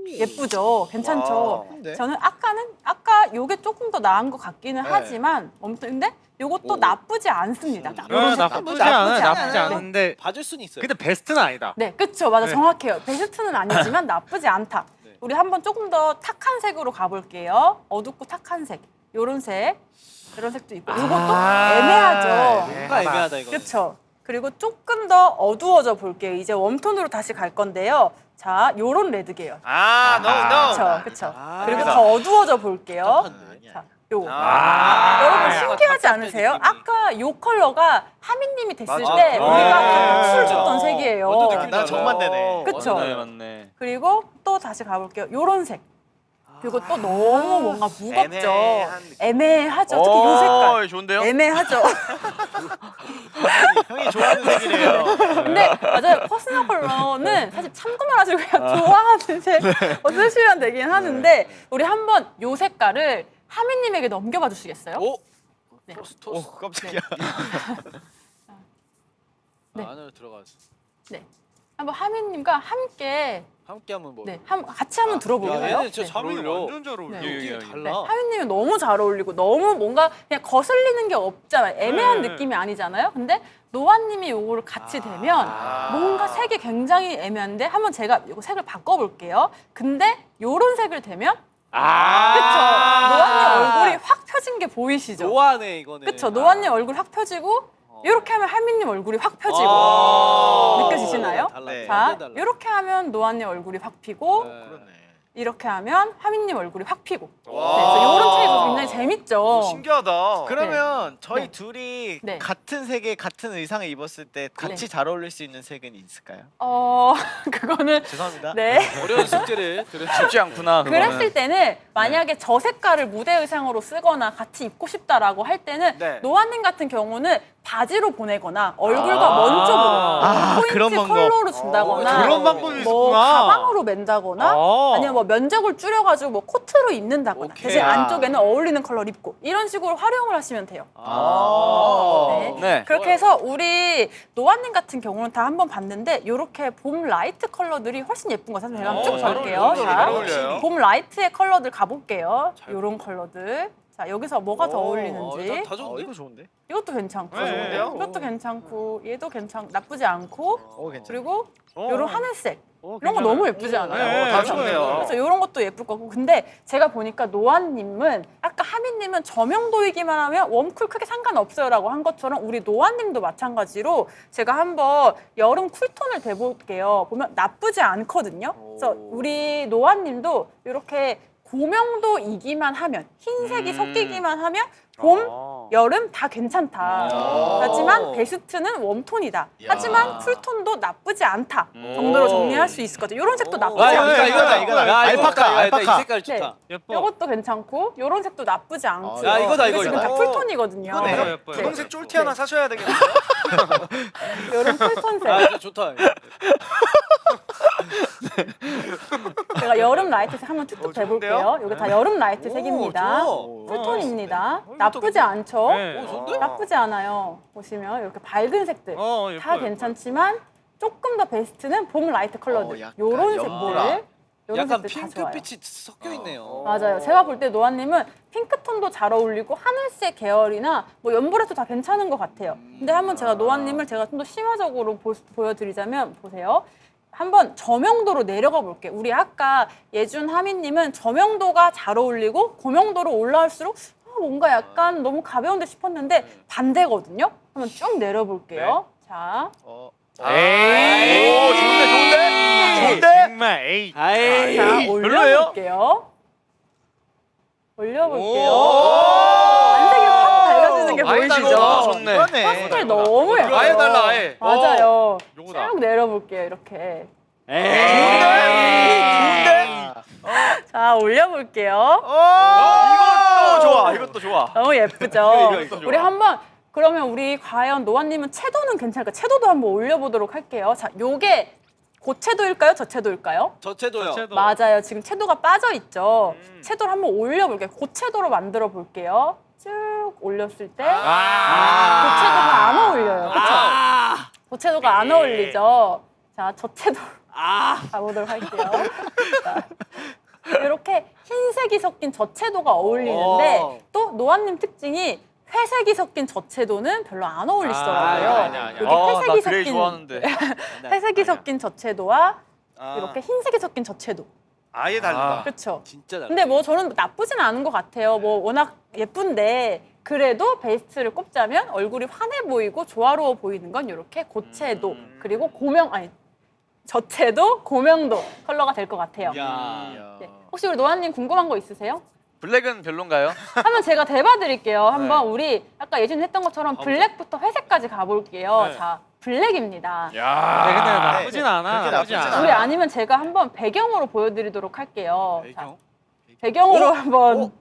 예쁘죠? 괜찮죠? 근데 저는 아까 요게 조금 더 나은 것 같기는 하지만 웜톤인데 요것도 나쁘지 않습니다. 요런 색깔. 나쁘지 않아요. 나쁘지 않은데. 봐줄 수는 있어요. 근데 베스트는 아니다. 네, 그쵸. 맞아. 네. 정확해요. 베스트는 아니지만 나쁘지 않다. 네. 우리 한번 조금 더 탁한 색으로 가볼게요. 어둡고 탁한 색. 요런 색. 이런 색도 있고. 요것도 애매하죠. 뭔가 애매하다 이거. 그렇죠. 그리고 조금 더 어두워져 볼게요. 이제 웜톤으로 다시 갈 건데요. 자, 요런 레드 계열. 그렇죠, 그렇죠. 그리고 더 어두워져 볼게요. 자, 요거. 여러분 신기하지 않으세요? 아까 요 컬러가 하민님이 됐을 맞아. 때 우리가 아, 박수를 진짜. 줬던 색이에요. 나 정말 되네. 그쵸? 맞네 맞네. 그리고 또 다시 가볼게요. 요런 색. 그리고 또 너무 뭔가 무겁죠. 애매한 느낌. 애매하죠. 특히 요 색깔. 좋은데요? 애매하죠. 형이 좋아하는 색이래요. 근데 맞아요. 퍼스널 컬러는 사실 참고만 하시고 그냥 좋아하는 색 쓰시면 되긴 하는데 우리 한번 요 색깔을 하민님에게 넘겨봐 주시겠어요? 오. 네. 토스. 깜짝이야. 네. 안으로 들어가서 네. 한번 하민님과 함께 함께 한번 뭐. 같이 한번 들어볼까요? 얘는 진짜 네. 잘 어울려. 완전 잘 어울려. 네. 느낌이 네, 달라. 하민님은 너무 잘 어울리고 너무 뭔가 그냥 거슬리는 게 없잖아요. 애매한 네. 느낌이 아니잖아요. 근데 노아님이 요거를 같이 대면 뭔가 색이 굉장히 애매한데 한번 제가 이거 색을 바꿔볼게요. 근데 요런 색을 대면 그쵸? 노아님 얼굴이 확 펴진 게 보이시죠? 노아네 이거는. 그쵸? 노아님 얼굴 확 펴지고 이렇게 하면 하민님 얼굴이 확 펴지고 느껴지시나요? 달라. 네. 자, 완전 달라. 이렇게 하면 노아님 얼굴이 확 피고 네. 그러네. 이렇게 하면 하민님 얼굴이 확 피고 와. 그래서 이런 차이도 굉장히 재밌죠. 신기하다. 그러면 저희 네. 둘이 네. 같은 색의 같은 의상을 입었을 때 같이 네. 잘 어울릴 수 있는 색은 있을까요? 그거는 죄송합니다. 네. 어려운 숙제를 드렸죠. 쉽지 않구나. 그거는. 그랬을 때는 만약에 저 색깔을 무대 의상으로 쓰거나 같이 입고 싶다라고 할 때는 네. 노아님 같은 경우는 바지로 보내거나 얼굴과 먼 쪽으로 포인트 그런 방법. 컬러로 준다거나 그런 방법이 뭐 있구나. 가방으로 맨다거나 아니면 뭐 면적을 줄여가지고 뭐 코트로 입는다거나 오케이. 대신 안쪽에는 어울리는 컬러를 입고 이런 식으로 활용을 하시면 돼요. 네. 네. 그렇게 해서 우리 노아님 같은 경우는 다 한번 봤는데 이렇게 봄 라이트 컬러들이 훨씬 예쁜 거 사실 제가 한번 쭉 잘 볼게요. 어울려요. 자, 잘 어울려요. 봄 라이트의 컬러들 가볼게요. 이런 컬러들. 자, 여기서 뭐가 더 어울리는지. 다 좋은데? 이거 좋은데? 이것도 괜찮고, 네. 이것도 괜찮고, 얘도 나쁘지 않고, 괜찮아. 그리고 어. 이런 하늘색. 이런 거 너무 예쁘지 않아요? 네, 다 좋네요. 그래서 이런 것도 예쁠 거고. 근데 제가 보니까 노아님은 아까 하민님은 저명도이기만 하면 웜쿨 크게 상관없어요라고 한 것처럼 우리 노아님도 마찬가지로 제가 한번 여름 쿨톤을 대볼게요. 보면 나쁘지 않거든요. 그래서 우리 노아님도 이렇게 고명도이기만 하면 흰색이 섞이기만 하면 봄, 여름 다 괜찮다. 하지만 베스트는 웜톤이다. 하지만 쿨톤도 나쁘지 않다. 정도로 정리할 수 있을 것 같아요. 이런 색도 나쁘지 않다. 이거다. 알파카. 이 색깔 좋다. 예뻐. 이것도 괜찮고 이런 색도 나쁘지 않고. 야, 이거다, 이거, 지금 이거. 다 쿨톤이거든요. 예뻐요, 예뻐요. 분홍색 쫄티 하나 사셔야 되겠네요. 여름 쿨톤색. 아, 이거 좋다. 제가 여름 라이트색 한번 툭툭 좋은데요? 대볼게요. 이게 다 여름 라이트 색입니다. 쿨톤입니다. 나쁘지 않죠? 네. 좋은데? 나쁘지 않아요. 보시면 이렇게 밝은 색들 예뻐요, 다 괜찮지만 조금 더 베스트는 봄 라이트 컬러들. 약간 요런 연보라. 색들. 요런 약간 색들 다 좋아요. 핑크빛이 섞여 있네요. 맞아요. 제가 볼 때 노아님은 핑크톤도 잘 어울리고 하늘색 계열이나 뭐 연보라도 다 괜찮은 것 같아요. 근데 한번 제가 노아님을 제가 좀 더 심화적으로 보여드리자면 보세요. 한번 저명도로 내려가 볼게요. 우리 아까 예준 하민님은 저명도가 잘 어울리고 고명도로 올라올수록 뭔가 약간 너무 가벼운데 싶었는데 반대거든요. 한번 쭉 내려볼게요. 자, 에이. 좋은데? 정말 에이. 아이. 자 올려볼게요. 완색이 확 밝아지는 게 보이시죠? 좋네. 파스텔 너무 예뻐요. 아예 달라, 아예. 맞아요. 요거다. 쭉 내려볼게요. 이렇게. 좋은데? 자 올려볼게요. 이것도 좋아. 이것도 좋아. 너무 예쁘죠? 이거 좋아. 우리 한번 그러면 우리 과연 노아님은 채도는 괜찮을까? 채도도 한번 올려보도록 할게요. 자, 요게 고채도일까요? 저채도일까요? 저채도요. 맞아요. 지금 채도가 빠져 있죠. 채도를 한번 올려볼게요. 고채도로 만들어 볼게요. 쭉 올렸을 때 고채도가 안 어울려요. 그렇죠? 고채도가 안 어울리죠. 자, 저채도 가보도록 할게요. 자, 이렇게 흰색이 섞인 저채도가 어울리는데 또 노아님 특징이 회색이 섞인 저채도는 별로 안 어울리시더라고요. 아니야. 여기 나 회색이 그레이 섞인 좋아하는데. 회색이 섞인 저채도와 이렇게 흰색이 섞인 저채도. 아예 다르다. 그렇죠. 진짜 잘. 근데 뭐 저는 나쁘진 않은 것 같아요. 뭐 워낙 예쁜데 그래도 베스트를 꼽자면 얼굴이 환해 보이고 조화로워 보이는 건 이렇게 고채도 그리고 저채도 고명도 컬러가 될 것 같아요. 야. 네. 혹시 우리 노아님 궁금한 거 있으세요? 블랙은 별론가요? 한번 제가 대봐드릴게요. 한번 우리 아까 예준 했던 것처럼 블랙부터 회색까지 가볼게요. 네. 자, 블랙입니다. 야. 근데 나쁘진 않아. 그렇게 나쁘진 나쁘진 않아. 우리 아니면 제가 한번 배경으로 보여드리도록 할게요. 자, 배경. 배경으로 한번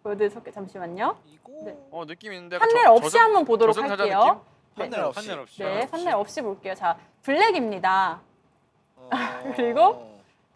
보여드릴게요. 잠시만요. 이거. 네. 느낌 있는데. 판넬 없이 한번 보도록 저승사자 할게요. 판넬 없이. 판넬 없이. 네, 판넬 없이 볼게요. 자, 블랙입니다. 그리고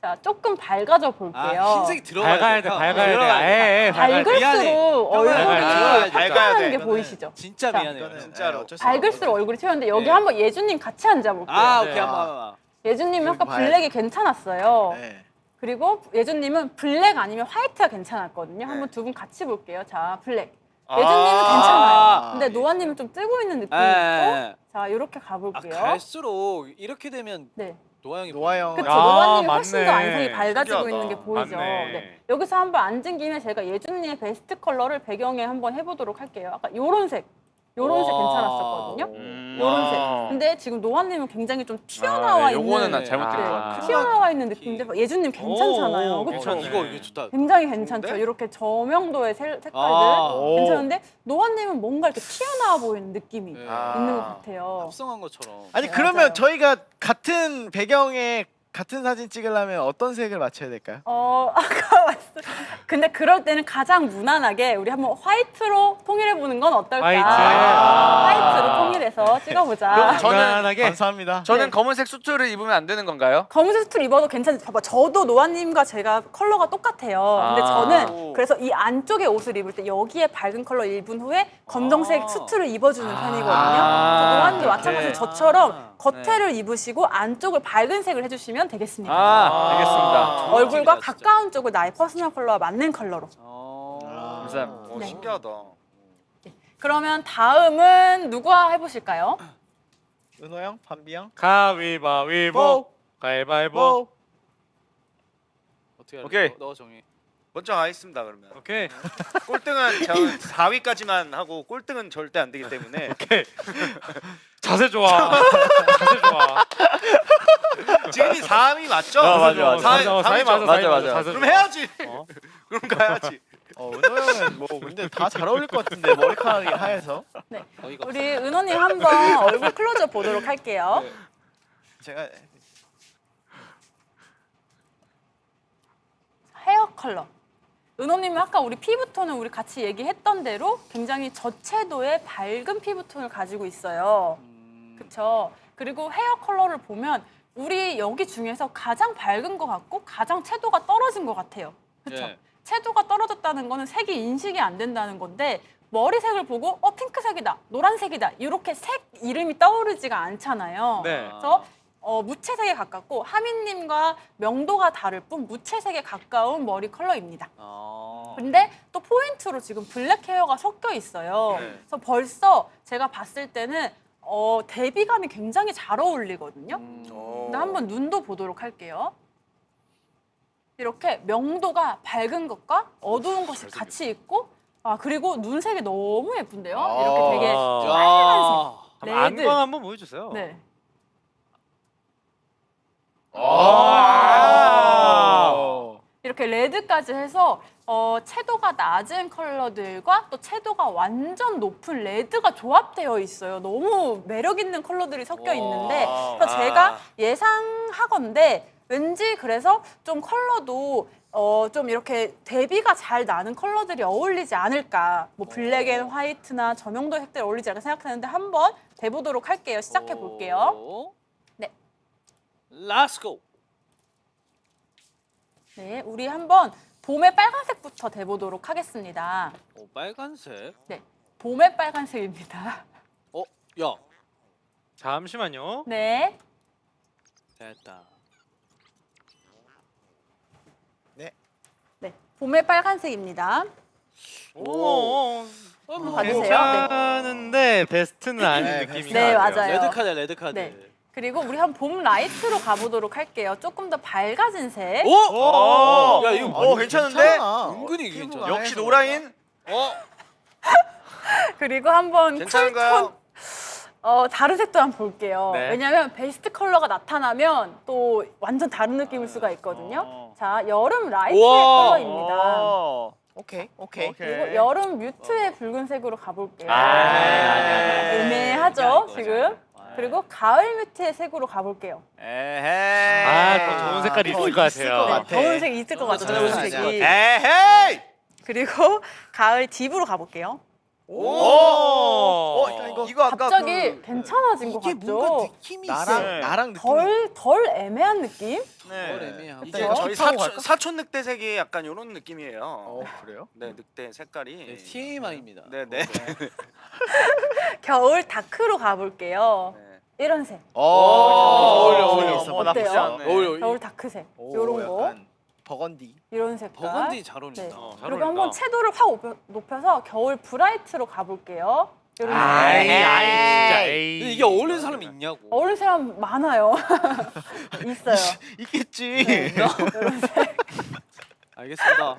자, 조금 밝아져 볼게요. 흰색이 들어가야 밝아야 돼. 형. 밝아야 돼. 들어가야 아예 밝아야 돼. 밝을수록 얼굴이 밝아야 돼. 밝아야 돼. 게 보이시죠? 진짜 자, 미안해요. 진짜로. 밝을수록 얼굴이 튀었는데 여기 네. 한번 예준님 같이 앉아볼게요. 아, 네. 오케이 한번. 예준님은 아까 봐야지. 블랙이 괜찮았어요. 네. 그리고 예준님은 블랙 아니면 화이트가 괜찮았거든요. 한번 두 분 같이 볼게요. 자, 블랙. 예준님은 괜찮아요. 근데 노아님은 좀 뜨고 있는 느낌이 있고. 예. 자, 이렇게 가볼게요. 갈수록 이렇게 되면 네. 노아 형이 노아 형. 그쵸, 아, 노아님이 훨씬 더 맞네. 안색이 밝아지고 신기하다. 있는 게 보이죠. 맞네. 네. 여기서 한번 앉은 김에 제가 예준님의 베스트 컬러를 배경에 한번 해보도록 할게요. 아까 요런 색. 요런 색 괜찮았었거든요. 요런 색. 근데 지금 노아님은 굉장히 좀 튀어나와 있는. 요거는 난 잘못 들은 것 아. 같아. 튀어나와 있는 느낌인데 예준님 괜찮잖아요. 오, 그렇죠? 괜찮네. 이거 좋다. 굉장히 괜찮죠. 좋은데? 이렇게 저명도의 색깔들 아. 괜찮은데 노아님은 뭔가 이렇게 튀어나와 보이는 느낌이 네. 있는 것 같아요. 합성한 것처럼. 아니 네, 그러면 맞아요. 저희가 같은 배경에 같은 사진 찍으려면 어떤 색을 맞춰야 될까요? 아까 말씀. 근데 그럴 때는 가장 무난하게 우리 한번 화이트로 통일해 보는 건 어떨까? 화이트. 화이트로 통일해서 찍어보자. 그럼 저는 무난하게. 감사합니다. 저는 네. 검은색 수트를 입으면 안 되는 건가요? 검은색 수트를 입어도 괜찮지. 봐봐, 저도 노아님과 제가 컬러가 똑같아요. 근데 아. 저는 그래서 이 안쪽에 옷을 입을 때 여기에 밝은 컬러 입은 후에 검정색 수트를 입어주는 편이거든요. 그래서 노아님도 마찬가지로 저처럼 겉에를 입으시고 안쪽을 밝은 색을 해주시면 되겠습니다. 알겠습니다. 얼굴과 진짜. 가까운 쪽을 나의 퍼스널 컬러와 맞는 컬러로. 감사합니다. 네. 신기하다. 그러면 다음은 누가 해보실까요? 은호 형, 반비 형. 가위바위보. 가위바위보. 어떻게 할래? 오케이. 너 정해. 먼저 가겠습니다 그러면. 오케이. 꼴등은 저는 4위까지만 하고 꼴등은 절대 안 되기 때문에 오케이. 자세 좋아. 자세 좋아. 지금이 4위 맞죠? 맞아. 4위 맞죠? 맞아. 자세 그럼 좋아. 해야지. 어? 그럼 가야지. 은호 형은 뭐 근데 다 잘 어울릴 것 같은데 머리카락이 하얘서. 어이가 우리 은호님 한번 얼굴 클로즈업 보도록 할게요. 네. 제가 헤어 컬러. 은호님은 아까 우리 피부톤은 우리 같이 얘기했던 대로 굉장히 저채도의 밝은 피부톤을 가지고 있어요. 그쵸? 그리고 헤어 컬러를 보면 우리 여기 중에서 가장 밝은 것 같고 가장 채도가 떨어진 것 같아요. 그쵸? 네. 채도가 떨어졌다는 거는 색이 인식이 안 된다는 건데 머리색을 보고 핑크색이다, 노란색이다 이렇게 색 이름이 떠오르지가 않잖아요. 네. 그래서 무채색에 가깝고 하민님과 명도가 다를 뿐 무채색에 가까운 머리 컬러입니다. 근데 또 포인트로 지금 블랙 헤어가 섞여 있어요. 네. 그래서 벌써 제가 봤을 때는 대비감이 굉장히 잘 어울리거든요. 근데 한번 눈도 보도록 할게요. 이렇게 명도가 밝은 것과 어두운 것이 같이 있고 그리고 눈색이 너무 예쁜데요. 이렇게 되게 야. 레드. 안광 한번 보여주세요. 네. 이렇게 레드까지 해서 채도가 낮은 컬러들과 또 채도가 완전 높은 레드가 조합되어 있어요. 너무 매력 있는 컬러들이 섞여 있는데 그래서 제가 예상하건대 왠지 그래서 좀 컬러도 좀 이렇게 대비가 잘 나는 컬러들이 어울리지 않을까. 뭐 블랙 앤 화이트나 저명도 색들이 어울리지 않을까 생각하는데 한번 대보도록 할게요. 시작해 볼게요. 네. Let's go. 네, 우리 한번 봄의 빨간색부터 대보도록 하겠습니다. 빨간색. 네, 봄의 빨간색입니다. 야, 잠시만요. 네, 됐다. 네, 봄의 빨간색입니다. 오. 한번 봐주세요. 네. 괜찮은데 베스트는 아닌 네, 느낌이 네, 나요. 맞아요. 레드 카드. 네. 그리고 우리 한 봄 라이트로 가보도록 할게요. 조금 더 밝아진 색. 오! 야, 이거 괜찮은데? 괜찮아. 은근히 피부가 괜찮아. 역시 하얘서 노라인. 그리고 한번 괜찮은가요? 다른 색도 한번 볼게요. 네. 왜냐하면 베스트 컬러가 나타나면 또 완전 다른 느낌일 수가 있거든요. 자, 여름 라이트의 우와. 컬러입니다. 오케이. 그리고 여름 뮤트의 붉은색으로 가볼게요. 아니야. 애매하죠, 이거 지금. 그리고 가을 뮤트의 색으로 가볼게요. 에헤이. 더 좋은 색깔이 있을 것 있을 것 같아요. 같아. 더운 색이 있을 것 같죠, 더운 맞아. 색이. 에헤이. 그리고 가을 딥으로 가볼게요. 오. 이거 아까 갑자기 괜찮아진 것 이게 뭔가 같죠? 느낌이 네. 나랑 느낌이 덜 애매한 느낌? 덜 애매하고. 이게 이거 저희 힙하고 갈까? 사촌 늑대색이 약간 이런 느낌이에요. 그래요? 네, 늑대 색깔이. TMI입니다. 네, 네. 겨울 다크로 가볼게요. 네. 이런 색. 어울려. 나쁘지 어때요? 않네. 겨울 다크색. 요런 거. 버건디. 이런 색깔. 버건디 잘 어울린다. 네. 잘 그리고 어울린다. 한번 채도를 확 높여서 겨울 브라이트로 가볼게요. 요런 아이, 색깔. 아이, 진짜. 근데 에이. 이게 어울리는 사람이 있냐고. 어울리는 사람 많아요. 있어요. 있겠지. 네. 요런 색. 알겠습니다.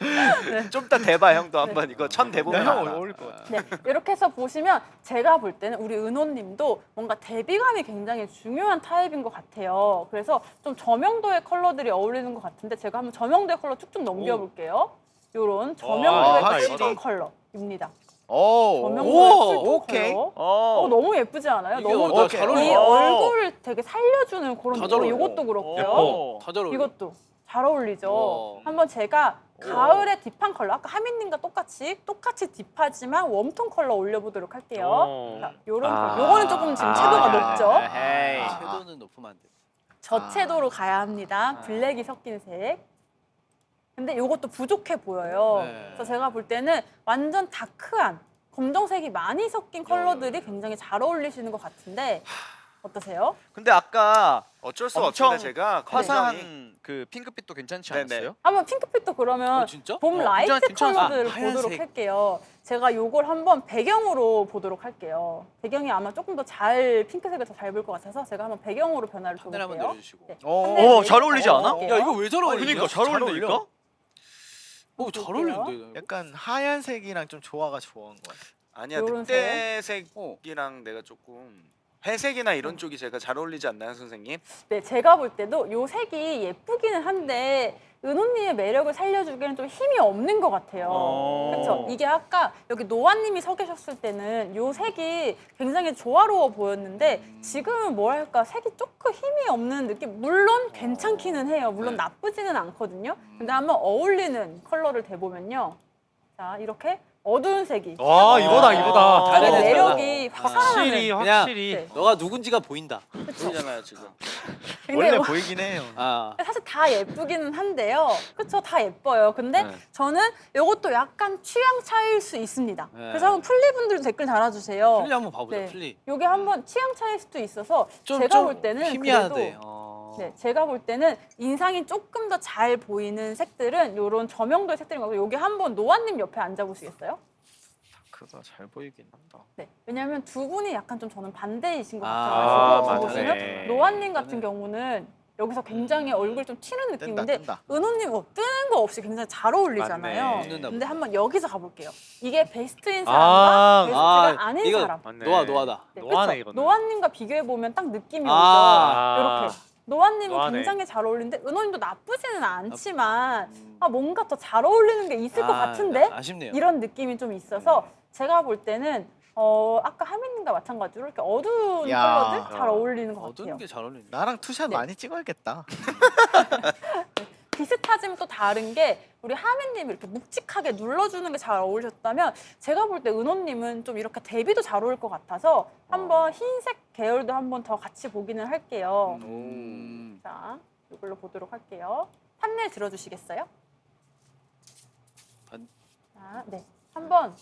좀 이따 대봐 형도 한번 이거 천 대보면 형 알아. 어울릴 것 같아. 네, 이렇게 해서 보시면 제가 볼 때는 우리 은호님도 뭔가 대비감이 굉장히 중요한 타입인 것 같아요. 그래서 좀 저명도의 컬러들이 어울리는 것 같은데 제가 한번 저명도의 컬러 쭉쭉 넘겨볼게요. 요런 저명도의 확실히. 쿨톤 컬러입니다. 오. 저명도의 쿨톤 오케이. 컬러. 오. 너무 예쁘지 않아요? 이게 너무 나 잘 이 어울려. 얼굴을 되게 살려주는 그런 다 잘 어울려. 이것도 그렇고요. 예뻐. 다 잘 어울려. 이것도 잘 어울리죠. 와. 한번 제가 가을의 딥한 컬러, 아까 하민님과 똑같이 딥하지만 웜톤 컬러 올려보도록 할게요. 자, 요런 요거는 조금 지금 채도가 높죠. 에헤이. 채도는 높으면 안 돼. 저채도로 가야 합니다. 블랙이 섞인 색. 근데 요것도 부족해 보여요. 네. 그래서 제가 볼 때는 완전 다크한 검정색이 많이 섞인 컬러들이 굉장히 잘 어울리시는 것 같은데 어떠세요? 근데 아까 어쩔 수 엄청 없는데 제가 굉장히 화사한 그 핑크빛도 괜찮지 네네. 않았어요? 한번 핑크빛도 그러면 진짜? 봄 라이트 괜찮아. 컬러들 아, 보도록 하얀색. 할게요. 제가 요걸 한번 배경으로 보도록 할게요. 배경이 아마 조금 더 잘 핑크색을 더 잘 볼 것 같아서 제가 한번 배경으로 변화를 카메라 한번 줘볼게요. 내려주시고. 네. 오, 잘 어울리지 않아? 야 이거 왜 잘 어울리냐? 그러니까 잘 어울린다니까? 잘 볼게요. 어울리는데. 약간 하얀색이랑 좀 조화가 좋은 것 같아. 아니야 요런 늑대색이랑 내가 조금 회색이나 이런 쪽이 제가 잘 어울리지 않나요, 선생님? 네, 제가 볼 때도 요 색이 예쁘기는 한데 은호님의 매력을 살려주기에는 좀 힘이 없는 것 같아요. 그렇죠? 이게 아까 여기 노아님이 서 계셨을 때는 요 색이 굉장히 조화로워 보였는데 지금은 뭐랄까 색이 조금 힘이 없는 느낌. 물론 괜찮기는 해요. 물론 네. 나쁘지는 않거든요. 근데 한번 어울리는 컬러를 대보면요. 자, 이렇게 어두운 색이 와 이거다 이거다. 되게 잘해냈다. 매력이 확 살아나는. 확실히 그냥- 확실히. 네. 너가 누군지가 보인다. 그쵸? 보이잖아요 지금. 근데 원래 뭐- 보이긴 해요. 아. 사실 다 예쁘기는 한데요. 그렇죠, 다 예뻐요. 근데 네. 저는 이것도 약간 취향 차이일 수 있습니다. 네. 그래서 한번 플리분들도 댓글 달아주세요. 플리 한번 봐보자. 네. 플리. 이게 한번 취향 차이일 수도 있어서 좀, 제가 좀 볼 때는 희미하대. 그래도 네, 제가 볼 때는 인상이 조금 더 잘 보이는 색들은 이런 저명도의 색들인 거고 여기 한번 노아님 옆에 앉아보시겠어요? 그가 잘 보이긴 한다. 네, 왜냐하면 두 분이 약간 좀 저는 반대이신 것 아, 같아가지고 맞네. 보시면 노아님 같은 경우는 여기서 굉장히 얼굴 좀 튀는 느낌인데 뜬다. 은호님 뭐 뜨는 거 없이 굉장히 잘 어울리잖아요. 맞네. 웃는다 근데 한번 여기서 가볼게요. 이게 베스트인 아, 사람과 베스트가 아닌 이거 사람. 맞네. 노아다. 네, 노아네, 그쵸? 이거는. 노아님과 비교해 보면 딱 느낌이 아. 오죠. 이렇게 노아님은 노아네. 굉장히 잘 어울리는데 은호님도 나쁘지는 않지만 뭔가 더 잘 어울리는 게 있을 것 같은데 아쉽네요. 이런 느낌이 좀 있어서 제가 볼 때는 아까 하민님과 마찬가지로 이렇게 어두운 야. 컬러들 잘 어울리는 것 어두운 같아요. 게 잘 어울리네. 나랑 투샷 네. 많이 찍어야겠다. 비슷하지만 또 다른 게 우리 하민님이 이렇게 묵직하게 눌러주는 게 잘 어울리셨다면 제가 볼 때 은호님은 좀 이렇게 대비도 잘 어울릴 것 같아서 한번 흰색 계열도 한번 더 같이 보기는 할게요. 자, 이걸로 보도록 할게요. 판넬 들어주시겠어요? 자, 네. 한번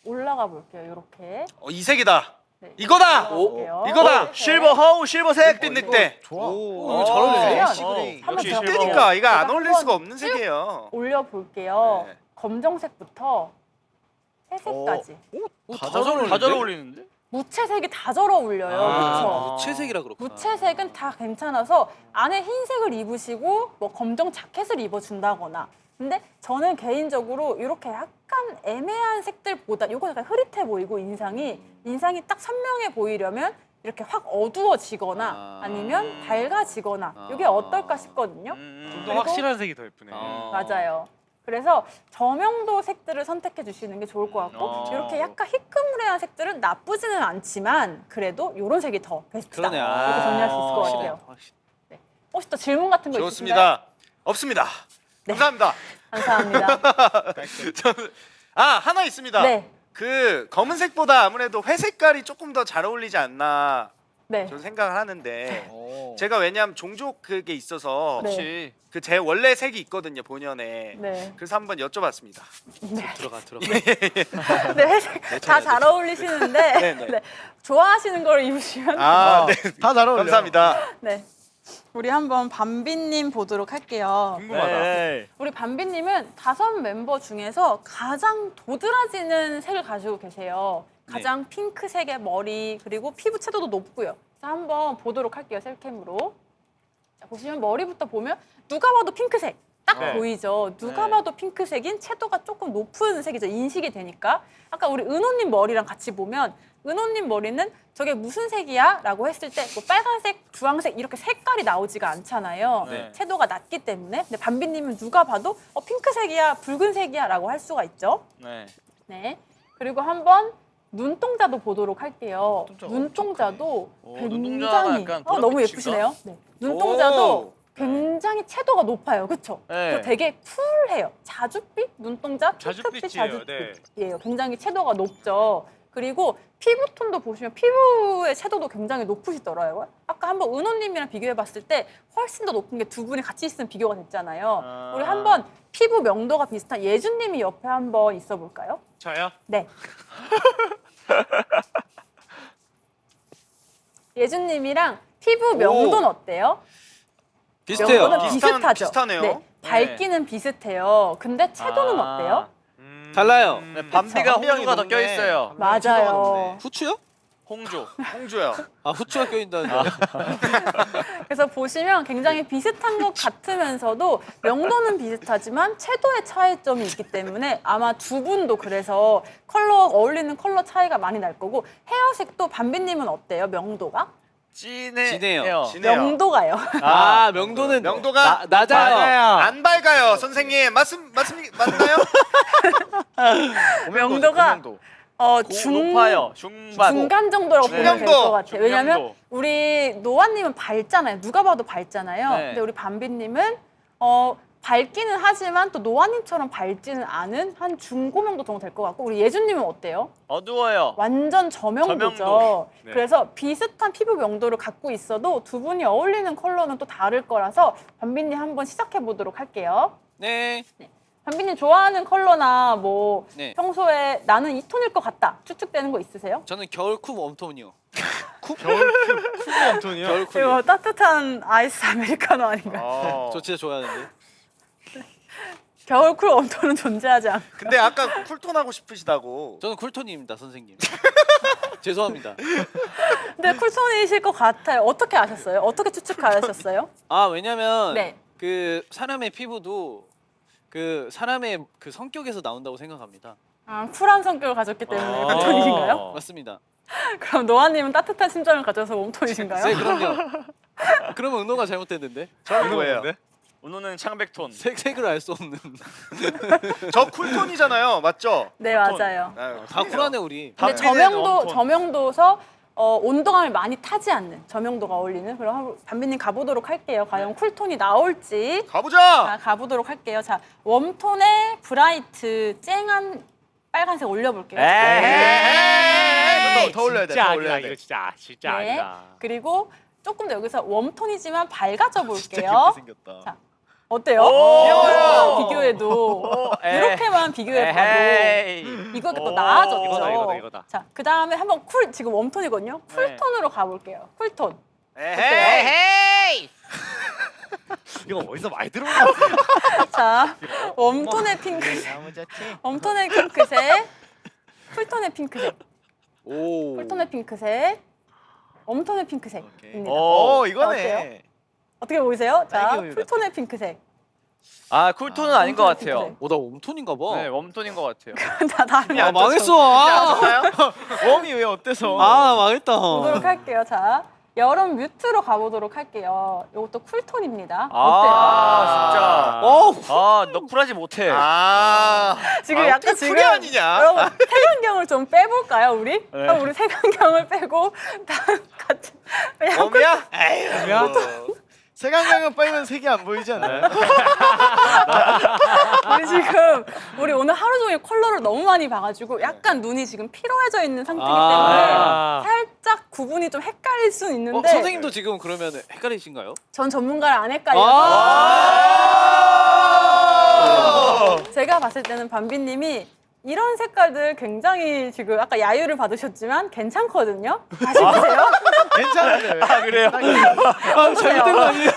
올라가 볼게요. 이렇게. 이 색이다. 네. 이거다! 올라갈게요. 이거다! 이렇게. 실버 하우 실버색. 햇빛 늑대. 좋아. 오, 잘 어울리네. 어, 시그레이. 한번 역시 더 실버. 그러니까 이거 안 제가 어울릴 한번 수가 없는 색이에요. 올려볼게요. 네. 검정색부터 회색까지. 다 다 잘 어울리는데? 무채색이 다 잘 어울려요. 그렇죠? 무채색이라 그렇구나. 무채색은 다 괜찮아서 안에 흰색을 입으시고 뭐 검정 자켓을 입어준다거나 근데 저는 개인적으로 이렇게 약간 애매한 색들보다 이거 약간 흐릿해 보이고 인상이 딱 선명해 보이려면 이렇게 확 어두워지거나 아니면 밝아지거나 이게 어떨까 싶거든요. 좀 더 확실한 색이 더 예쁘네. 맞아요. 그래서 저명도 색들을 선택해 주시는 게 좋을 것 같고 이렇게 약간 희끄무레한 색들은 나쁘지는 않지만 그래도 이런 색이 더 베스트다. 그러네. 이렇게 정리할 수 있을 것 확실해, 같아요. 확실해. 혹시 또 질문 같은 거 있으신가요? 좋습니다. 없습니다. 네. 감사합니다. 감사합니다. 저는 하나 있습니다. 네, 그 검은색보다 아무래도 회색깔이 조금 더 잘 어울리지 않나 네. 저는 생각을 하는데 오. 제가 왜냐하면 종족 그게 있어서 네. 그렇지. 그 제 원래 색이 있거든요 본연에. 네. 그래서 한번 여쭤봤습니다. 네. 들어가. 네, 회색 다 잘 어울리시는데 네, 네. 네. 좋아하시는 걸 입으시면 네. 다 잘 어울려. 감사합니다. 네. 우리 한번 밤비님 보도록 할게요. 궁금하다. 네. 우리 밤비님은 5 멤버 중에서 가장 도드라지는 색을 가지고 계세요. 가장 핑크색의 머리 그리고 피부 채도도 높고요. 그래서 한번 보도록 할게요. 셀캠으로. 자, 보시면 머리부터 보면 누가 봐도 핑크색 딱 네. 보이죠. 누가 네. 봐도 핑크색인 채도가 조금 높은 색이죠. 인식이 되니까. 아까 우리 은호님 머리랑 같이 보면 은호님 머리는 저게 무슨 색이야? 라고 했을 때 뭐 빨간색, 주황색 이렇게 색깔이 나오지가 않잖아요. 네. 채도가 낮기 때문에. 근데 밤비님은 누가 봐도 핑크색이야, 붉은색이야 라고 할 수가 있죠. 네. 네. 그리고 한번 눈동자도 보도록 할게요. 눈동자 눈동자도 눈동자가 굉장히 약간 너무 보랏빛인가? 예쁘시네요. 네. 눈동자도 오. 굉장히 채도가 높아요. 그렇죠? 네. 되게 쿨해요. 자줏빛 눈동자, 핑크빛 자줏빛이에요. 네. 자줏빛이에요. 굉장히 채도가 높죠. 그리고 피부톤도 보시면 피부의 채도도 굉장히 높으시더라고요. 아까 한번 은호님이랑 비교해봤을 때 훨씬 더 높은 게 두 분이 같이 있으면 비교가 됐잖아요. 우리 한번 피부 명도가 비슷한 예준님이 옆에 한번 있어볼까요? 저요? 네. 예준님이랑 피부 명도는 어때요? 비슷해요. 명도는 비슷하죠. 비슷하네요. 네, 밝기는 비슷해요. 근데 채도는 어때요? 달라요. 네, 밤비가 홍조가 더 껴있어요. 맞아요. 후추요? 홍조. 홍주야. 아 후추가 껴있다는데. 그래서 보시면 굉장히 비슷한 것 같으면서도 명도는 비슷하지만 채도의 차이점이 있기 때문에 아마 두 분도 그래서 어울리는 컬러 차이가 많이 날 거고 헤어색도 밤비님은 어때요? 명도가? 진해요. 진해요. 명도가요. 아 명도는 명도가 낮아요. 안 밝아요, 선생님. 맞나요? 명도가 높아요. 중반. 중간 정도라고 네. 보면 될 것 같아요. 중명도. 왜냐면 우리 노아님은 밝잖아요. 누가 봐도 밝잖아요. 네. 근데 우리 밤비님은 밝기는 하지만 또 노아님처럼 밝지는 않은 한 중고명도 정도 될 것 같고 우리 예준님은 어때요? 어두워요. 완전 저명도죠. 저명도. 네. 그래서 비슷한 피부 명도를 갖고 있어도 두 분이 어울리는 컬러는 또 다를 거라서 밤비님 한번 시작해 보도록 할게요. 네. 밤비님 좋아하는 컬러나 뭐 네. 평소에 나는 이 톤일 것 같다 추측되는 거 있으세요? 저는 겨울 쿨 웜톤이요. 쿨톤이요? 겨울 쿨. 이거 따뜻한 아이스 아메리카노 아닌가요? 저 진짜 좋아하는데. 겨울 쿨 웜톤은 존재하지 않고 근데 아까 쿨톤 하고 싶으시다고. 저는 쿨톤입니다, 선생님. 죄송합니다. 근데 쿨톤이실 것 같아요. 어떻게 아셨어요? 어떻게 추측하셨어요? 아 왜냐면 네. 그 사람의 피부도 그 사람의 그 성격에서 나온다고 생각합니다. 아, 쿨한 성격을 가졌기 때문에 쿨톤이신가요? 맞습니다. 그럼 노아님은 따뜻한 심장을 가져서 웜톤이신가요? 네, 그럼요. 그러면 은호가 잘못됐는데 저는 뭐예요? 은호는 창백톤. 색을 알 수 없는. 저 쿨톤이잖아요, 맞죠? 네, 맞아요. 다 쿨하네 우리. 근데 저명도서 온도감을 많이 타지 않는 저명도가 어울리는 그럼 밤비님 가보도록 할게요. 과연 쿨톤이 나올지. 가보자. 자, 가보도록 할게요. 자, 웜톤에 브라이트 쨍한 빨간색 올려볼게요. 에이, 더 올려야 돼. 진짜 더 아니다. 올려야 이거 돼. 진짜 네. 아니다. 그리고 조금 더 여기서 웜톤이지만 밝아져 진짜 볼게요. 귀엽게 생겼다. 자, 어때요? 귀여워요. 비교해도 이렇게만 비교해봐도 에헤이. 이거가 더 나아졌죠. 이거다. 자, 그 다음에 한번 지금 웜톤이거든요. 쿨톤으로 가볼게요. 쿨톤. 에헤이. 이거 어디서 많이 들어본 것 같아요. 자, 웜톤의 핑크색, 너무 좋지. 웜톤의 핑크색, 쿨톤의 핑크색, 오. 쿨톤의 핑크색, 웜톤의 핑크색입니다. 오, 어때요? 이거네. 어떻게 보이세요? 자, 딸기 우유 쿨톤의 핑크색. 아 쿨톤은 아닌 것 웜톤의 같아요. 나 웜톤인가 봐. 네 웜톤인 것 같아요. 자, 다음에 아 망했어. 아, 웜이 왜 어때서? 아 망했다. 보도록 할게요. 자, 여름 뮤트로 가보도록 할게요. 이것도 쿨톤입니다. 아 진짜. 아너 쿨하지 못해. 지금 약간 지금 쿨이 아니냐? 여러분 색안경을 좀 빼볼까요, 우리? 그럼 우리 색안경을 빼고 다 같이. 왜냐면 웜이야? 색안경은 빨면 색이 안 보이지 않나요? 우리 오늘 하루 종일 컬러를 너무 많이 봐가지고 약간 눈이 지금 피로해져 있는 상태이기 때문에 아. 살짝 구분이 좀 헷갈릴 수는 있는데 선생님도 지금 그러면 헷갈리신가요? 전 전문가를 안 헷갈려서 제가 봤을 때는 밤비님이 이런 색깔들 굉장히 지금 아까 야유를 받으셨지만 괜찮거든요. 아시세요? 괜찮은데. 아 그래요? 아 잘못된 거 아니에요?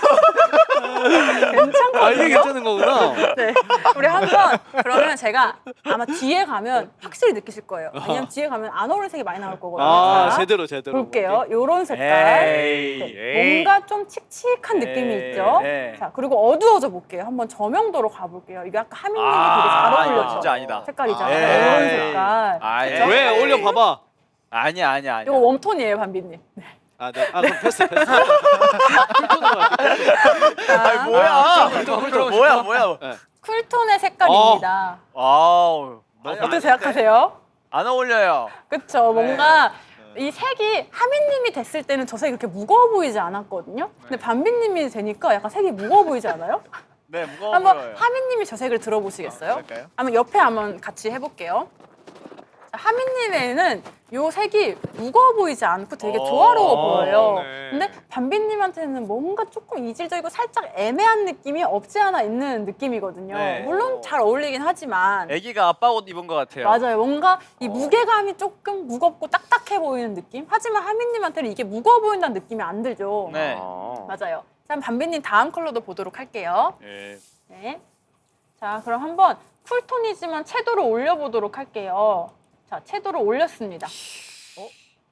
괜찮거든요. 아 이게 괜찮은 거구나. 네, 우리 한번 그러면 제가 아마 뒤에 가면 확실히 느끼실 거예요. 왜냐면 뒤에 가면 안 어울리는 색이 많이 나올 거거든요. 아 자, 제대로. 볼게요. 요런 색깔. 에이. 네, 뭔가 좀 칙칙한 느낌이 에이, 있죠. 에이. 자, 그리고 어두워져 볼게요. 한번 저명도로 가볼게요. 이게 아까 하민님이 되게 잘 이거 어울렸죠. 진짜 아니다. 색깔이잖아요. 에이. 이런 색깔. 아이. 그렇죠? 왜 올려 봐봐. 아니야. 이거 웜톤이에요, 밤비님. 네. 아 네. 아 그럼 패스. 자, 뭐야? 쿨톤의 색깔입니다. 아우. 어떻게 생각하세요? 안 어울려요. 그쵸. 뭔가 이 색이 하민님이 됐을 때는 저 색이 그렇게 무거워 보이지 않았거든요. 근데 밤비님이 되니까 약간 색이 무거워 보이지 않아요? 네 무거워 한번 보여요. 하민님이 저 색을 들어보시겠어요? 그럴까요? 한번 옆에 한번 같이 해볼게요. 자, 하민님에는 요 색이 무거워 보이지 않고 되게 조화로워 보여요. 네. 근데 밤비님한테는 뭔가 조금 이질적이고 살짝 애매한 느낌이 없지 않아 있는 느낌이거든요. 네. 물론 잘 어울리긴 하지만 애기가 아빠 옷 입은 것 같아요. 맞아요. 뭔가 이 무게감이 조금 무겁고 딱딱해 보이는 느낌? 하지만 하민님한테는 이게 무거워 보인다는 느낌이 안 들죠. 네. 맞아요. 자, 밤비님 다음 컬러도 보도록 할게요. 예. 네. 자, 그럼 한번 쿨톤이지만 채도를 올려보도록 할게요. 자, 채도를 올렸습니다.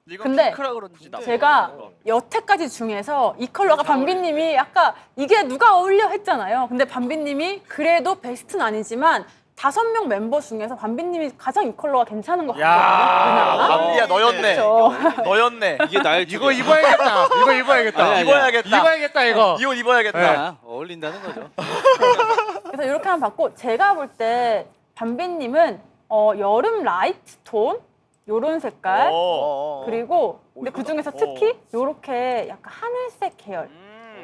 이건 근데 핑크라 그런지 나. 제가 여태까지 중에서 이 컬러가 밤비님이 아까 이게 누가 어울려 했잖아요. 근데 밤비님이 그래도 베스트는 아니지만 5명 멤버 중에서 밤비님이 가장 이 컬러가 괜찮은 것 같거든요. 그나마. 밤비야 너였네. 그렇죠. 너였네. 이게 날 이거 입어야겠다. 이거 입어야겠다. 아니, 아니. 입어야겠다. 입어야겠다 이거. 이 옷 입어야겠다. 아, 어울린다는 거죠. 그래서 이렇게 한번 봤고 제가 볼 때 밤비님은 여름 라이트 톤 요런 색깔 그리고 근데 그 중에서 특히 요렇게 약간 하늘색 계열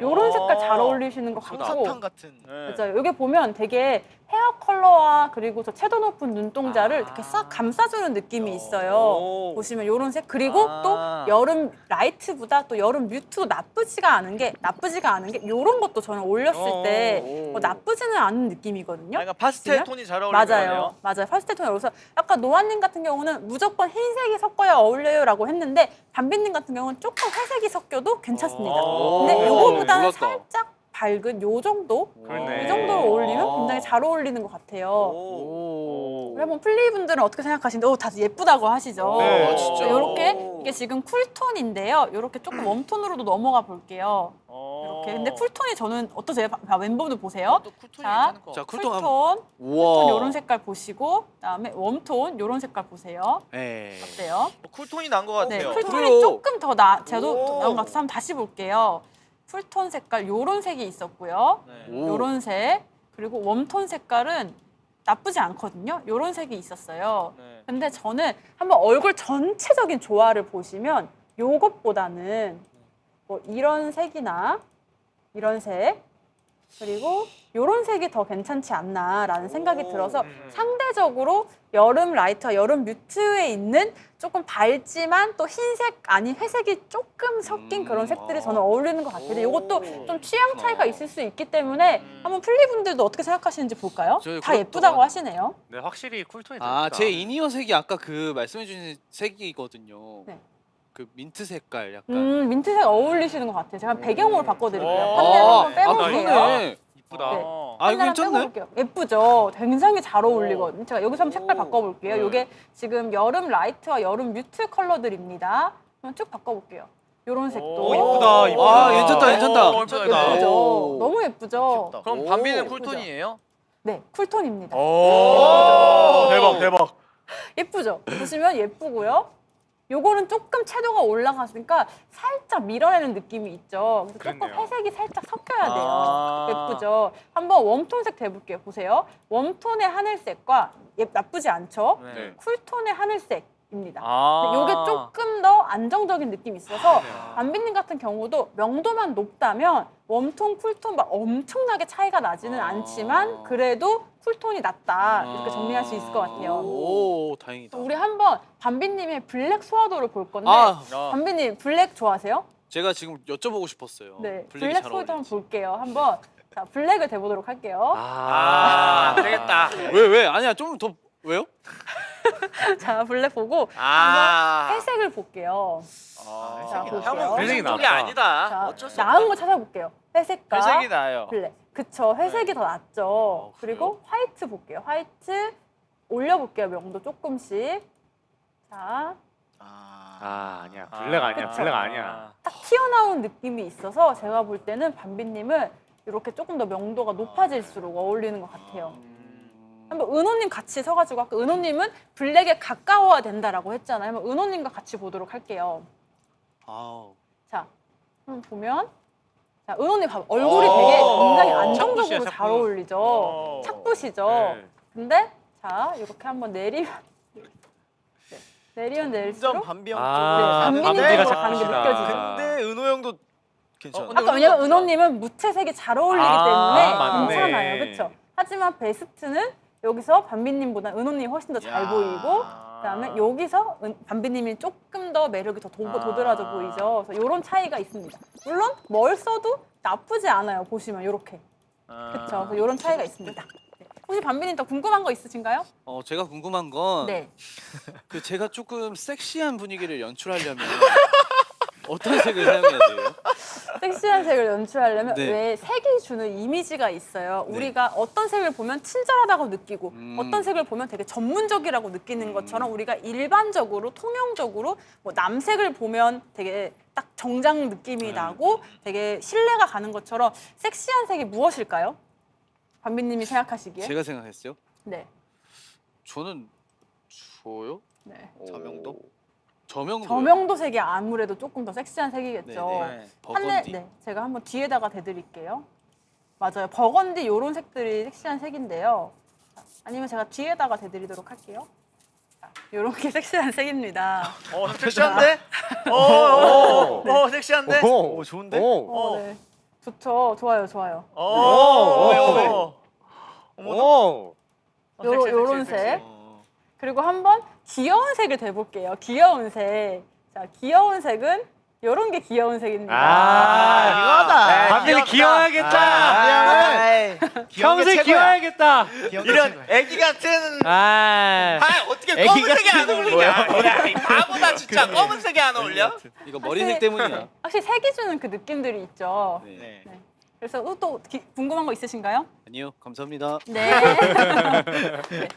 요런 색깔 잘 어울리시는 것 같고 솜사탕 같은. 맞아요. 여기 보면 되게 헤어 컬러와 그리고 저 채도 높은 눈동자를 이렇게 싹 감싸주는 느낌이 있어요. 보시면 요런 색 그리고 또 여름 라이트보다 또 여름 뮤트도 나쁘지가 않은 게 요런 것도 저는 올렸을 때 나쁘지는 않은 느낌이거든요. 약간 파스텔 톤이 잘 어울리네요. 맞아요. 맞아요. 파스텔 톤이 어울려서 약간 노아님 같은 경우는 무조건 흰색이 섞어야 어울려요라고 했는데 밤비님 같은 경우는 조금 회색이 섞여도 괜찮습니다. 근데 요거보다는 몰랐다. 살짝 밝은 요 정도? 그러네. 이 정도로 어울리면 굉장히 잘 어울리는 것 같아요. 우리 한번 플레이분들은 어떻게 생각하시는데 다들 예쁘다고 하시죠? 네. 아, 진짜? 이렇게 이게 지금 쿨톤인데요. 이렇게 조금 웜톤으로도 넘어가 볼게요. 이렇게 근데 쿨톤이 저는 어떠세요? 멤버들 보세요. 또 쿨톤이 자, 괜찮은 거. 자, 쿨톤, 쿨톤 쿨톤 우와. 이런 색깔 보시고 그다음에 웜톤 이런 색깔 보세요. 네. 어때요? 쿨톤이 난 것 네, 같아요. 쿨톤이 그래요. 조금 더 저도 나은 것 같아서 한번 다시 볼게요. 쿨톤 색깔 요런 색이 있었고요. 네. 오. 요런 색 그리고 웜톤 색깔은 나쁘지 않거든요. 요런 색이 있었어요. 네. 근데 저는 한번 얼굴 전체적인 조화를 보시면 요것보다는 뭐 이런 색이나 이런 색 그리고 요런 색이 더 괜찮지 않나라는 생각이 들어서 상대적으로 여름 라이트와 여름 뮤트에 있는 조금 밝지만 또 흰색 아닌 회색이 조금 섞인 그런 색들이 저는 어울리는 것 같아요. 근데 이것도 좀 취향 차이가 있을 수 있기 때문에 한번 플리분들도 어떻게 생각하시는지 볼까요? 저희 다 그것도 예쁘다고 하시네요. 네, 확실히 쿨톤이 더 아, 예쁘다. 제 이니어 색이 아까 그 말씀해주신 색이거든요. 네. 그 민트 색깔 약간. 민트색 어울리시는 것 같아요. 제가 배경으로 바꿔드릴게요. 오. 판넬 한번 아, 빼볼게요. 그러네. 이쁘다. 네. 아, 이거 판넬 괜찮네. 빼볼게요. 예쁘죠? 굉장히 잘 어울리거든요. 제가 여기서 한번 색깔 바꿔볼게요. 이게 지금 여름 라이트와 여름 뮤트 컬러들입니다. 한번 쭉 바꿔볼게요. 이런 색도. 오, 이쁘다, 이쁘다. 와, 괜찮다, 괜찮다. 예쁘다. 예쁘죠? 오. 너무 예쁘죠? 귀엽다. 그럼 오. 밤비는 예쁘죠? 쿨톤이에요? 네, 쿨톤입니다. 오, 대박 대박. 예쁘죠? 보시면 예쁘고요. 요거는 조금 채도가 올라갔으니까 살짝 밀어내는 느낌이 있죠. 그래서 조금 그렇네요. 회색이 살짝 섞여야 돼요. 아. 예쁘죠? 한번 웜톤색 대볼게요. 보세요. 웜톤의 하늘색과 나쁘지 않죠? 네. 쿨톤의 하늘색입니다. 아. 근데 요게 조금 더 안정적인 느낌이 있어서 안비님 같은 경우도 명도만 높다면 웜톤, 쿨톤 막 엄청나게 차이가 나지는 않지만 그래도 쿨톤이 낫다 이렇게 정리할 수 있을 것 같아요. 오, 다행이다. 우리 한번 밤비님의 블랙 소화도를 볼 건데 아, 밤비님 블랙 좋아하세요? 제가 지금 여쭤보고 싶었어요. 네, 블랙이 블랙 잘 소화도 한번 어울리는지. 볼게요. 한번 자 블랙을 대보도록 할게요. 안 되겠다. 왜? 아니야, 좀 더 왜요? 자 블랙 보고 아. 한번 회색을 볼게요. 아, 자, 볼게요. 형은 블랙이 회색 쪽이 낫다. 아니다. 자, 어쩔 수 나은 없다. 거 찾아볼게요. 회색과 회색이 나요. 블랙. 그쵸. 회색이 더 낫죠. 그리고 화이트 볼게요. 화이트 올려볼게요. 명도 조금씩. 자, 아니야. 블랙 아니야. 그쵸. 블랙 아니야. 딱 튀어나온 느낌이 있어서 제가 볼 때는 밤비님은 이렇게 조금 더 명도가 높아질수록 어울리는 것 같아요. 한번 은호님 같이 서가지고 아까 은호님은 블랙에 가까워야 된다라고 했잖아요. 한번 은호님과 같이 보도록 할게요. 아우. 자, 한번 보면 자, 은호님 봐봐. 얼굴이 되게 굉장히 안정적으로 착붙이야, 잘 착붙. 어울리죠. 착붙이죠. 네. 근데 자, 이렇게 한번 내리면 네. 내리면 점점 내릴수록 밤비 형 아, 쪽으로 밤비님 가는데 쪽으로 가는 게 착붙이다. 느껴지죠. 근데 은호 형도 괜찮아. 근데 아까 왜냐면 은호님은 무채색이 잘 어울리기 때문에 맞네. 괜찮아요. 그렇죠? 하지만 베스트는 여기서 밤비님보다 은호님이 훨씬 더 잘 보이고 그다음에 여기서 밤비님이 조금 더 매력이 더 도드라져 보이죠. 그래서 이런 차이가 있습니다. 물론 뭘 써도 나쁘지 않아요. 보시면 이렇게. 그렇죠. 이런 차이가 있습니다. 네. 혹시 밤비님 더 궁금한 거 있으신가요? 제가 궁금한 건 네. 그 제가 조금 섹시한 분위기를 연출하려면 어떤 색을 사용해야 돼요? 섹시한 색을 연출하려면 네. 왜 색이 주는 이미지가 있어요. 네. 우리가 어떤 색을 보면 친절하다고 느끼고 음. 어떤 색을 보면 되게 전문적이라고 느끼는 것처럼 우리가 일반적으로 통용적으로 뭐 남색을 보면 되게 딱 정장 느낌이 네. 나고 되게 신뢰가 가는 것처럼 섹시한 색이 무엇일까요? 밤비님이 생각하시기에. 제가 생각했어요. 네. 저는 저요? 네. 저명도? 저명도. 저명도 색이 아무래도 조금 더 섹시한 색이겠죠. 네. 버건디. 네, 제가 한번 뒤에다가 대드릴게요. 맞아요. 버건디 이런 색들이 섹시한 색인데요. 자, 아니면 제가 뒤에다가 대드리도록 할게요. 이런 게 섹시한 색입니다. 섹시한데? 섹시한데? 오 좋은데? 네. 좋죠. 좋아요, 좋아요. 요런 색. 그리고 한번 귀여운 색을 대볼게요. 귀여운 색. 자, 귀여운 색은 요런 게 귀여운 색입니다. 이거다. 밤비님 귀여워야겠다. 평생 귀여워야겠다. 이런 애기 같은. 어떻게 애기 검은색이 안 같은 어울리냐? 야, 이 바보다 진짜 검은색이 안 어울려? 이거 머리색 때문이야. 확실히 색이 주는 그 느낌들이 있죠. 네. 네. 그래서 또 궁금한 거 있으신가요? 아니요, 감사합니다. 네. 네.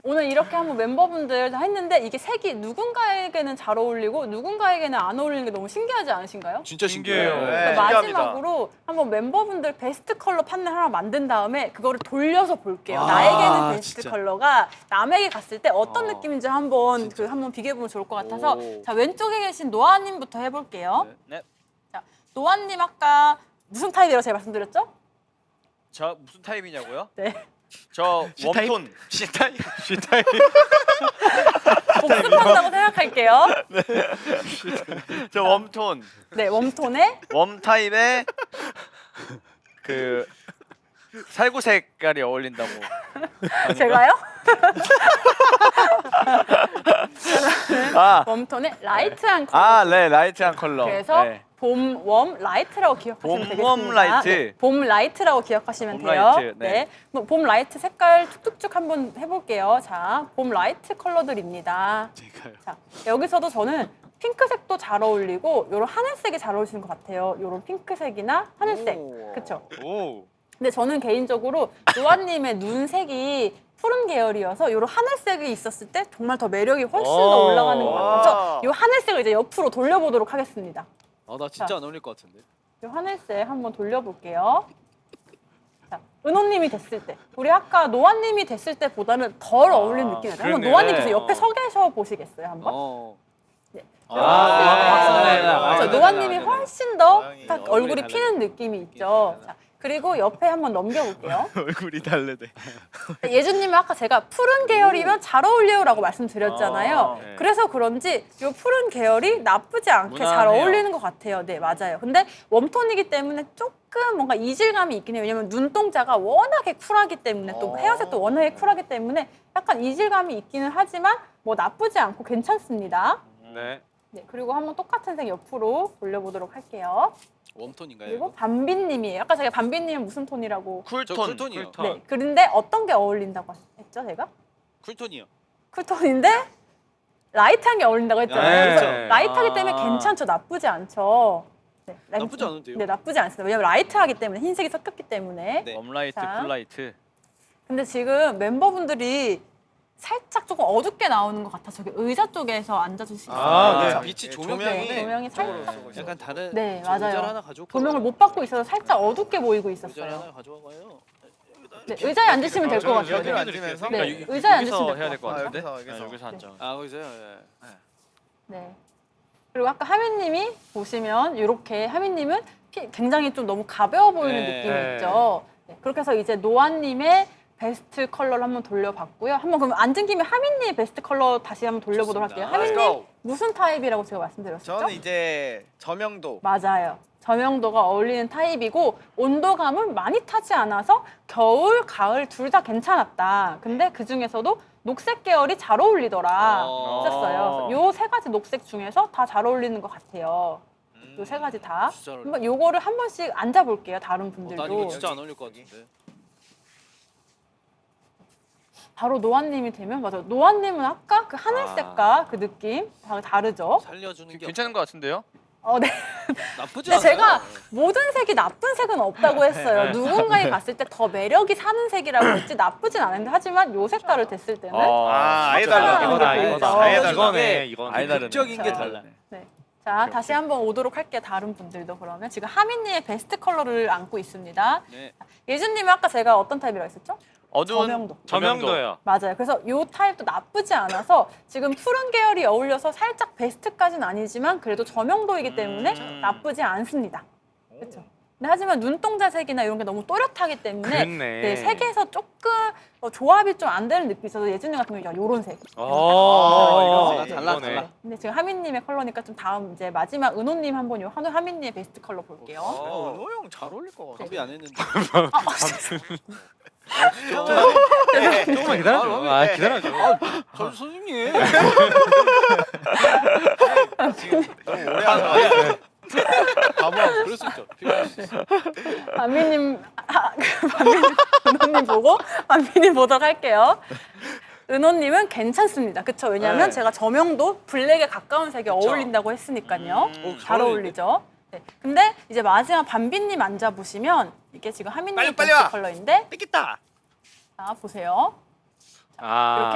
오늘 이렇게 한번 멤버분들 다 했는데 이게 색이 누군가에게는 잘 어울리고 누군가에게는 안 어울리는 게 너무 신기하지 않으신가요? 진짜 신기해요. 신기해요. 그래서 신기합니다. 마지막으로 한번 멤버분들 베스트 컬러 판넬 하나 만든 다음에 그거를 돌려서 볼게요. 나에게는 베스트 진짜. 컬러가 남에게 갔을 때 어떤 어. 느낌인지 한번 한번 비교해 보면 좋을 것 같아서 오. 자 왼쪽에 계신 노아님부터 해볼게요. 네. 자 노아님 아까 무슨 타입이라고 제가 말씀드렸죠? 저 무슨 타입이냐고요? 네. 저 C타입? 웜톤. C타입. 복습한다고 생각할게요. 저 웜톤. 네 웜톤에 웜 타입의 그 살구 색깔이 어울린다고. 제가요? 아, 웜톤에 라이트한 컬러. 네, 라이트한 컬러. 그래서 네. 봄 웜 라이트라고 기억하시면 봄, 되겠습니다. 웜 라이트. 네, 봄 라이트라고 기억하시면 봄 돼요. 라이트, 네. 네. 봄 라이트 색깔 툭툭툭 한번 해볼게요. 자, 봄 라이트 컬러들입니다. 제가요. 자, 여기서도 저는 핑크색도 잘 어울리고 이런 하늘색이 잘 어울리시는 것 같아요. 이런 핑크색이나 하늘색. 그렇죠. 오. 근데 저는 개인적으로 노아님의 눈색이 푸른 계열이어서 이런 하늘색이 있었을 때 정말 더 매력이 훨씬 더 올라가는 것 같아서 이 하늘색을 이제 옆으로 돌려보도록 하겠습니다. 나 진짜 안 어울릴 것 같은데. 이 하늘색 한번 돌려볼게요. 자, 은호님이 됐을 때, 우리 아까 노아님이 됐을 때보다는 덜 어울리는 느낌이 나요. 한번 그러네. 노아님께서 옆에 서 계셔 보시겠어요, 한번? 네. 그렇죠. 노아님이 훨씬 더 모양이 딱 얼굴이 얼굴이 달라요. 피는 느낌이 있죠. 자, 그리고 옆에 한번 넘겨볼게요. 얼굴이 다르대. 예준님은 아까 제가 푸른 계열이면 잘 어울려요라고 말씀드렸잖아요. 네. 그래서 그런지 이 푸른 계열이 나쁘지 않게 잘 무난해요. 어울리는 것 같아요. 네, 맞아요. 근데 웜톤이기 때문에 조금 뭔가 이질감이 있긴 해요. 왜냐면 눈동자가 워낙에 쿨하기 때문에 또 헤어색도 워낙에 쿨하기 때문에 약간 이질감이 있기는 하지만 뭐 나쁘지 않고 괜찮습니다. 네. 네, 그리고 한번 똑같은 색 옆으로 돌려보도록 할게요. 웜톤인가요? 그리고 이거? 밤비님이에요. 아까 제가 밤비님은 무슨 톤이라고? 저 쿨톤. 쿨톤이요. 쿨톤. 네, 그런데 어떤 게 어울린다고 했죠, 제가? 쿨톤이요. 쿨톤인데 라이트한 게 어울린다고 했잖아요. 네. 그래서 라이트하기 때문에 아. 괜찮죠, 나쁘지 않죠. 네, 나쁘지 않은데요? 네, 나쁘지 않습니다. 왜냐면 라이트하기 때문에 흰색이 섞였기 때문에. 네. 웜라이트, 자. 쿨라이트. 근데 지금 멤버분들이 살짝 조금 어둡게 나오는 것 같아. 저기 의자 쪽에서 앉아줄 수 있어요. 아, 네. 빛이 조명 조명이- 때문에 조명이 살짝 약간 다른. 네, 저 맞아요. 의자를 하나 가져올까요? 조명을 못 받고 있어서 살짝 어둡게 보이고 의자를 있었어요. 하나 가져와봐요. 네, 의자에 앉으시면 될 것 같아요. 여기로 네. 앉으면서. 네, 그러니까 의자에 여기서 앉으시면 해야 될 될 것 것 같아요. 같은데. 여기서. 여기서 앉아. 거기서요. 예. 네. 그리고 아까 하민님이 보시면 이렇게 하민님은 굉장히 좀 너무 가벼워 보이는 네. 느낌이 네. 있죠. 네. 그렇게 해서 이제 노아님의 베스트 컬러를 한번 돌려봤고요. 한번 그럼 앉은 김에 하민님의 베스트 컬러 다시 한번 돌려보도록 좋습니다. 할게요. 하민님 Let's go. 무슨 타입이라고 제가 말씀드렸었죠? 저는 이제 저명도. 맞아요. 저명도가 어울리는 타입이고 온도감은 많이 타지 않아서 겨울, 가을 둘 다 괜찮았다. 근데 그 중에서도 녹색 계열이 잘 어울리더라 했었어요. 요 세 가지 녹색 중에서 다 잘 어울리는 것 같아요. 요 세 가지 다. 진짜 잘 한번 요거를 한 번씩 앉아볼게요. 다른 분들도. 난 이거 진짜 안 어울릴 것 같은데. 바로 노아님이 되면 맞아요. 노아님은 아까 그 하늘색과 그 느낌 다 다르죠. 살려주는 게 괜찮은 것 같은데요? 네. 나쁘지 근데 않아요. 제가 모든 색이 나쁜 색은 없다고 했어요. 누군가에 봤을 때 더 매력이 사는 색이라고 했지 나쁘진 않은데 하지만 요 색깔을 댔을 때는 아예 진짜 달라. 이거다 게 이거다. 보이죠. 아예 달라. 이거네 이거네. 아예 다르네. 극적인 게 그렇죠. 달라. 네. 자, 다시 한번 오도록 할게요. 다른 분들도 그러면 지금 하민님의 베스트 컬러를 안고 있습니다. 네. 예준님은 아까 제가 어떤 타입이라고 했었죠? 어두운 저명도. 저명도요. 맞아요. 그래서 요 타입도 나쁘지 않아서 지금 푸른 계열이 어울려서 살짝 베스트까지는 아니지만 그래도 저명도이기 때문에 나쁘지 않습니다. 그렇죠. 근데 하지만 눈동자색이나 이런 게 너무 또렷하기 때문에 그랬네. 네, 색에서 조금 조합이 좀 안 되는 느낌이 있어서 예준님 같은 경우는 요런 색. 이거 달라, 이거네. 달라. 근데 지금 하민님의 컬러니까 좀 다음 이제 마지막 은호님 한번 요 하민님의 베스트 컬러 볼게요. 은호 형 잘 어울릴 것 같아. 준비 안 했는데. 조금만 기다려줘. 아 기다려줘. 저 선생님. 오래 하서 바보. 그럴 수 있죠. 필요할 수 있어. 반미님, 은호님 보고 반미님 보도록 할게요. 은호님은 괜찮습니다. 그쵸? 왜냐하면 네. 제가 저명도 블랙에 가까운 색이 어울린다고 했으니까요. 잘 어울리죠. 네. 근데 이제 마지막 반비님 앉아보시면 이게 지금 하민님 빨리 베스트 와. 컬러인데 뺏겠다. 자 보세요. 이렇게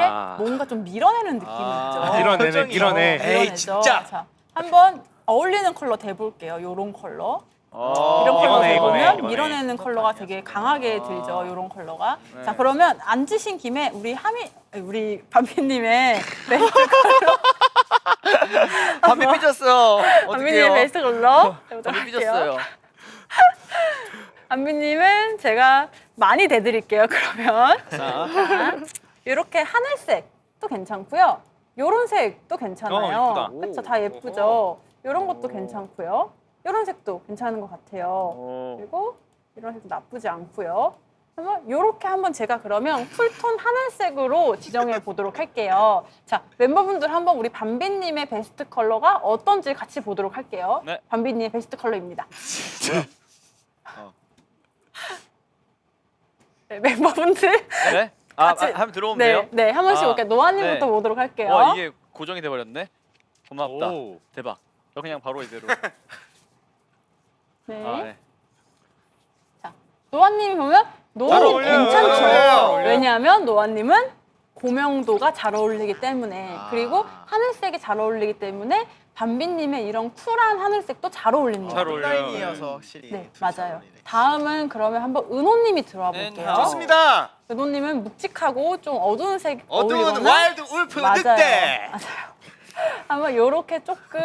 아. 뭔가 좀 밀어내는 느낌이 있죠. 밀어내네 밀어내. 에이, 밀어내죠. 진짜. 자, 한번 어울리는 컬러 대볼게요. 요런 컬러. 어, 이런 컬러 이거네, 이거네, 보면 이거네. 밀어내는 컬러가 되게 강하게 들죠. 이런 컬러가. 네. 자 그러면 앉으신 김에 우리 반비님의 베스트 밤이 삐졌어. 반비님의 어떡해요? 베스트 컬러 해보도록 밤이 할게요. 삐졌어요. 반비님은 제가 많이 대드릴게요. 그러면 자, 이렇게 하늘색도 괜찮고요. 요런 색도 괜찮아요. 이쁘다. 그렇죠, 다 예쁘죠. 요런 것도 괜찮고요. 요런 색도 괜찮은 것 같아요. 어. 그리고 이런 색도 나쁘지 않고요. 그러면 요렇게 한번 제가 그러면 쿨톤 하늘색으로 지정해 보도록 할게요. 자, 멤버분들 한번 우리 반비님의 베스트 컬러가 어떤지 같이 보도록 할게요. 네. 반비님의 베스트 컬러입니다. 네, 멤버분들 네? 아, 같이- 한번 들어오면 네, 돼요? 네, 한 번씩 아, 볼게요. 노아님부터 네. 보도록 할게요. 와 이게 고정이 돼버렸네. 고맙다. 오. 대박. 저 그냥 바로 이대로. 네. 아, 네. 노아님이 보면 잘 너무 어울려요. 괜찮죠. 잘 어울려요. 왜냐하면 노아님은 고명도가 잘 어울리기 때문에 그리고 하늘색이 잘 어울리기 때문에 반비님의 이런 쿨한 하늘색도 잘 어울립니다. 잘 어울려요. 라인이어서 확실히. 네, 둘잘 맞아요. 어울리네. 다음은 그러면 한번 은호님이 들어와 네, 볼게요. 좋습니다. 은호님은 묵직하고 좀 어두운 색 어두운 어울리거나 와일드 울프 맞아요. 늑대. 맞아요. 한번 요렇게 조금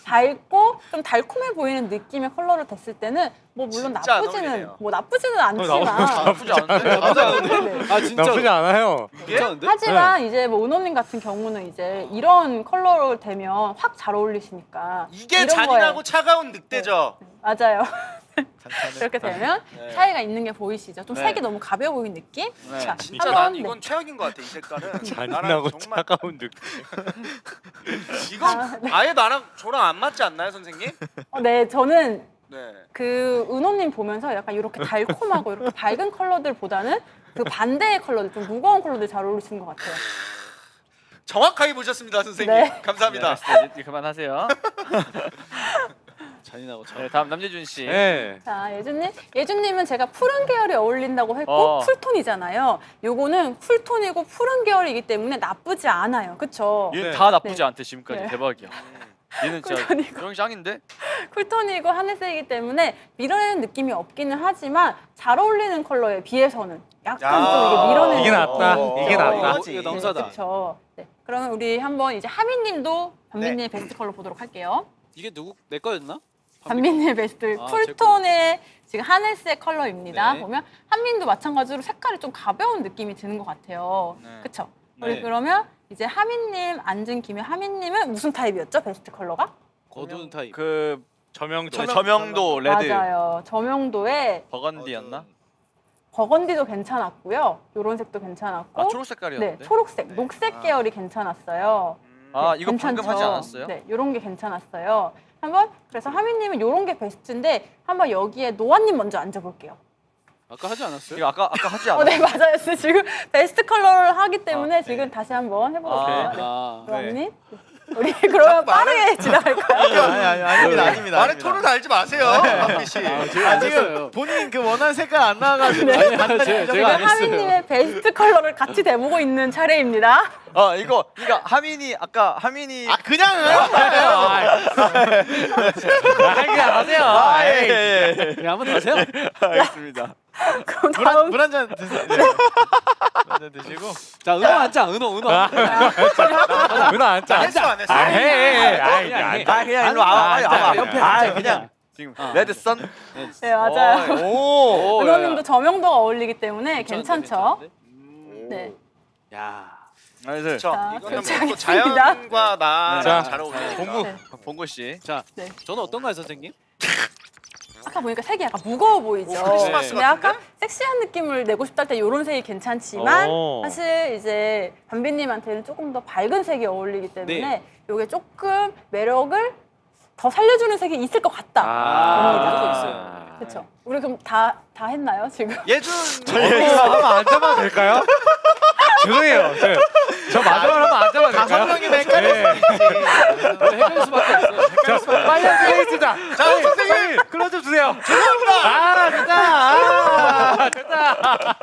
밝고 좀 달콤해 보이는 느낌의 컬러를 댔을 때는 뭐 물론 진짜 안 나쁘지는 어울리네요. 뭐 나쁘지는 않지만 나쁘지 않은데? 나쁘지 않은데? 네. 아 진짜. 나쁘지 않아요. 괜찮은데? 하지만 이제 뭐 은호님 같은 경우는 이제 이런 컬러를 대면 확 잘 어울리시니까 이게 이런 잔인하고 거에- 차가운 늑대죠. 맞아요. 잔잔해. 이렇게 되면 네. 차이가 있는 게 보이시죠? 좀 네. 색이 너무 가벼워 보이는 느낌? 네. 자, 진짜 한번 난 네. 이건 최악인 것 같아 이 색깔은. 잔인하고 나랑 정말 차가운 늑대. 이건 아예 나랑 저랑 안 맞지 않나요 선생님? 네, 저는 네. 그 은호님 보면서 약간 이렇게 달콤하고 이렇게 밝은 컬러들보다는 그 반대의 컬러들, 좀 무거운 컬러들 잘 어울리시는 것 같아요. 정확하게 보셨습니다 선생님. 네. 감사합니다. 네, 이제 그만하세요. 잔인하고 참. 네, 다음 남재준 씨. 네. 자, 예준님은 제가 푸른 계열이 어울린다고 했고 어. 쿨톤이잖아요. 요거는 쿨톤이고 푸른 계열이기 때문에 나쁘지 않아요. 그쵸? 얘는 네. 다 나쁘지 네. 않대 지금까지. 네. 대박이야. 얘는 진짜 쿨톤이고. 그런 짱인데? 쿨톤이고 하늘색이기 때문에 밀어내는 느낌이 없기는 하지만 잘 어울리는 컬러에 비해서는 약간 야, 좀 이게 밀어내는 이게 낫다. 느낌이 이게 있죠. 낫다. 이거 넘사다. 그렇죠. 네. 그러면 우리 한번 이제 하민님도 반민님의 베스트 컬러 보도록 할게요. 이게 누구 내 거였나? 반민님의 베스트 아, 쿨톤의 지금 하늘색 컬러입니다. 네. 보면 한민도 마찬가지로 색깔이 좀 가벼운 느낌이 드는 것 같아요. 네. 그렇죠? 네. 우리 그러면 이제 하민님 앉은 김에 하민님은 무슨 타입이었죠? 베스트 컬러가? 어두운 타입. 그 저명도 레드. 맞아요. 저명도에 버건디였나? 버건디도 괜찮았고요. 요런 색도 괜찮았고. 아 초록 색깔이었는데. 네, 초록색, 녹색 계열이 괜찮았어요. 아 네, 이거 방금 괜찮죠? 하지 않았어요? 네, 요런 게 괜찮았어요. 한번 그래서 하민님은 요런 게 베스트인데 한번 여기에 노아님 먼저 앉아볼게요. 아까 하지 않았어요? 이거 아까 하지 않았어요? 네 맞아요. 지금 베스트 컬러를 하기 때문에 지금 다시 한번 해보겠습니다. 네. 아, 노아님, 우리 그러면 빠르게 지나갈까요? 아닙니다. 말의 톤을 알지 마세요, 한비 씨. 지금 본인 그 원하는 색깔 안 나와가지고 네. 제가 지금 안 했어요. 하민님의 베스트 컬러를 같이 대보고 있는 차례입니다. 이거 하민이 아까 하민이 그냥 그냥 하세요. 예. 그냥 한번 더 하세요. 알겠습니다. 그럼 다음 물 한 잔 드세요. 한잔 드시고. 자, 은호 앉자. 은호. 누나 앉자. 했어 안 했어? 해. 그냥 일로 와봐. 앉아, 와봐. 옆에 앉아, 그냥 지금 어. 레드 선. 네 맞아요. 오, 은호님도 저명도가 어울리기 때문에 괜찮죠? 네. 야. 나이스. 자, 이거는 그렇게 또 하겠습니다. 자연과 나랑 자, 잘 어울리니까. 공부. 네. 봉구 씨. 자, 네. 저는 어떤가요, 선생님? 아까 보니까 색이 약간 무거워 보이죠. 크리스마스 근데 같은데? 약간 섹시한 느낌을 내고 싶다 할 때 이런 색이 괜찮지만 오. 사실 이제 담비님한테는 조금 더 밝은 색이 어울리기 때문에 네. 이게 조금 매력을 더 살려주는 색이 있을 것 같다. 무조건 있어요. 아. 그렇죠. 우리 그럼 다 했나요 지금? 예준 한번 앉아봐도 될까요? 죄송해요. 저 마지막으로 한번 앉아봐도 될까요? 5명이면 헷갈릴 헷갈릴 수밖에 없어요. 자, 빨리 앉아있습니다. 자, 선생님 클로즈 주세요. 죄송합니다. 됐다.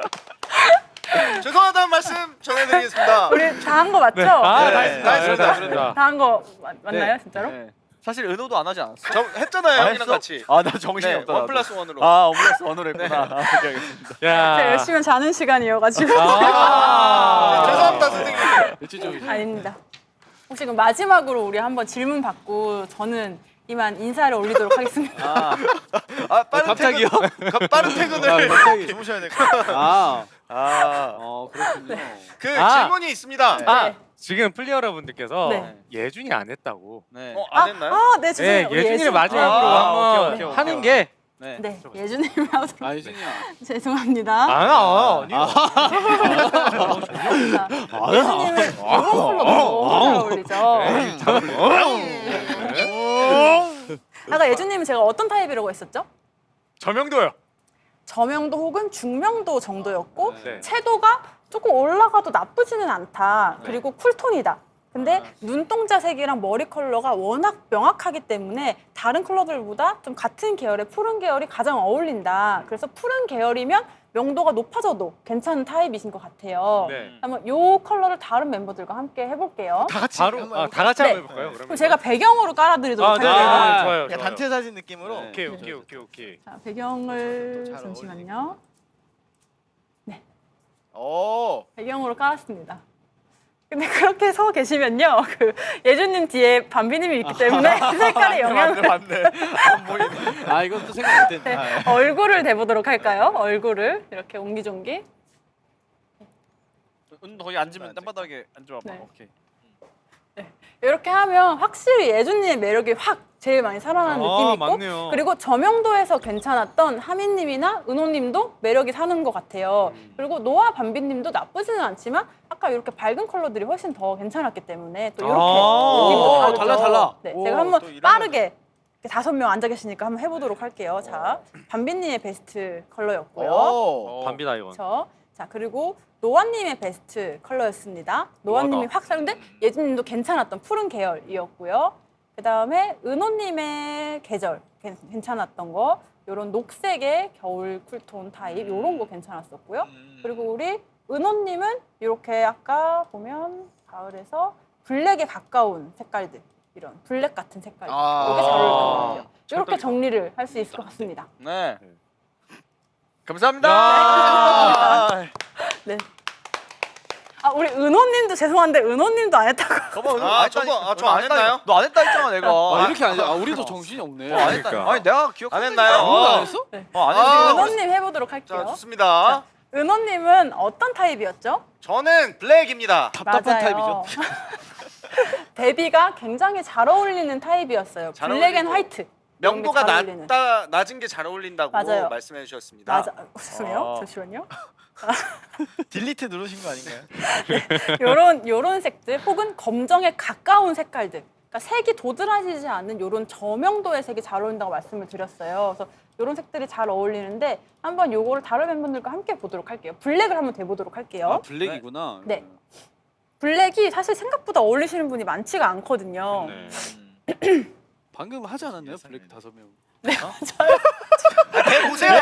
죄송하다는 말씀 전해드리겠습니다. 우리 다 한 거 맞죠? 다 네, 했습니다. 다 했습니다. 했습니다. 다 한 거 맞나요 진짜로? 네. 사실 은호도 안 하지 않았어? 저 했잖아요, 형이랑 했어? 같이. 나 정신이 네, 없다. 원 나도. 플러스 원으로. 원 플러스 원으로 했구나. 오케이, 알겠습니다. 제가 야. 열심히 자는 시간이어가지고 죄송합니다, 선생님. 일치적이죠. 아닙니다. 혹시 그럼 마지막으로 우리 한번 질문 받고 저는 이만 인사를 올리도록 하겠습니다. 빠른 갑자기요? 빠른 퇴근을 갑자기. 주무셔야 될 것 같아요. 그렇군요. 그 아. 질문이 있습니다. 아, 지금 플리 여러분들께서 네. 예준이 안 했다고. 네. 안 했나요? 네, 네, 죄송해요. 우리 예준이를 예준. 마지막으로 한번 오케이. 하는 게 네. 네, 예준님이 하도록 아, 유진이야. 죄송합니다. 아니. 자, 예준님은 이런 컬러 너무 잘 어울리죠. 아까 예준님은 제가 어떤 타입이라고 했었죠? 저명도요. 저명도 혹은 중명도 정도였고 네. 채도가 조금 올라가도 나쁘지는 않다. 그리고 쿨톤이다. 근데 눈동자 색이랑 머리 컬러가 워낙 명확하기 때문에 다른 컬러들보다 좀 같은 계열의 푸른 계열이 가장 어울린다. 그래서 푸른 계열이면 명도가 높아져도 괜찮은 타입이신 것 같아요. 네. 한번 이 컬러를 다른 멤버들과 함께 해볼게요. 다 같이 바로 한번 다 같이 네. 한번 해볼까요? 그러면? 그럼 제가 배경으로 깔아드리도록 네, 할게요. 좋아요. 그냥 단체 사진 느낌으로. 네. 오케이. 자, 배경을 잘 잠시만요. 오. 배경으로 깔았습니다. 근데 그렇게 서 계시면요, 그 예준님 뒤에 밤비님이 있기 때문에 색깔의 영향을 맞네. 안 보이네. 아, 이것도 생각 못 했네. 얼굴을 대보도록 할까요? 얼굴을 이렇게 옹기종기. 은호 거기 앉으면 땅바닥에 앉아봐. 네. 오케이. 이렇게 하면 확실히 예준님의 매력이 확 제일 많이 살아나는 느낌이 있고 맞네요. 그리고 저명도에서 괜찮았던 하민님이나 은호님도 매력이 사는 것 같아요. 그리고 노아 밤비님도 나쁘지는 않지만 아까 이렇게 밝은 컬러들이 훨씬 더 괜찮았기 때문에 또 이렇게 느낌도 다르죠. 달라. 네, 오, 제가 한번 또 이런 빠르게 5명 앉아 계시니까 한번 해보도록 할게요. 자, 밤비님의 베스트 컬러였고요. 오. 밤비다 이건. 그렇죠. 자, 그리고 노아님의 베스트 컬러였습니다. 노아님이 확 사는데 예준님도 괜찮았던 푸른 계열이었고요. 그 다음에 은호님의 계절 괜찮았던 거, 이런 녹색의 겨울 쿨톤 타입 이런 거 괜찮았었고요. 그리고 우리 은호님은 이렇게 아까 보면 가을에서 블랙에 가까운 색깔들, 이런 블랙 같은 색깔 이게 잘 어울리는 것 같아요. 이렇게 정리를 할 수 있을 것 같습니다. 네. 감사합니다. 네. 아, 우리 은호님도 죄송한데 은호님도 안 했다고. 저 안 했나요? 너 안 했다 했잖아 내가. 이렇게 안 해. 우리도 정신이 없네. 안 했다. 그러니까. 아니 내가 기억 안 했나요? 누가 안 했어? 안 했어. 은호님 해보도록 자, 할게요. 좋습니다. 은호님은 어떤 타입이었죠? 저는 블랙입니다. 답답한 맞아요. 타입이죠. 데뷔가 굉장히 잘 어울리는 타입이었어요. 잘 블랙 앤 어울리고. 화이트. 명도가 잘 어울리는. 낮은 게 잘 어울린다고 맞아요. 말씀해 주셨습니다. 맞아. 죄송해요. 아. 잠시만요. 딜리트 누르신 거 아닌가요? 요런 색들 혹은 검정에 가까운 색깔들. 그러니까 색이 도드라지지 않는 요런 저명도의 색이 잘 어울린다고 말씀을 드렸어요. 그래서 요런 색들이 잘 어울리는데 한번 요거를 다른 멤버들과 함께 보도록 할게요. 블랙을 한번 대보도록 할게요. 아, 블랙이구나. 네. 블랙이 사실 생각보다 어울리시는 분이 많지가 않거든요. 네. 방금 하지 않았나요? 블랙 5명. 보세요.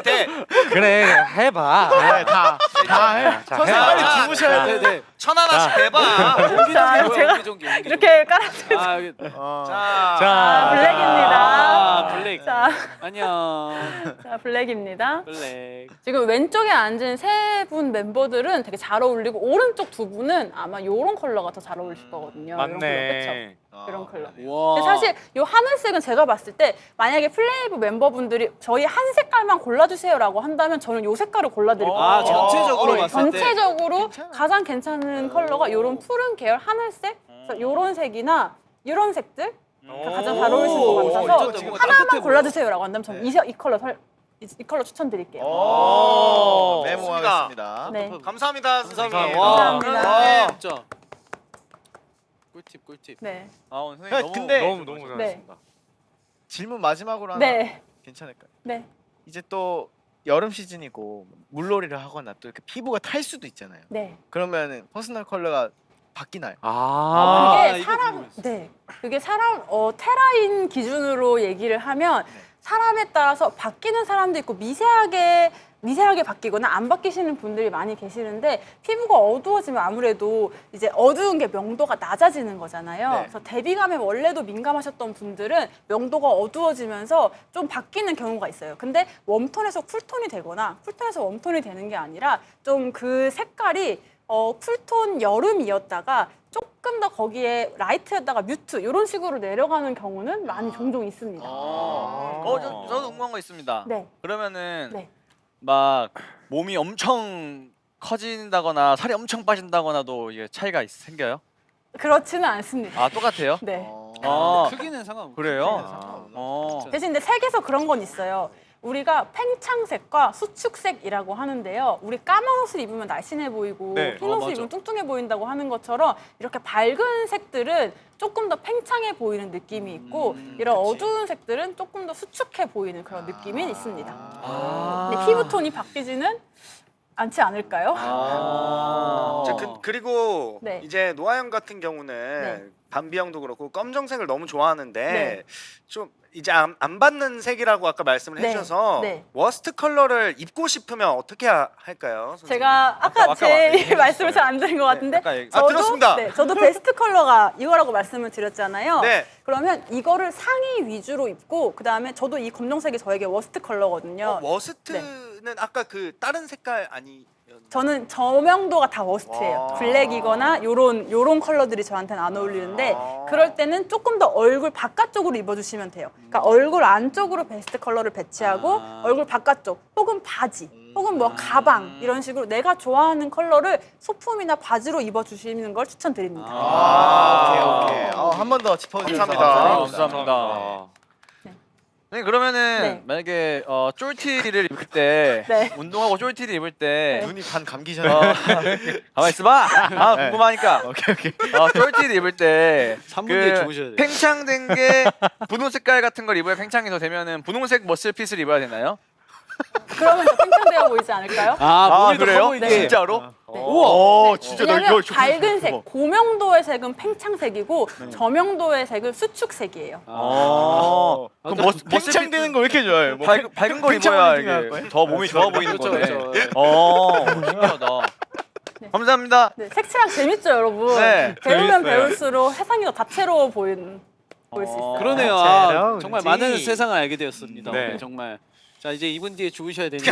대. 그래 해봐. 다 해. 자, 선생님 해봐. 빨리 주무셔야 돼. 네. 천 하나씩 대봐. 자, 제가 이렇게 깔아드릴게요. 아, 자, 블랙입니다. 아, 블랙. 자, 안녕. 자, 블랙입니다. 블랙. 지금 왼쪽에 앉은 세 분 멤버들은 되게 잘 어울리고 오른쪽 두 분은 아마 요런 컬러가 더 잘 어울리실 거거든요. 요런 컬러, 맞네. 그쵸? 이런 컬러. 와. 근데 사실 요 하늘색은 제가 봤을 때 만약에 플레이브 멤버분들이 저희 한 색깔만 골라주세요라고 한다면 저는 요 색깔을 골라드릴 거예요. 아, 전체적으로 네, 봤을 때. 전체적으로 괜찮아. 가장 괜찮은 컬러가 요런 푸른 계열 하늘색, 그래서 요런 색이나 이런 색들 가장 잘 어울리실 것 오, 같아서 어쩐지 뭔가 하나만 따뜻해 골라주세요라고 한다면 저는 이 컬러 추천드릴게요. 오, 메모하겠습니다. 네. 감사합니다. 선생님. 감사합니다. 와, 감사합니다. 와. 진짜. 꿀팁. 네. 아 오늘 선생님 너무 근데 너무 잘했습니다. 질문 마지막으로 하나 네. 괜찮을까요? 네. 이제 또 여름 시즌이고 물놀이를 하거나 또 이렇게 피부가 탈 수도 있잖아요. 네. 그러면은 퍼스널 컬러가 바뀌나요? 그게 이거 사람, 궁금했어. 네. 그게 사람, 테라인 기준으로 얘기를 하면 사람에 따라서 바뀌는 사람도 있고 미세하게 바뀌거나 안 바뀌시는 분들이 많이 계시는데 피부가 어두워지면 아무래도 이제 어두운 게 명도가 낮아지는 거잖아요. 네. 그래서 대비감에 원래도 민감하셨던 분들은 명도가 어두워지면서 좀 바뀌는 경우가 있어요. 근데 웜톤에서 쿨톤이 되거나 쿨톤에서 웜톤이 되는 게 아니라 좀 그 색깔이 쿨톤 여름이었다가 조금 더 거기에 라이트였다가 뮤트 이런 식으로 내려가는 경우는 많이 종종 있습니다. 저도 궁금한 거 있습니다. 네. 그러면은 네. 막 몸이 엄청 커진다거나 살이 엄청 빠진다거나도 이게 차이가 생겨요? 그렇지는 않습니다. 아 똑같아요? 네. 아 크기는 상관없고. 그래요? 어. 대신 근데 색에서 그런 건 있어요. 우리가 팽창색과 수축색이라고 하는데요. 우리 까만 옷을 입으면 날씬해 보이고 네. 흰 옷을 맞아. 입으면 뚱뚱해 보인다고 하는 것처럼 이렇게 밝은 색들은 조금 더 팽창해 보이는 느낌이 있고 이런 어두운 색들은 조금 더 수축해 보이는 그런 느낌이 있습니다. 근데 피부톤이 바뀌지는 않지 않을까요? 자, 그리고 네. 이제 노아 형 같은 경우는 네. 밤비 형도 그렇고 검정색을 너무 좋아하는데 네. 좀 이제 안 받는 색이라고 아까 말씀을 네. 해주셔서 네. 워스트 컬러를 입고 싶으면 어떻게 할까요? 선생님? 제가 아까 제 말씀을 잘 안 들은 것 같은데 아까 얘기- 들었습니다. 네, 저도 베스트 컬러가 이거라고 말씀을 드렸잖아요. 네. 그러면 이거를 상의 위주로 입고 그다음에 저도 이 검정색이 저에게 워스트 컬러거든요. 워스트는 아까 그 다른 색깔 아니? 저는 저명도가 다 워스트예요. 와. 블랙이거나 요런 컬러들이 저한테는 안 어울리는데 아. 그럴 때는 조금 더 얼굴 바깥쪽으로 입어주시면 돼요. 그러니까 얼굴 안쪽으로 베스트 컬러를 배치하고 아. 얼굴 바깥쪽 혹은 바지 혹은 뭐 가방 이런 식으로 내가 좋아하는 컬러를 소품이나 바지로 입어주시는 걸 추천드립니다. 오케이. 한 번 더 짚어주셔서 감사합니다. 감사합니다. 네 그러면은 네. 만약에 쫄티를 입을 때 네. 운동하고 쫄티를 입을 때 눈이 반 감기잖아요. 가만 있어봐. 아 네. 궁금하니까. 오케이. 쫄티를 입을 때 3분 뒤에 주무셔야 돼요. 팽창된 게 분홍 색깔 같은 걸 입어야 팽창이 더 되면은 분홍색 머슬핏을 입어야 되나요? 그러면 더 팽창되어 보이지 않을까요? 몸이 더 그래요? 커 보이게. 진짜로? 네. 우와. 진짜 왜냐면 밝은 색, 고명도의 색은 팽창색이고 저명도의 색은 수축색이에요. 그럼 팽창되는 거 왜 이렇게 좋아해요? 뭐 밝은 걸 팽창 입어야 올리기가 할 이게 거예요? 더 몸이 좋아 보이는 그렇죠, 거네. 그렇죠. 신기하다. 네. 감사합니다. 네, 색칠하기 재밌죠, 여러분? 네, 배우면 재밌어요. 배울수록 세상이 더 다채로워 보일 수 있어요. 그러네요. 다채로운지. 정말 많은 세상을 알게 되었습니다. 네. 오늘 정말. 자 이제 2분 뒤에 주무셔야 되니까.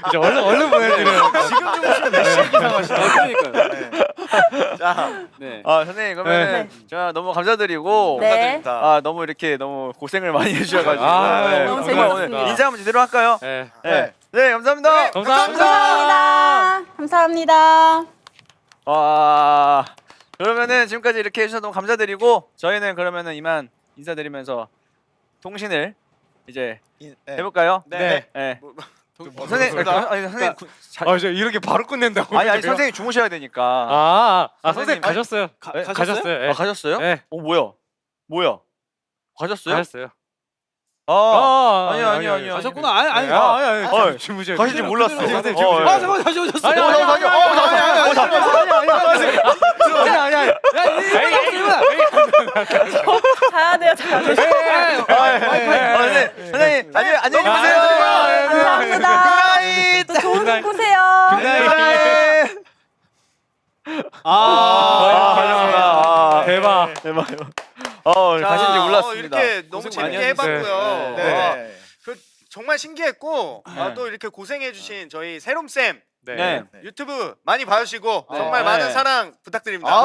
이제 얼른 보내드려요. 지금 주무시면 몇 시에 기상하시나요? 그러니까요. 자, 네. 선생님 그러면 제가 너무 감사드리고 네. 감사드립니다. 너무 이렇게 너무 고생을 많이 해주셔가지고 너무 정말 재밌었습니다. 오늘 인사 한번 제대로 할까요? 네. 네 감사합니다. 감사합니다. 감사합니다. 감사합니다. 와 그러면은 지금까지 이렇게 해주셔서 너무 감사드리고 저희는 그러면은 이만 인사드리면서 통신을 이제 네. 해볼까요? 네. 네. 뭐, 선생님, 그럴까요? 아니 선생님, 아, 저 이렇게 바로 끝낸다고. 아니 선생님 주무셔야 되니까. 선생님 가셨어요. 네, 가셨어요. 예. 아 가셨어요? 네. 뭐야? 가셨어요? 가셨어요. 아니요. 가셨구나. 아니. 어, 주무셔야 가신지 몰랐어. 선생님 어, 주무셔야 잠깐만 다시 오셨어. 아니, 가야 돼요. 선생님 안녕히 계세요. 감사합니다. 또 좋은 꿈 꾸세요. 대박. 가신지 몰랐습니다. 이렇게 너무 고생 많이 재밌게 해봤고요. 네. 그 정말 신기했고 네. 또 이렇게 고생해주신 저희 세롬 쌤 네. 유튜브 많이 봐주시고 네. 정말 네. 많은 사랑 부탁드립니다. 아,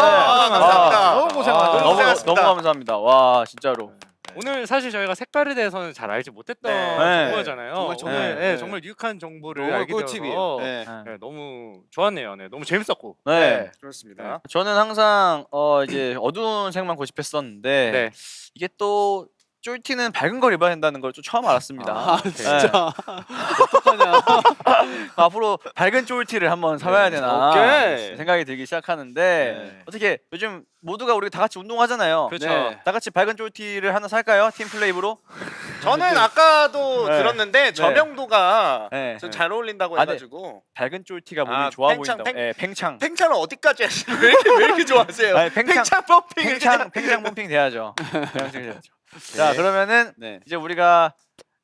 감사합니다. 너무 고생하셨습니다. 너무 고생하셨습니다. 너무 감사합니다. 와 진짜로. 오늘 사실 저희가 색깔에 대해서는 잘 알지 못했던 네. 정보잖아요. 정말, 오늘 네. 정말 유익한 정보를 너무 알게 되어서 꿀팁이에요. 네. 네, 너무 좋았네요. 네, 너무 재밌었고. 네. 그렇습니다. 저는 항상 이제 어두운 색만 고집했었는데 네. 이게 또 쫄티는 밝은 걸 입어야 된다는 걸 좀 처음 알았습니다. 아 진짜. 어떡하냐. 앞으로 밝은 쫄티를 한번 사봐야 되나 오케이. 생각이 들기 시작하는데 네. 어떻게 요즘 모두가 우리 다 같이 운동하잖아요. 그렇죠. 네. 다 같이 밝은 쫄티를 하나 살까요? 팀 플레이브로? 저는 아까도 네. 들었는데 저명도가 네. 좀 잘 어울린다고 아, 네. 해가지고 밝은 쫄티가 몸이 아, 좋아 팽창, 보인다. 예, 팽창. 팽창을 어디까지 하시는 왜 이렇게 좋아하세요? 아니, 팽창 펌핑을 팽창 펌핑 돼야죠. 팽창 돼야죠. 자 그러면은 네. 이제 우리가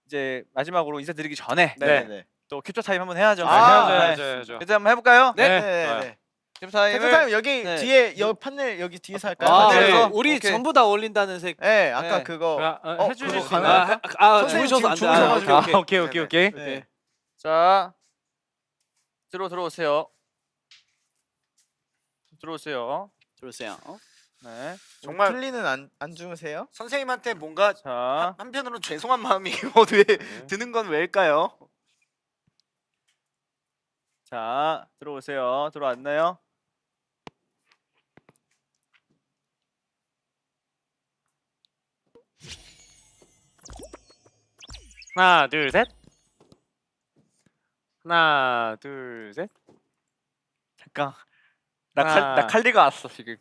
이제 마지막으로 인사드리기 전에 네. 또 캡처 타임 한번 해야죠. 해야죠. 캡처 한번 해볼까요? 네. 캡처 타임을 대표님 여기 네. 뒤에 여기 판넬 여기 뒤에서 할까요? 아, 네. 네. 우리 오케이. 전부 다 어울린다는 색. 네, 아까 네. 그거 해주실 그거 수 가능할까요? 있나요? 선생님 주무셔서 안 돼. 지금 아, 주무셔가지고. 오케이. 네. 자 들어오세요. 들어오세요. 들었어요. 네. 정말 틀리는 안 주무세요? 선생님한테 뭔가 자 한편으로는 죄송한 마음이 드는 건 왜일까요? 자 들어오세요. 들어왔나요? 하나, 둘, 셋. 하나, 둘, 셋. 잠깐. 하나. 나 칼리가 왔어 지금.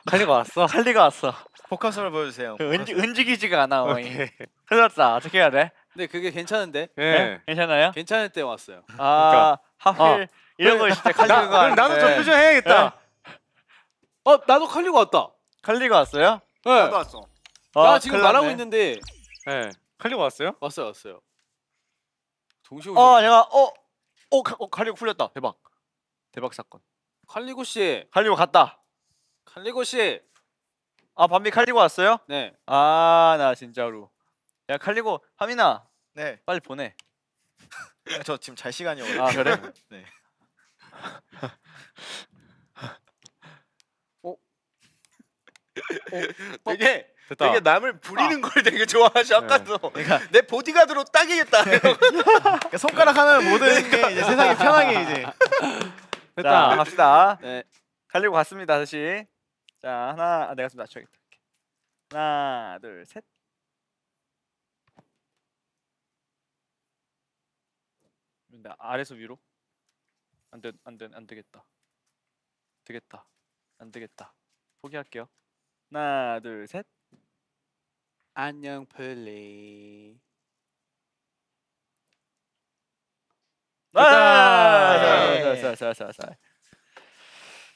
칼리가 왔어. 칼리가 왔어. 포커스를 보여주세요. 움직이지가 않아. 어이. 오케이. 큰일 났다. 어떻게 해야 돼? 근데 그게 괜찮은데? 네. 괜찮아요? 괜찮을 때 왔어요. 아 하필 이런 걸 진짜 칼리가 그럼 나도 좀 표정해야겠다. 나도 칼리고 왔다. 칼리가 왔어요? 네. 나도 왔어. 나 지금 큰일 말하고 났네. 있는데 네. 칼리가 왔어요? 왔어요. 동시에 오셨. 내가 칼리고 풀렸다. 대박 사건. 칼리고 씨, 칼리고 갔다. 칼리고 씨. 밤비 칼리고 왔어요? 네. 나 진짜로. 야 칼리고 하민아 네. 빨리 보내. 저 지금 잘 시간이 오요. 아 그래? 네. 되게 됐다. 되게 남을 부리는 걸 되게 좋아하셔. 아까도 그러니까 내 보디가드로 딱이겠다. 그러니까 손가락 하나를 모든 게 이제 세상이 편하게 이제. 자 됐다. 갑시다. 네. 칼리고 갔습니다 다시. 자 하나 내가 좀 낮춰야겠다. 하나 둘 셋. 나 아래서 위로? 안 되겠다. 안 되겠다. 포기할게요. 하나 둘 셋. 안녕 플레이. 자.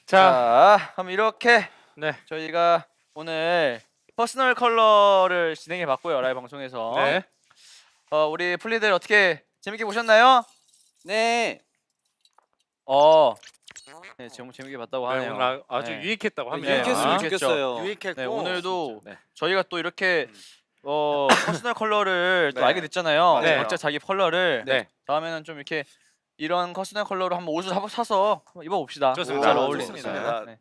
자, 그럼 이렇게 네. 저희가 오늘 퍼스널 컬러를 진행해 봤고요 라이브 방송에서. 네. 우리 플리들 어떻게 재밌게 보셨나요? 네. 네, 정말 재밌게 봤다고 네, 하네요. 오늘 아주 네. 유익했다고 합니다. 유익했으면 유익했죠. 좋겠어요. 유익했고 네, 오늘도 네. 저희가 또 이렇게 퍼스널 컬러를 또 네. 알게 됐잖아요. 네. 각자 자기 컬러를. 네. 다음에는 좀 이렇게 이런 퍼스널 컬러로 한번 옷을 사서 한번 입어봅시다. 좋습니다. 잘 오, 어울리니까. 좋습니다. 네.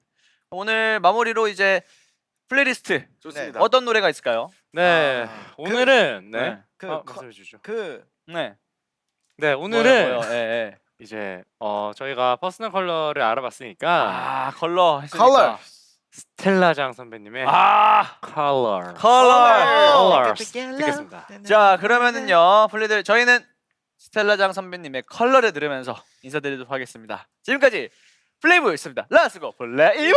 오늘 마무리로 이제 플레이리스트 좋습니다. 어떤 노래가 있을까요? 네. 오늘은 네. 네. 그 말씀해 주죠. 그 네. 네, 오늘은 뭐요? 예. 이제 저희가 퍼스널 컬러를 알아봤으니까 아 컬러 했으니까. 컬러. 스텔라장 선배님의 아 컬러 컬러. 듣겠습니다. 자 그러면은요 플리들 저희는 스텔라장 선배님의 컬러를 들으면서 인사드리도록 하겠습니다. 지금까지 플레이브였습니다. 렛츠고 플레이브.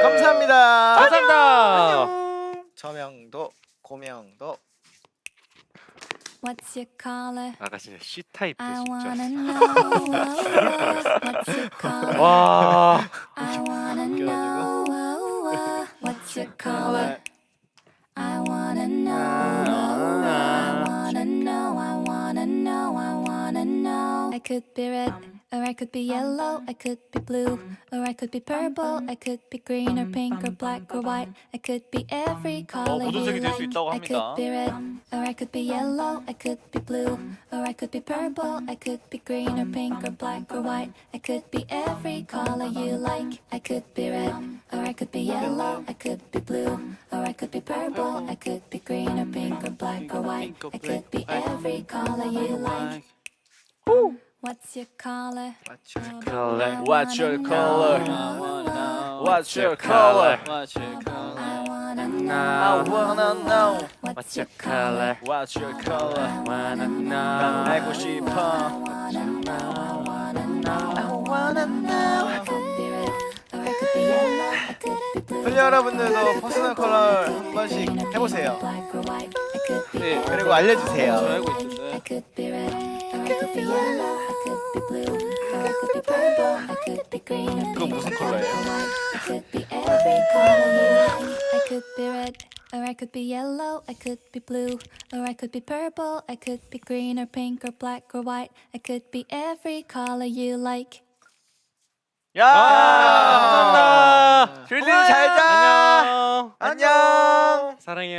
감사합니다. 감사합니다. 저명도 고명도. What's your color? 아까 진짜 C 타입 I 진짜. wanna know. What's your color? 와. I wanna know. What's your color? I wanna know. I wanna know. I wanna know. I wanna know. I could be red, or I could be yellow. I could be blue, or I could be purple. I could be green or pink or black or white. I could be every color 모든 you 색이 될 수 like. 있다고 I 합니다. could be red, or I could be yellow. I could be blue, or I could be purple. I could be green or pink or black or white. I could be every color you like. I could be red, or I could be yellow. I could be blue, or I could be purple. I could be green or pink or black or white. I could be every color you like. What's your color? color? What's your color? What's your color? What's your color? I wanna I know. wanna know. What's your color? What's your color? wanna 난 know. 알고 싶어. I could be red, or I could be yellow. I could be blue. 플리 여러분들도 퍼스널 컬러 한 번씩 해보세요. Black or white. I could be 네, 그리고 저 알려주세요. 알고 I 있던데. could be red, or I could be yellow. I could be blue, or I could be purple. I could be green or 그건 pink 무슨 or 컬러예요? white. I could be every color you like. I could be red, or I could be yellow. I could be blue, or I could be purple. I could be green or pink or black or white. I could be every color you like. 야 감사합니다. 플리들 잘 자. 안녕. 안녕. 사랑해요.